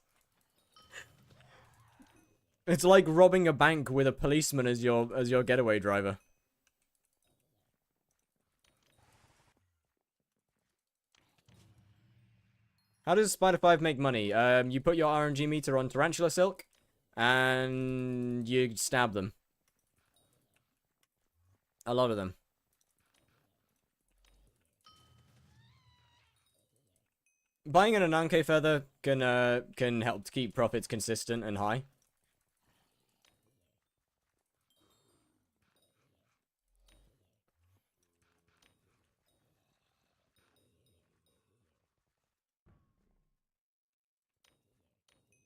It's like robbing a bank with a policeman as your getaway driver. How does Spider 5 make money? You put your RNG meter on tarantula silk, and you stab them. A lot of them. Buying an Ananke feather can help to keep profits consistent and high.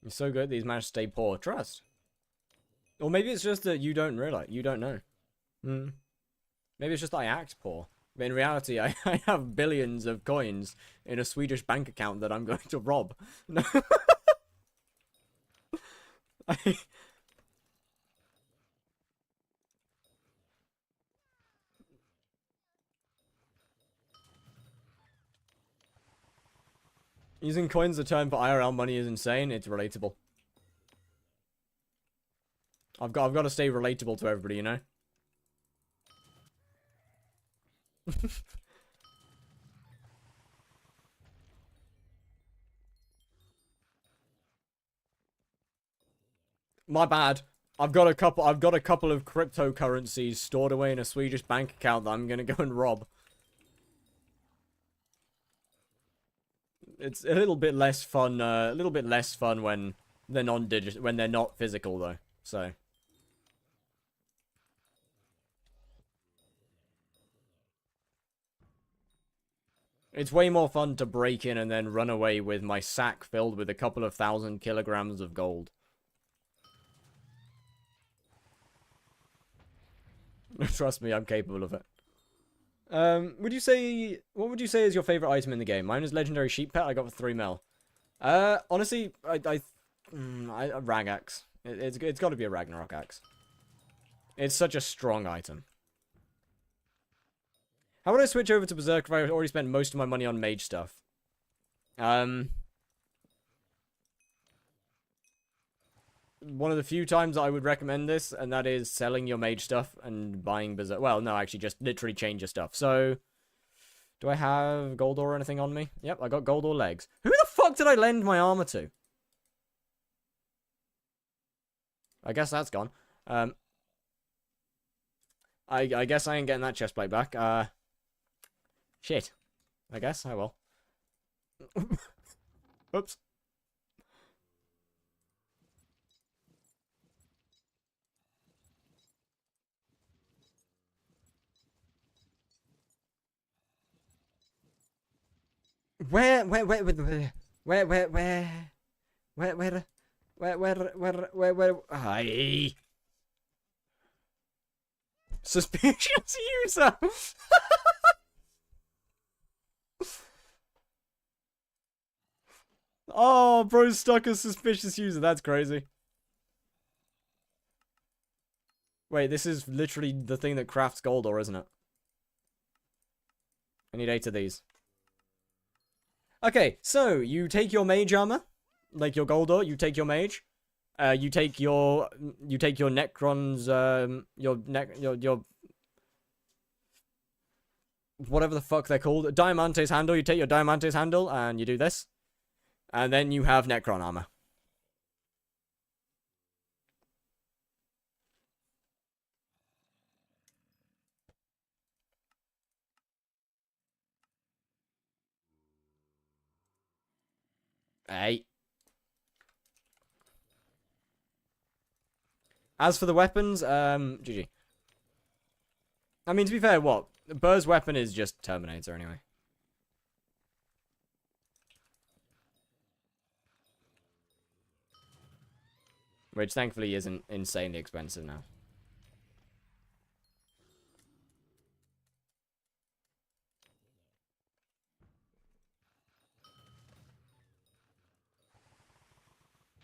You're so good, these managed to stay poor. Trust. Or maybe it's just that you don't realize. You don't know. Maybe it's just that I act poor. But in reality, I have billions of coins in a Swedish bank account that I'm going to rob. No. Using coins as a term for IRL money is insane. It's relatable. I've got to stay relatable to everybody, you know? My bad. I've got a couple of cryptocurrencies stored away in a Swedish bank account that I'm gonna go and rob. It's a little bit less fun, when they're when they're not physical though. So it's way more fun to break in and then run away with my sack filled with a couple of 1,000 kilograms of gold. Trust me, I'm capable of it. What would you say is your favorite item in the game? Mine is legendary sheep pet. I got for 3 mil. Honestly, a rag axe. It's got to be a Ragnarok axe. It's such a strong item. How would I switch over to Berserk if I already spent most of my money on mage stuff? One of the few times I would recommend this, and that is selling your mage stuff and buying Berserk. Well, no, actually, just literally change your stuff. So, do I have gold or anything on me? Yep, I got gold or legs. Who the fuck did I lend my armor to? I guess that's gone. I guess I ain't getting that chestplate back. Shit. I guess I will. Oops. Where, Aye. Suspicious user. Oh, bro's stuck as suspicious user. That's crazy. Wait, this is literally the thing that crafts gold, or isn't it? I need 8 of these. Okay, so you take your mage armor, like your gold ore. You take your mage. You take your Necrons. Your whatever the fuck they're called. Diamante's handle. You take your Diamante's handle and you do this, and then you have Necron armor. Hey. As for the weapons, GG. I mean, to be fair, what? Burr's weapon is just Terminator, anyway. Which thankfully isn't insanely expensive now.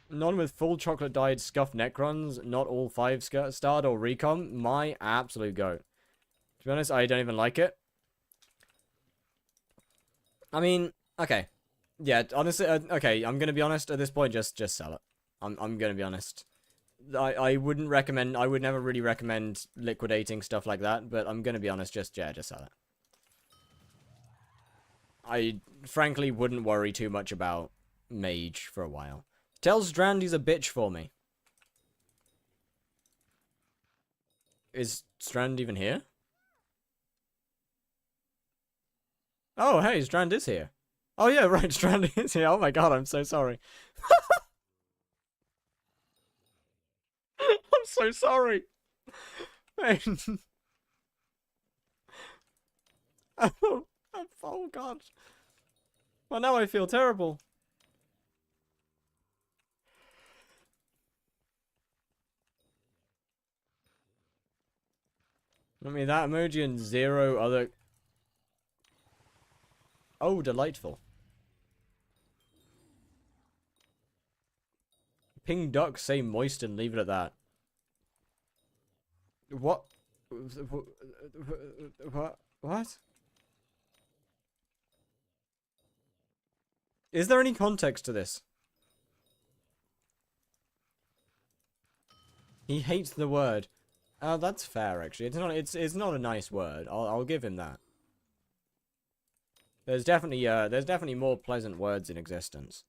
None with full chocolate dyed scuffed Necrons, not all 5-starred or recon. My absolute goat. To be honest, I don't even like it. I mean, okay. Yeah, honestly, okay, I'm gonna be honest at this point, just sell it. I'm gonna be honest. I wouldn't recommend, I would never really recommend liquidating stuff like that, but I'm gonna be honest, just sell it. I frankly wouldn't worry too much about Mage for a while. Tell Strand he's a bitch for me. Is Strand even here? Oh, hey, Strand is here. Oh yeah, right, Strand is here. Oh my god, I'm so sorry. I'm so sorry. Oh god. Well, now I feel terrible. I mean, that emoji and 0 other... Oh, delightful. Ping duck, say moist and leave it at that. What? What? Is there any context to this? He hates the word. Oh, that's fair actually. It's not a nice word. I'll give him that. There's definitely more pleasant words in existence.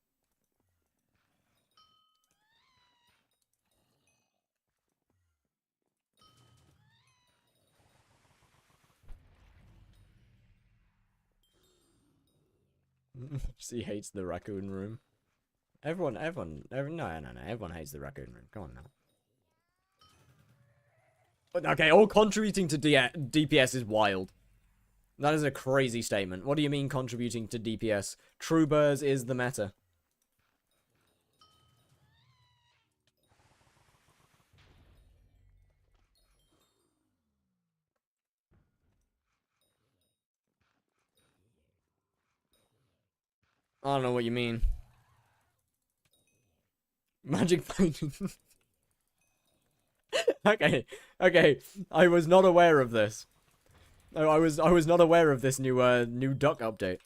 He hates the raccoon room. Everyone, no, everyone hates the raccoon room. Come on now. Okay, all contributing to DPS is wild. That is a crazy statement. What do you mean contributing to DPS? Troubers is the meta. I don't know what you mean. Magic fighting. Okay. I was not aware of this. I was not aware of this new duck update.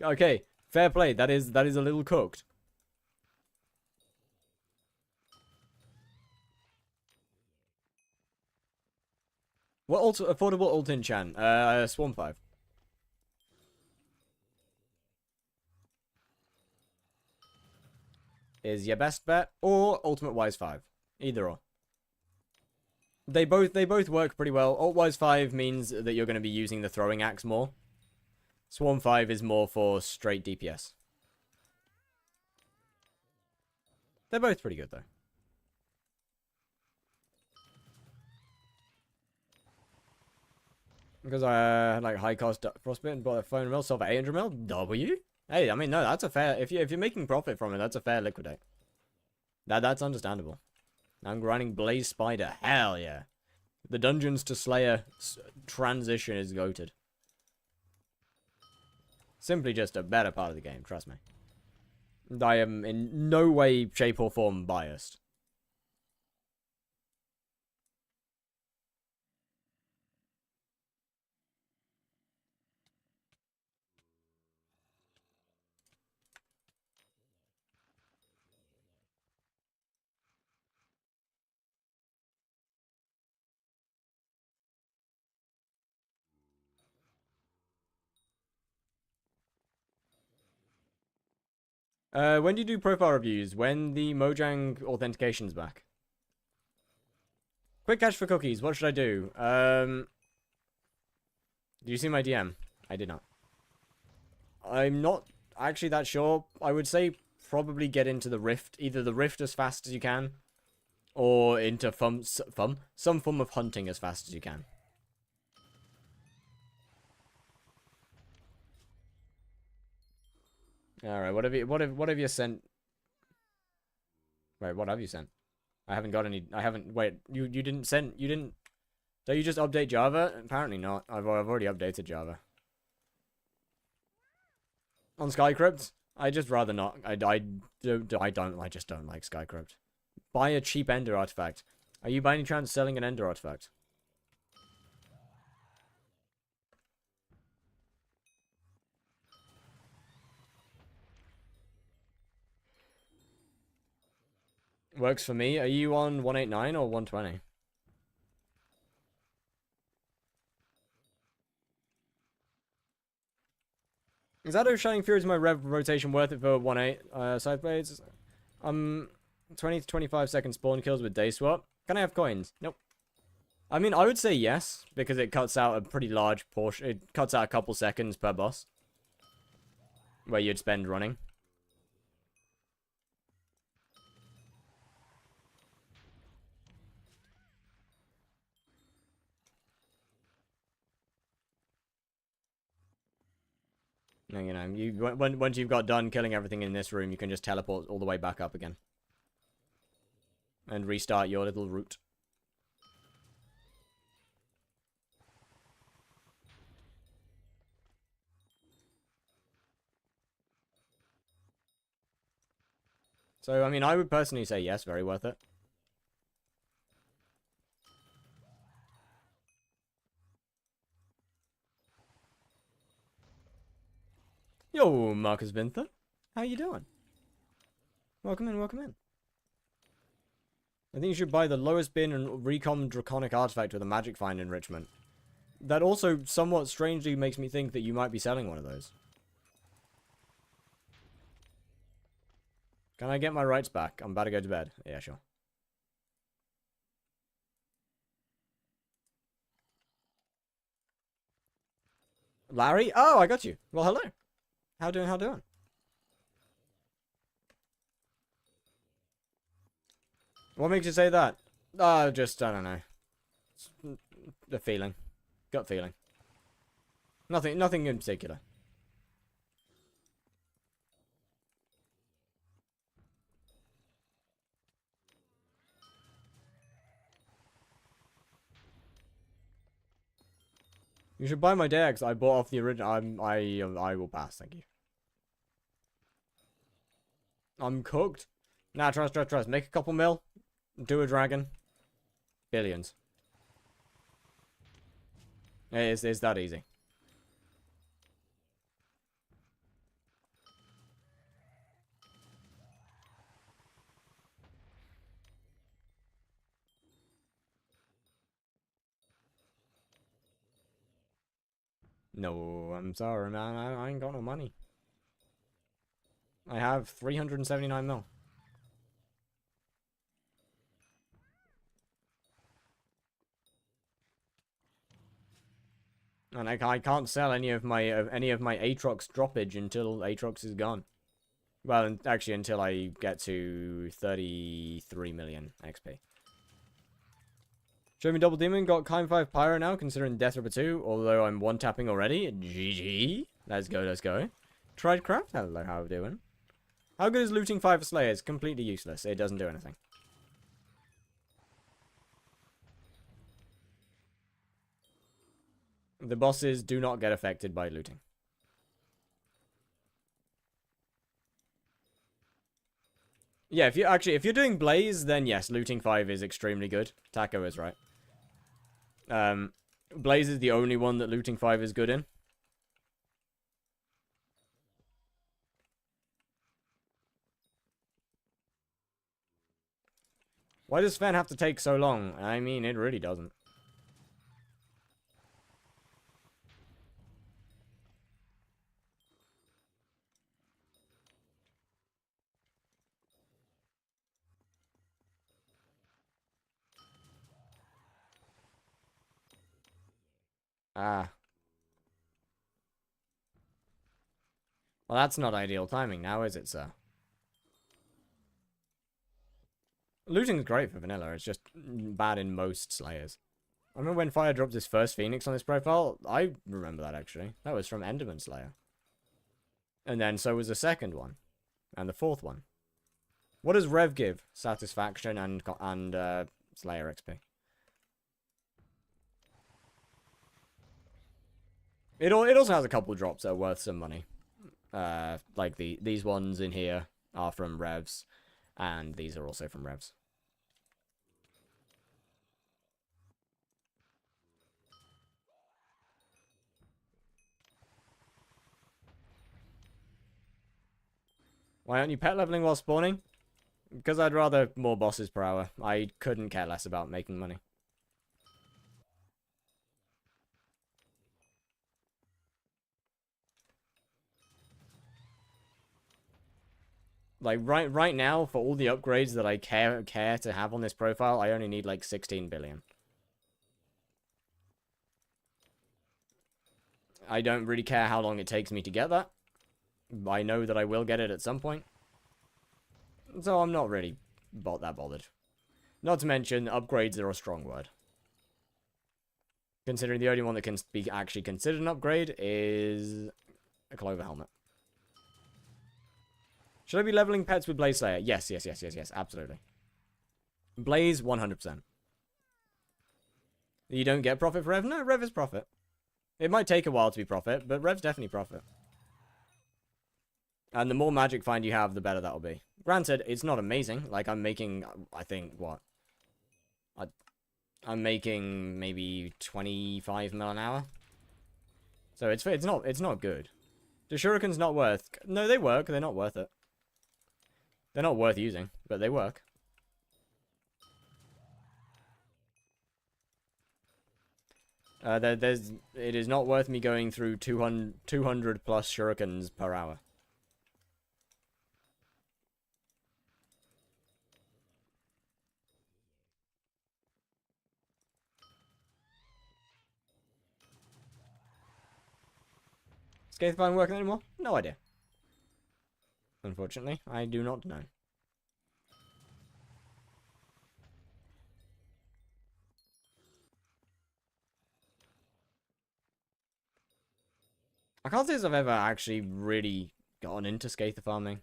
Okay, fair play. That is a little cooked. What affordable ult enchant? Swarm 5. Is your best bet, or Ultimate Wise 5. Either or. They both work pretty well. Ult Wise 5 means that you're going to be using the throwing axe more. Swarm 5 is more for straight DPS. They're both pretty good though. Because I had like high cost frostbite and bought a 500 mil, sold for 800 mil. W. Hey, I mean no, that's a fair. If you're making profit from it, that's a fair liquidate. That's understandable. I'm grinding Blaze Spider. Hell yeah. The Dungeons to Slayer transition is goated. Simply just a better part of the game, trust me. I am in no way, shape, or form biased. When do you do profile reviews? When the Mojang authentication's back. Quick cash for cookies. What should I do? Do you see my DM? I did not. I'm not actually that sure. I would say probably get into the Rift. Either the Rift as fast as you can, or into some form of hunting as fast as you can. All right. What have you sent? Wait, what have you sent? I haven't got any. I haven't. Wait, you didn't send. You didn't. Don't you just update Java? Apparently not. I've already updated Java. On Skycrypt, I just rather not. I just don't like Skycrypt. Buy a cheap Ender artifact. Are you by any chance selling an Ender artifact? Works for me. Are you on 189 or 120? Is that Shining Fury? Is my rev rotation worth it for 1.8 side blades? 20 to 25 second spawn kills with day swap. Can I have coins? Nope. I mean, I would say yes, because it cuts out a pretty large portion. It cuts out a couple seconds per boss. Where you'd spend running. You know, once you've got done killing everything in this room, you can just teleport all the way back up again. And restart your little route. So, I mean, I would personally say yes, very worth it. Yo, Marcus Vinther. How you doing? Welcome in, welcome in. I think you should buy the lowest bin and recom draconic artifact with a magic find enrichment. That also somewhat strangely makes me think that you might be selling one of those. Can I get my rights back? I'm about to go to bed. Yeah, sure. Larry? Oh, I got you. Well, hello. How doing, how doing? What makes you say that? Just, I don't know. It's a feeling. Gut feeling. Nothing in particular. You should buy my decks. I bought off the original. I will pass, thank you. I'm cooked. Nah, trust. Make a couple mil. Do a dragon. Billions. It's that easy. No, I'm sorry, man. I ain't got no money. I have 379 mil. And I can't sell any of my aatrox droppage until aatrox is gone. Well, actually, until I get to 33 million XP. Show me Double Demon. Got Kind 5 Pyro now, considering Death Ripper 2. Although I'm one-tapping already. GG. Let's go, let's go. Tried Craft. Hello, how are we doing? How good is looting 5 for Slayers? Completely useless. It doesn't do anything. The bosses do not get affected by looting. Yeah, if you're doing Blaze, then yes, looting 5 is extremely good. Taco is right. Blaze is the only one that looting 5 is good in. Why does Sven have to take so long? I mean, it really doesn't. Ah. Well, that's not ideal timing now, is it, sir? Looting's great for vanilla, it's just bad in most Slayers. I remember when Fire dropped his first Phoenix on his profile. I remember that, actually. That was from Enderman Slayer. And then so was the second one. And the fourth one. What does Rev give? Satisfaction and Slayer XP. It also has a couple drops that are worth some money. Like these ones in here are from Revs, and these are also from Revs. Why aren't you pet leveling while spawning? Because I'd rather more bosses per hour. I couldn't care less about making money. Like, right now, for all the upgrades that I care to have on this profile, I only need, like, 16 billion. I don't really care how long it takes me to get that. I know that I will get it at some point. So I'm not really that bothered. Not to mention, upgrades are a strong word. Considering the only one that can be actually considered an upgrade is a Clover Helmet. Should I be leveling pets with Blaze Slayer? Yes, absolutely. Blaze, 100%. You don't get profit for Rev? No, Rev is profit. It might take a while to be profit, but Rev's definitely profit. And the more magic find you have, the better that'll be. Granted, it's not amazing. Like, I'm making, I think, what? I'm making maybe 25 mil an hour. So it's not good. The shurikens not worth... No, they work. They're not worth it. They're not worth using, but they work. It is not worth me going through 200 plus shurikens per hour. Scathifying working anymore? No idea. Unfortunately, I do not know. I can't say as I've ever actually really gotten into Scather farming.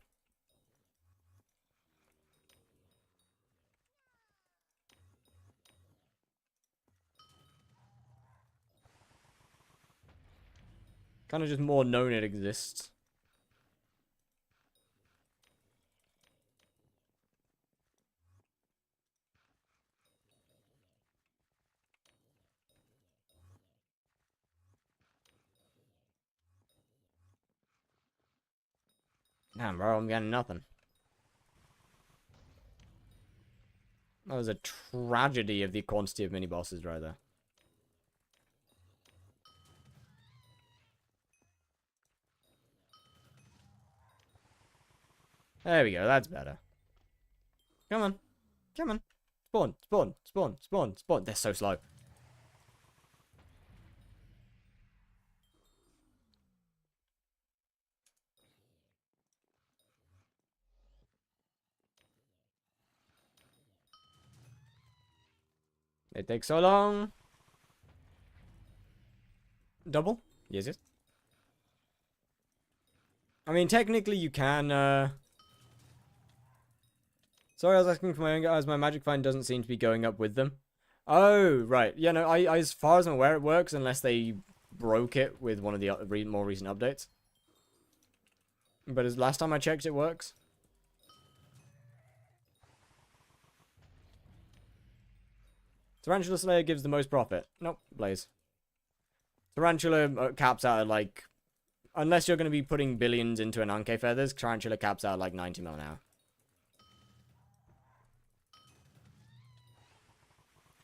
Kind of just more known it exists. Damn, bro, I'm getting nothing. That was a tragedy of the quantity of mini-bosses right there. There we go, that's better. Come on. Come on. Spawn, spawn, spawn, spawn, spawn. They're so slow. It takes so long. Double? Yes, yes. I mean, technically you can, Sorry, I was asking for my own guys. My magic find doesn't seem to be going up with them. Oh, right. Yeah, no, I as far as I'm aware, it works unless they broke it with one of the more recent updates. But as last time I checked, it works. Tarantula Slayer gives the most profit. Nope, Blaze. Tarantula caps out at like... Unless you're going to be putting billions into an Anke Feathers, Tarantula caps out at like 90 mil an hour.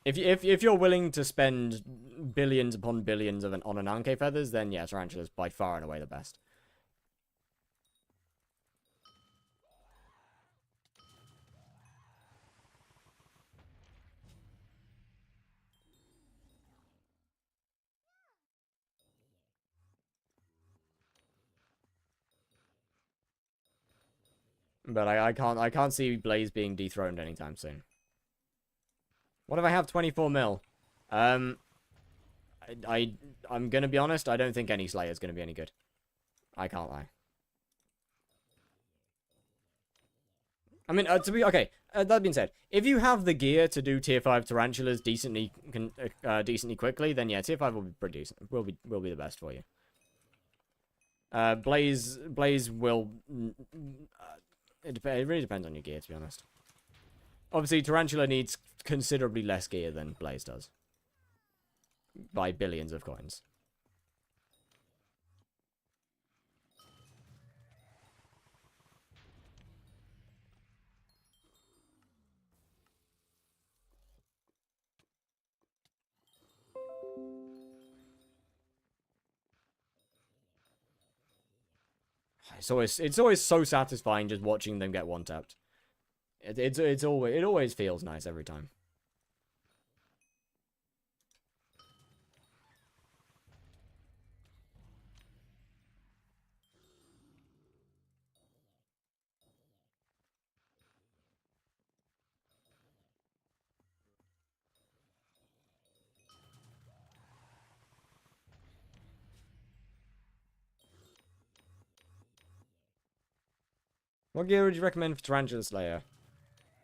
If you're willing to spend billions upon billions on an Anke Feathers, then yeah, Tarantula's by far and away the best. But I can't see Blaze being dethroned anytime soon. What if I have 24 mil? I'm gonna be honest, I don't think any Slayer's gonna be any good. I can't lie. I mean, okay. That being said, if you have the gear to do tier 5 tarantulas decently quickly, then yeah, tier 5 will be pretty decent. Will be the best for you. Blaze will. It really depends on your gear, to be honest. Obviously, tarantula needs considerably less gear than Blaze does, by billions of coins. It's always so satisfying just watching them get one tapped. It always feels nice every time. What gear would you recommend for Tarantula Slayer?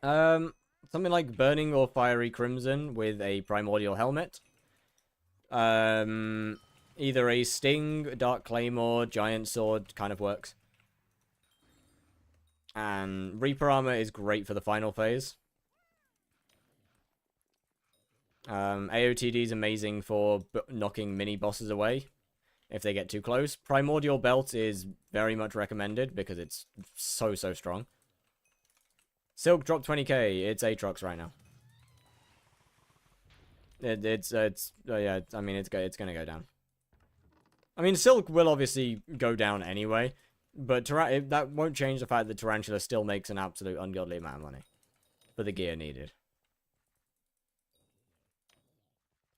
Something like Burning or Fiery Crimson with a Primordial Helmet. Either a Sting, Dark Claymore, Giant Sword kind of works. And Reaper Armor is great for the final phase. AOTD is amazing for knocking mini bosses away if they get too close. Primordial Belt is very much recommended because it's so strong. Silk dropped 20k. It's aatrox right now. Yeah. I mean, it's gonna go down. I mean, Silk will obviously go down anyway, but that won't change the fact that Tarantula still makes an absolute ungodly amount of money for the gear needed.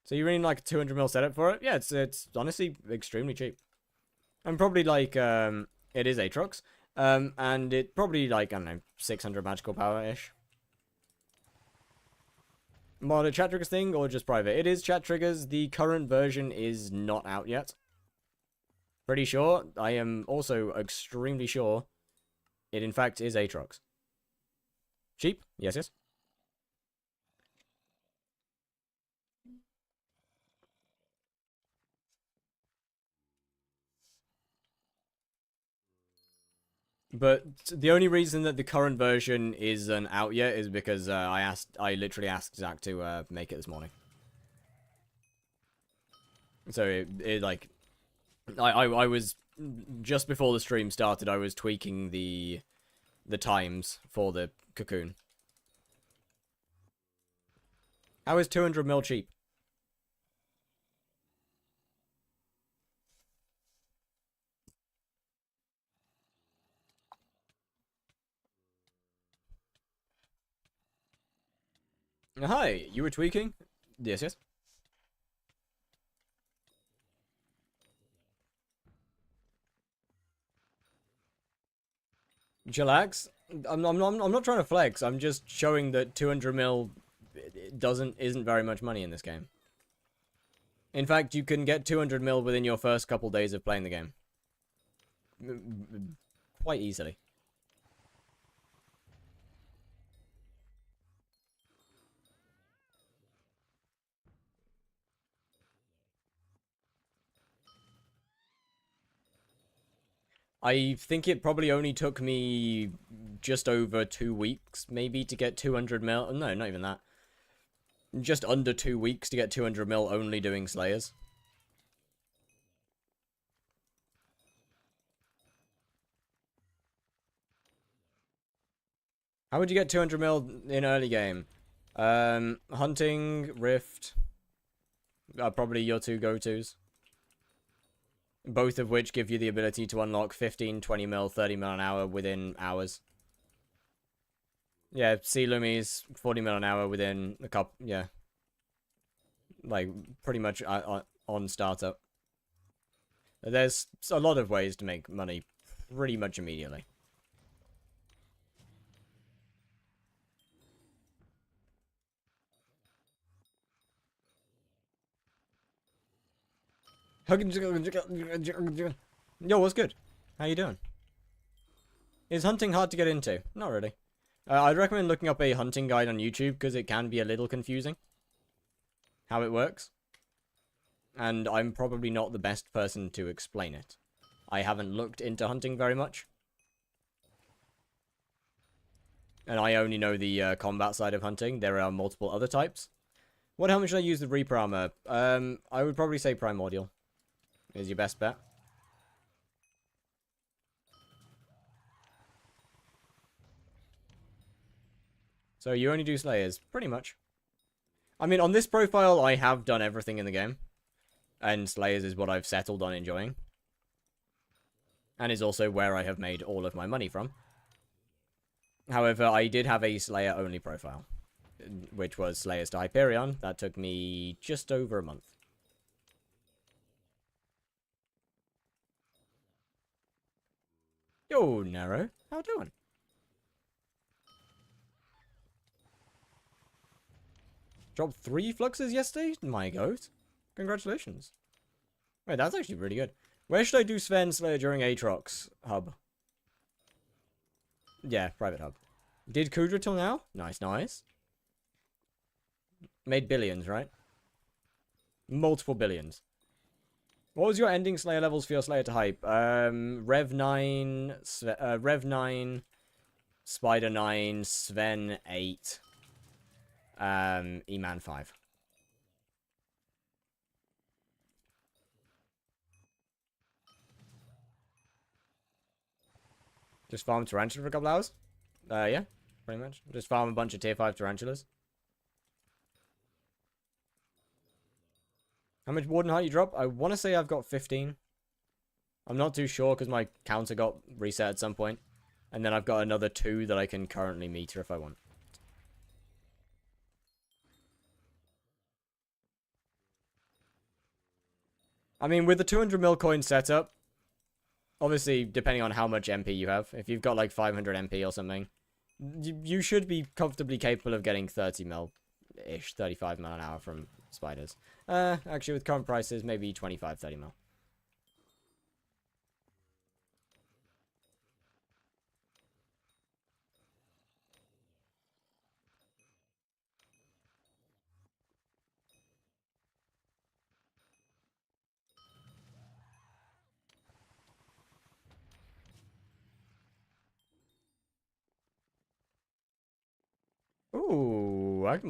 So you really like a 200 mil setup for it? Yeah, it's honestly extremely cheap. And probably like it is aatrox. And it probably like, I don't know, 600 magical power-ish. Mod a chat triggers thing or just private? It is chat triggers. The current version is not out yet. Pretty sure. I am also extremely sure it in fact is aatrox. Cheap? Yes. But the only reason that the current version isn't out yet is because I literally asked Zach to make it this morning. So it like, I was just before the stream started. I was tweaking the times for the cocoon. How is 200 mil cheap? Hi, you were tweaking? Yes. Chillax? I'm not trying to flex. I'm just showing that 200 mil isn't very much money in this game. In fact, you can get 200 mil within your first couple days of playing the game. Quite easily. I think it probably only took me just over 2 weeks, maybe, to get 200 mil. No, not even that. Just under 2 weeks to get 200 mil only doing Slayers. How would you get 200 mil in early game? Hunting, Rift, are probably your two go-tos. Both of which give you the ability to unlock 15, 20 mil, 30 mil an hour within hours. Yeah, Sea Lumies, 40 mil an hour within a couple, yeah. Like, pretty much on startup. There's a lot of ways to make money pretty much immediately. Yo, what's good? How you doing? Is hunting hard to get into? Not really. I'd recommend looking up a hunting guide on YouTube, because it can be a little confusing how it works. And I'm probably not the best person to explain it. I haven't looked into hunting very much. And I only know the combat side of hunting. There are multiple other types. What helmet should I use with Reaper armor? I would probably say Primordial is your best bet. So you only do Slayers, pretty much. I mean, on this profile, I have done everything in the game. And Slayers is what I've settled on enjoying. And is also where I have made all of my money from. However, I did have a Slayer-only profile, which was Slayers to Hyperion. That took me just over a month. Yo, Nero. How doing? Dropped 3 fluxes yesterday? My goat. Congratulations. Wait, that's actually really good. Where should I do Sven Slayer during aatrox hub? Yeah, private hub. Did Kudra till now? Nice, nice. Made billions, right? Multiple billions. What was your ending Slayer levels for your Slayer to hype? Rev 9, Rev 9, Spider 9, Sven 8, E-Man 5. Just farm Tarantula for a couple hours? Yeah, pretty much. Just farm a bunch of tier 5 Tarantulas. How much Warden Heart you drop? I want to say I've got 15. I'm not too sure because my counter got reset at some point. And then I've got another 2 that I can currently meter if I want. I mean, with the 200 mil coin setup, obviously, depending on how much MP you have, if you've got like 500 MP or something, you should be comfortably capable of getting 30 mil-ish, 35 mil an hour from spiders. Actually, with current prices, maybe 25, 30 mil. Ooh, I'm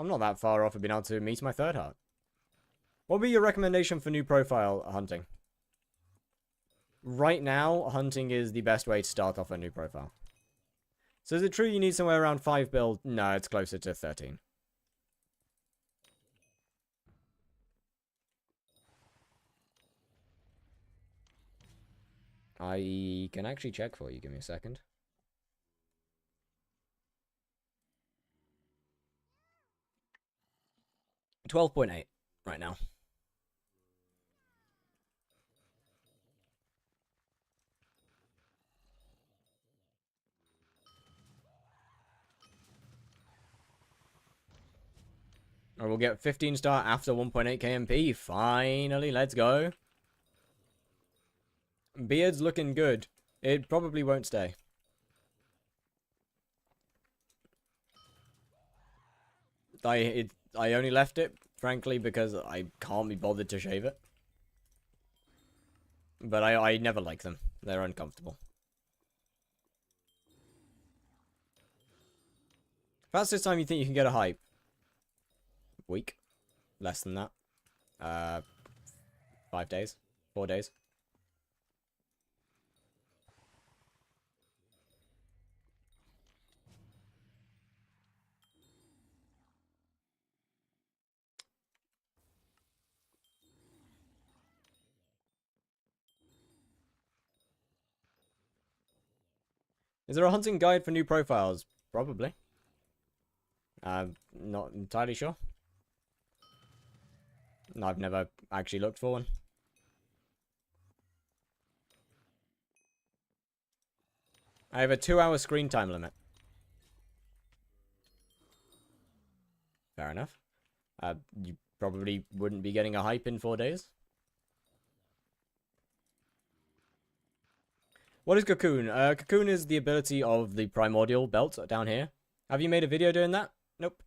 not that far off of being able to meet my 3rd heart. What would be your recommendation for new profile hunting? Right now, hunting is the best way to start off a new profile. So is it true you need somewhere around 5 build? No, it's closer to 13. I can actually check for you. Give me a second. $12.8 right now. Or we'll get 15 star after 1.8 KMP. Finally, let's go. Beard's looking good. It probably won't stay. I only left it, frankly, because I can't be bothered to shave it. But I never like them. They're uncomfortable. Fastest time you think you can get a hype? Week. Less than that. 5 days. 4 days. Is there a hunting guide for new profiles? Probably. Not entirely sure. I've never actually looked for one. I have a 2-hour screen time limit. Fair enough. You probably wouldn't be getting a hype in 4 days. What is cocoon? Cocoon is the ability of the primordial belt down here. Have you made a video doing that? Nope.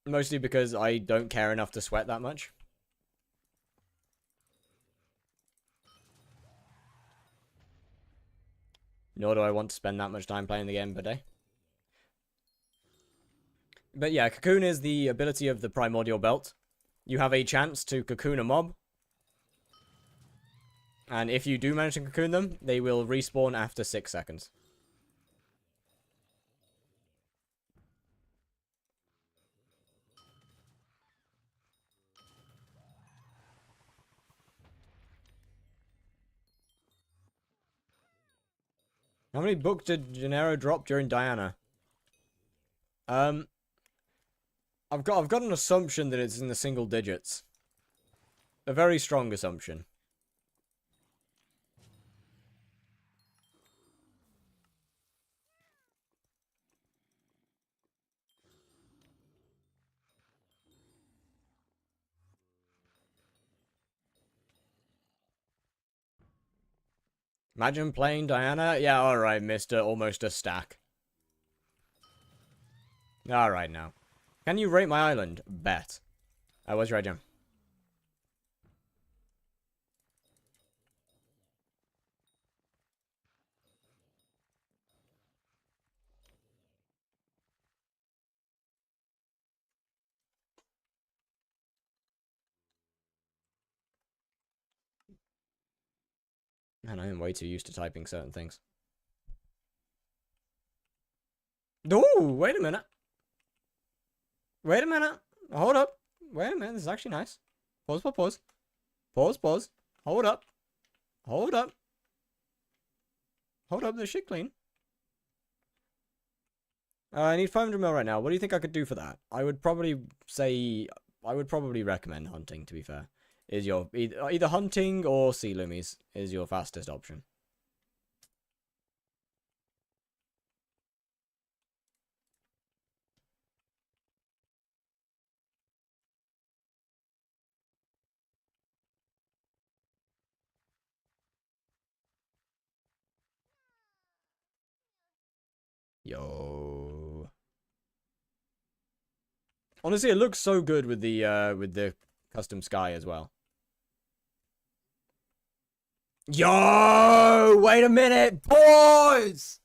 Mostly because I don't care enough to sweat that much. Nor do I want to spend that much time playing the game per day. But yeah, cocoon is the ability of the primordial belt. You have a chance to cocoon a mob. And if you do manage to cocoon them, they will respawn after 6 seconds. How many books did Gennaro drop during Diana? I've got an assumption that it's in the single digits. A very strong assumption. Imagine playing Diana. Yeah, alright, Mr. Almost a Stack. Alright now. Can you rate my island? Bet. What's your idea? Man, I am way too used to typing certain things. Oh, wait a minute. Wait a minute. Hold up. Wait a minute. This is actually nice. Pause, pause, pause. Pause, pause. Hold up. Hold up. Hold up. This shit clean. I need 500 mil right now. What do you think I could do for that? I would probably say... I would probably recommend hunting, to be fair. Is your... Either hunting or sea loomies is your fastest option. Yo. Honestly, it looks so good with the custom sky as well. Yo! Wait a minute! Boys!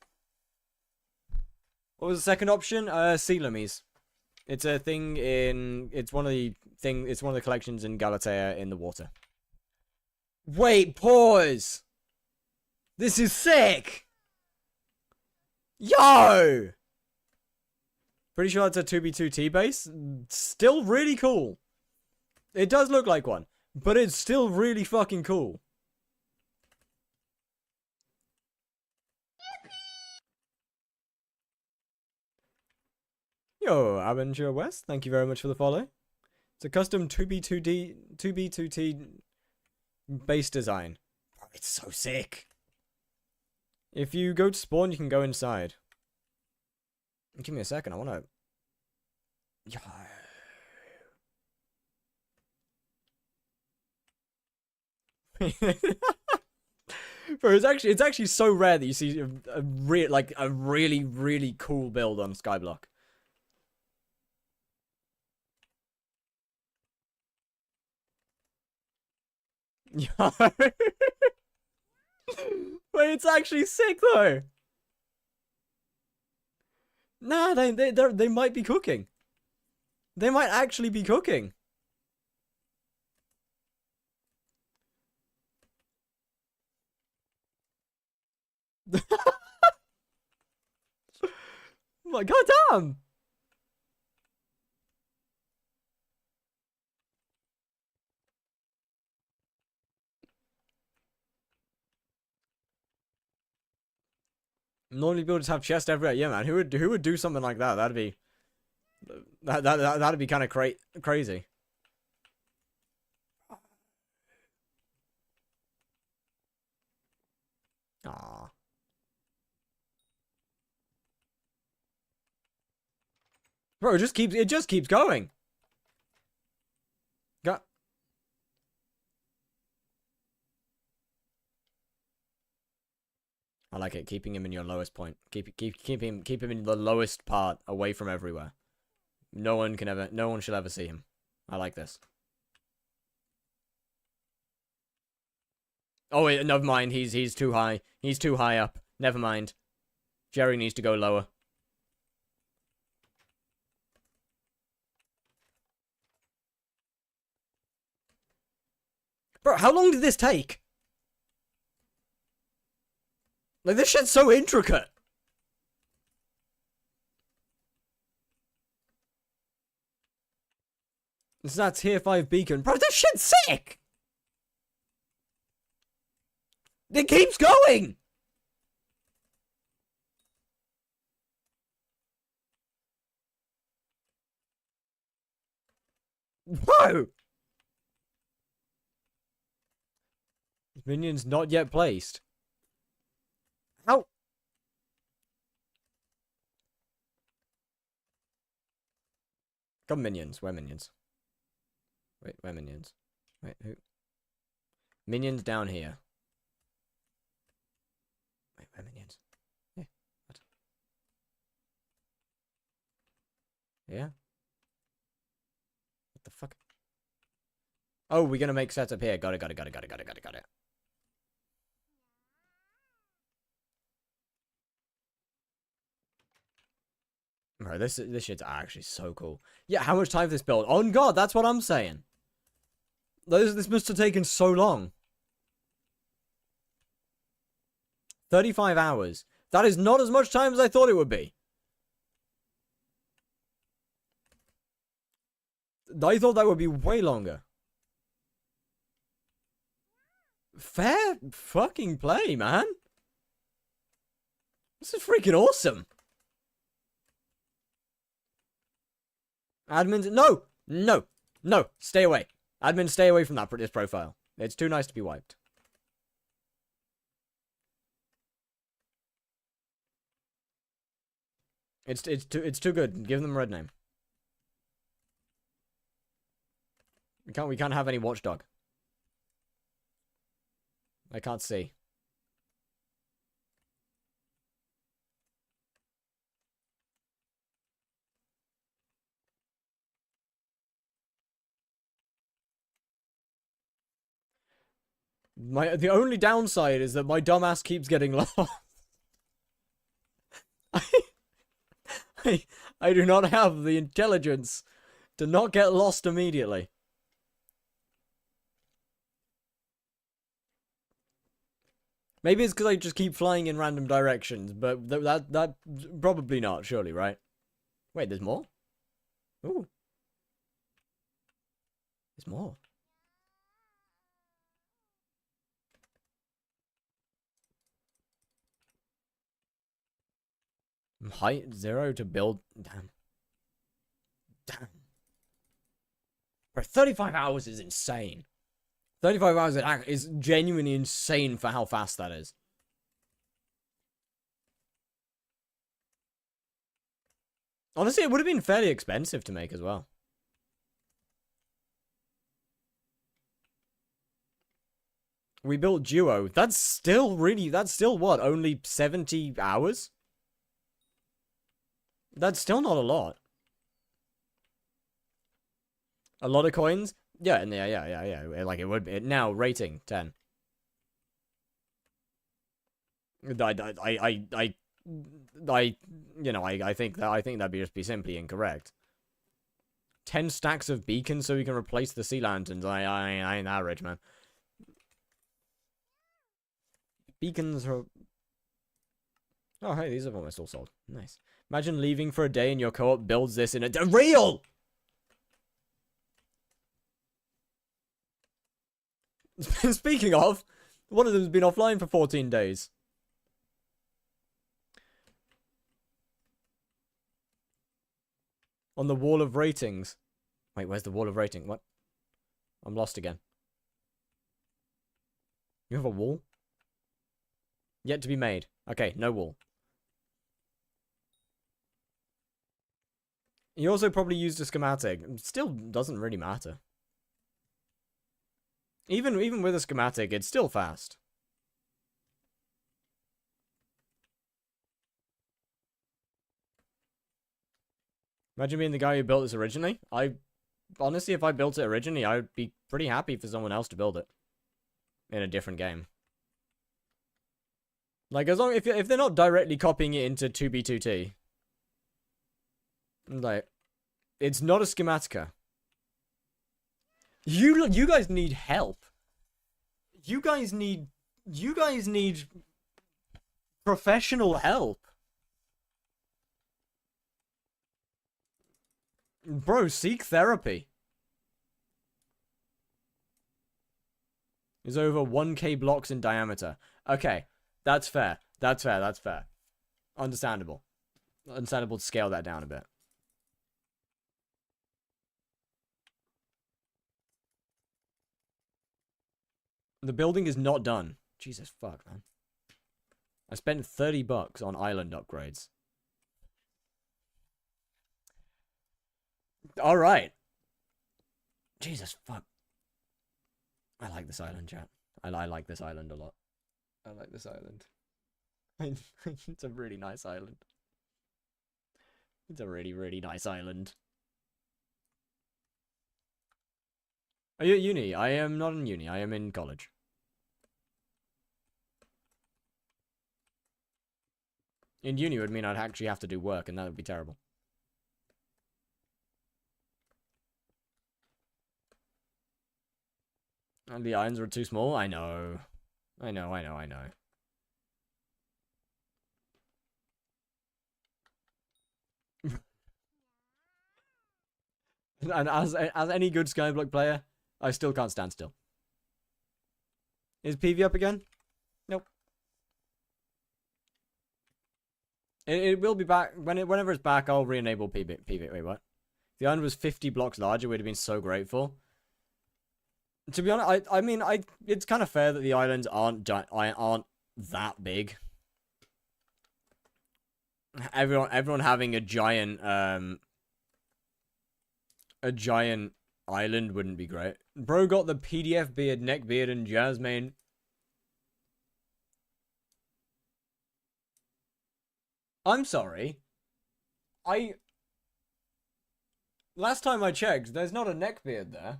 What was the second option? Sea loomies. It's a thing in... It's one of the collections in Galatea in the water. Wait, pause! This is sick! Yo! Pretty sure that's a 2B2T base. Still really cool. It does look like one, but it's still really fucking cool. Yo, Avenger West, thank you very much for the follow. It's a custom 2B2T base design. Oh, it's so sick. If you go to spawn, you can go inside. Give me a second, I wanna... Yo. Bro, it's actually so rare that you see a really, really cool build on skyblock. Yo. Wait, it's actually sick though. Nah, they might be cooking. They might actually be cooking. My goddamn. Normally builders have chest everywhere. Yeah, man. Who would do something like that? That'd be that'd be kind of crazy. Ah. Bro, it just keeps going. Got I like it. Keeping him in your lowest point. Keep him in the lowest part, away from everywhere. No one should ever see him. I like this. Oh wait, never mind. He's too high. He's too high up. Never mind. Jerry needs to go lower. Bro, how long did this take? Like, this shit's so intricate. It's that tier 5 beacon. Bro, this shit's sick! It keeps going! Whoa! Minions not yet placed. How? Come minions. Where minions? Wait, where minions? Wait, who? Minions down here. Wait, where minions? Yeah. What? Yeah? What the fuck? Oh, we're gonna make setup here. Got it. Bro, this shit's actually so cool. Yeah, how much time for this build? On God, that's what I'm saying. This must have taken so long. 35 hours. That is not as much time as I thought it would be. I thought that would be way longer. Fair fucking play, man. This is freaking awesome. Admins, no, stay away. Admins, stay away from this profile. It's too nice to be wiped. It's too good. Give them a red name. We can't have any watchdog. I can't see. The only downside is that my dumbass keeps getting lost. I do not have the intelligence to not get lost immediately. Maybe it's because I just keep flying in random directions, but that probably not, surely, right? Wait, there's more? Ooh. There's more. Height 0 to build. Damn. Bro, 35 hours is insane. 35 hours is genuinely insane for how fast that is. Honestly, it would have been fairly expensive to make as well. We built Duo. That's still what? Only 70 hours? That's still not a lot. A lot of coins? Yeah. Like it would be. Now, rating, 10. I think that'd just be simply incorrect. 10 stacks of beacons so we can replace the sea lanterns. I ain't that rich, man. Beacons are... Oh, hey, these have almost all sold. Nice. Imagine leaving for a day and your co-op builds this in a... Real! Speaking of, one of them's been offline for 14 days. On the wall of ratings. Wait, where's the wall of rating? What? I'm lost again. You have a wall? Yet to be made. Okay, no wall. You also probably used a schematic. Still doesn't really matter. Even with a schematic, it's still fast. Imagine being the guy who built this originally. Honestly, if I built it originally, I would be pretty happy for someone else to build it. In a different game. Like, as long if they're not directly copying it into 2B2T. Like, it's not a schematica. You guys need help. You guys need professional help. Bro, seek therapy. Is over 1k blocks in diameter. Okay, that's fair. That's fair. That's fair. Understandable. Understandable to scale that down a bit. The building is not done. Jesus fuck, man. I spent $30 on island upgrades. Alright. Jesus fuck. I like this island, chat. I like this island a lot. I like this island. It's a really nice island. It's a really, really nice island. Are you at uni? I am not in uni. I am in college. In uni would mean I'd actually have to do work, and that would be terrible. And the islands were too small? I know. I know. And as any good skyblock player, I still can't stand still. Is PV up again? Nope. It will be back whenever it's back. I'll re-enable PV. Wait, what? If the island was 50 blocks larger, we'd have been so grateful. To be honest, I mean, it's kind of fair that the islands aren't that big. Everyone having a giant island wouldn't be great. Bro got the PDF beard, neck beard, and Jasmine. I'm sorry. Last time I checked, there's not a neck beard there.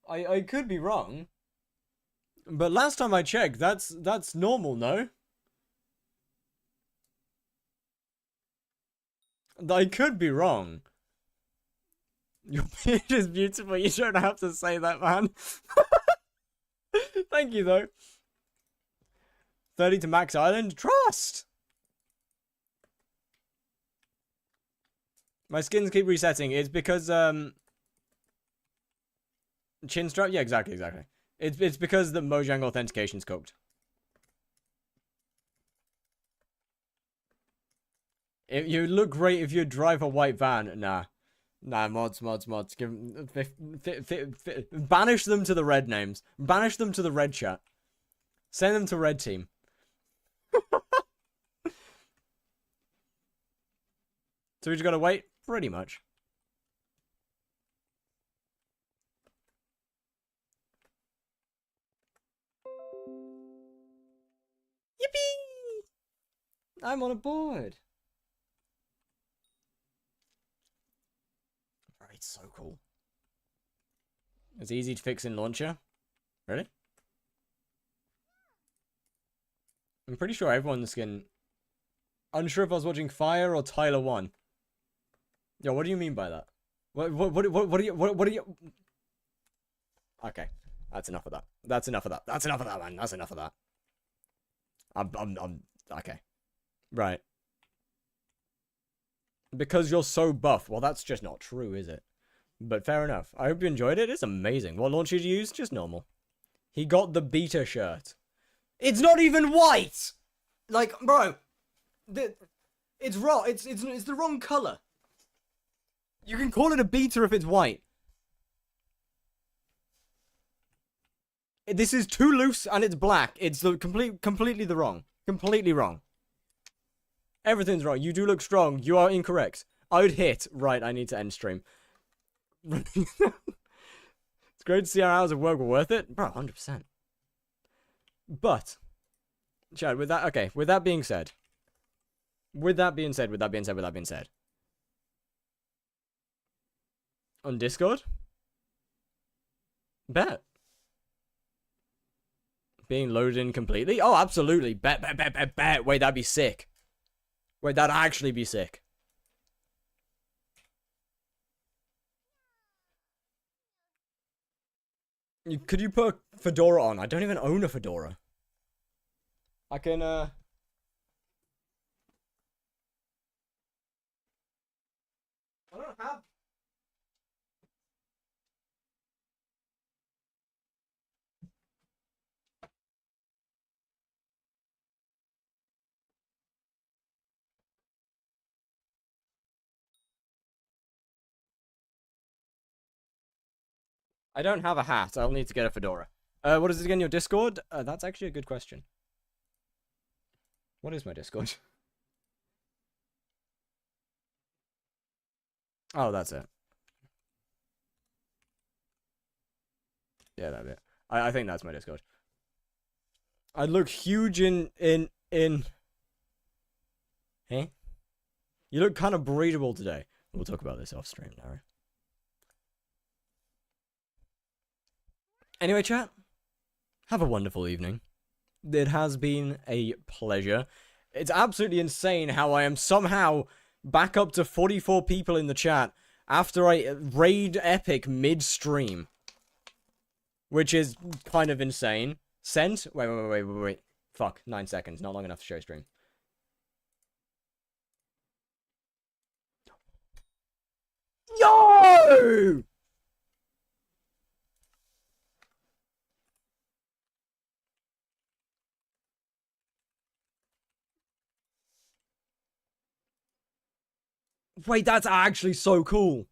I could be wrong. But last time I checked, that's normal, no? I could be wrong. Your beard is beautiful. You don't have to say that, man. Thank you, though. 30 to max island. Trust! My skins keep resetting. It's because, chin strap? Yeah, exactly. It's because the Mojang authentication's cooked. You look great if you drive a white van. Nah, mods. Give banish them to the red names. Banish them to the red chat. Send them to red team. So we just gotta wait? Pretty much. Yippee! I'm on a board. Bro, it's so cool. It's easy to fix in launcher. Really? I'm pretty sure everyone's skin. Unsure if I was watching Fire or Tyler 1. Yo, what do you mean by that? What do you... Okay. That's enough of that. That's enough of that, man. That's enough of that. I'm okay. Right. Because you're so buff. Well, that's just not true, is it? But fair enough. I hope you enjoyed it. It's amazing. What launcher did you use? Just normal. He got the beta shirt. It's not even white! Like, bro. It's raw. It's the wrong color. You can call it a beta if it's white. This is too loose and it's black. It's completely the wrong. Completely wrong. Everything's wrong. You do look strong. You are incorrect. I would hit. Right, I need to end stream. It's great to see our hours of work were worth it. Bro, 100%. But, Chad, with that being said. On Discord? Bet. Being loaded in completely? Oh, absolutely. Bet, bet, bet, bet, bet. Wait, that'd be sick. Wait, that'd actually be sick. Could you put a fedora on? I don't even own a fedora. I can, I don't have... I don't have a hat. I'll need to get a fedora. What is it again? Your Discord? That's actually a good question. What is my Discord? Oh, that's it. Yeah, that's it. I think that's my Discord. I look huge in... Hey? You look kind of breedable today. We'll talk about this off stream, Larry. Anyway, chat. Have a wonderful evening. It has been a pleasure. It's absolutely insane how I am somehow back up to 44 people in the chat after I raid Epic mid-stream. Which is kind of insane. Sent? Wait. Fuck, 9 seconds. Not long enough to show stream. Yo! Wait, that's actually so cool.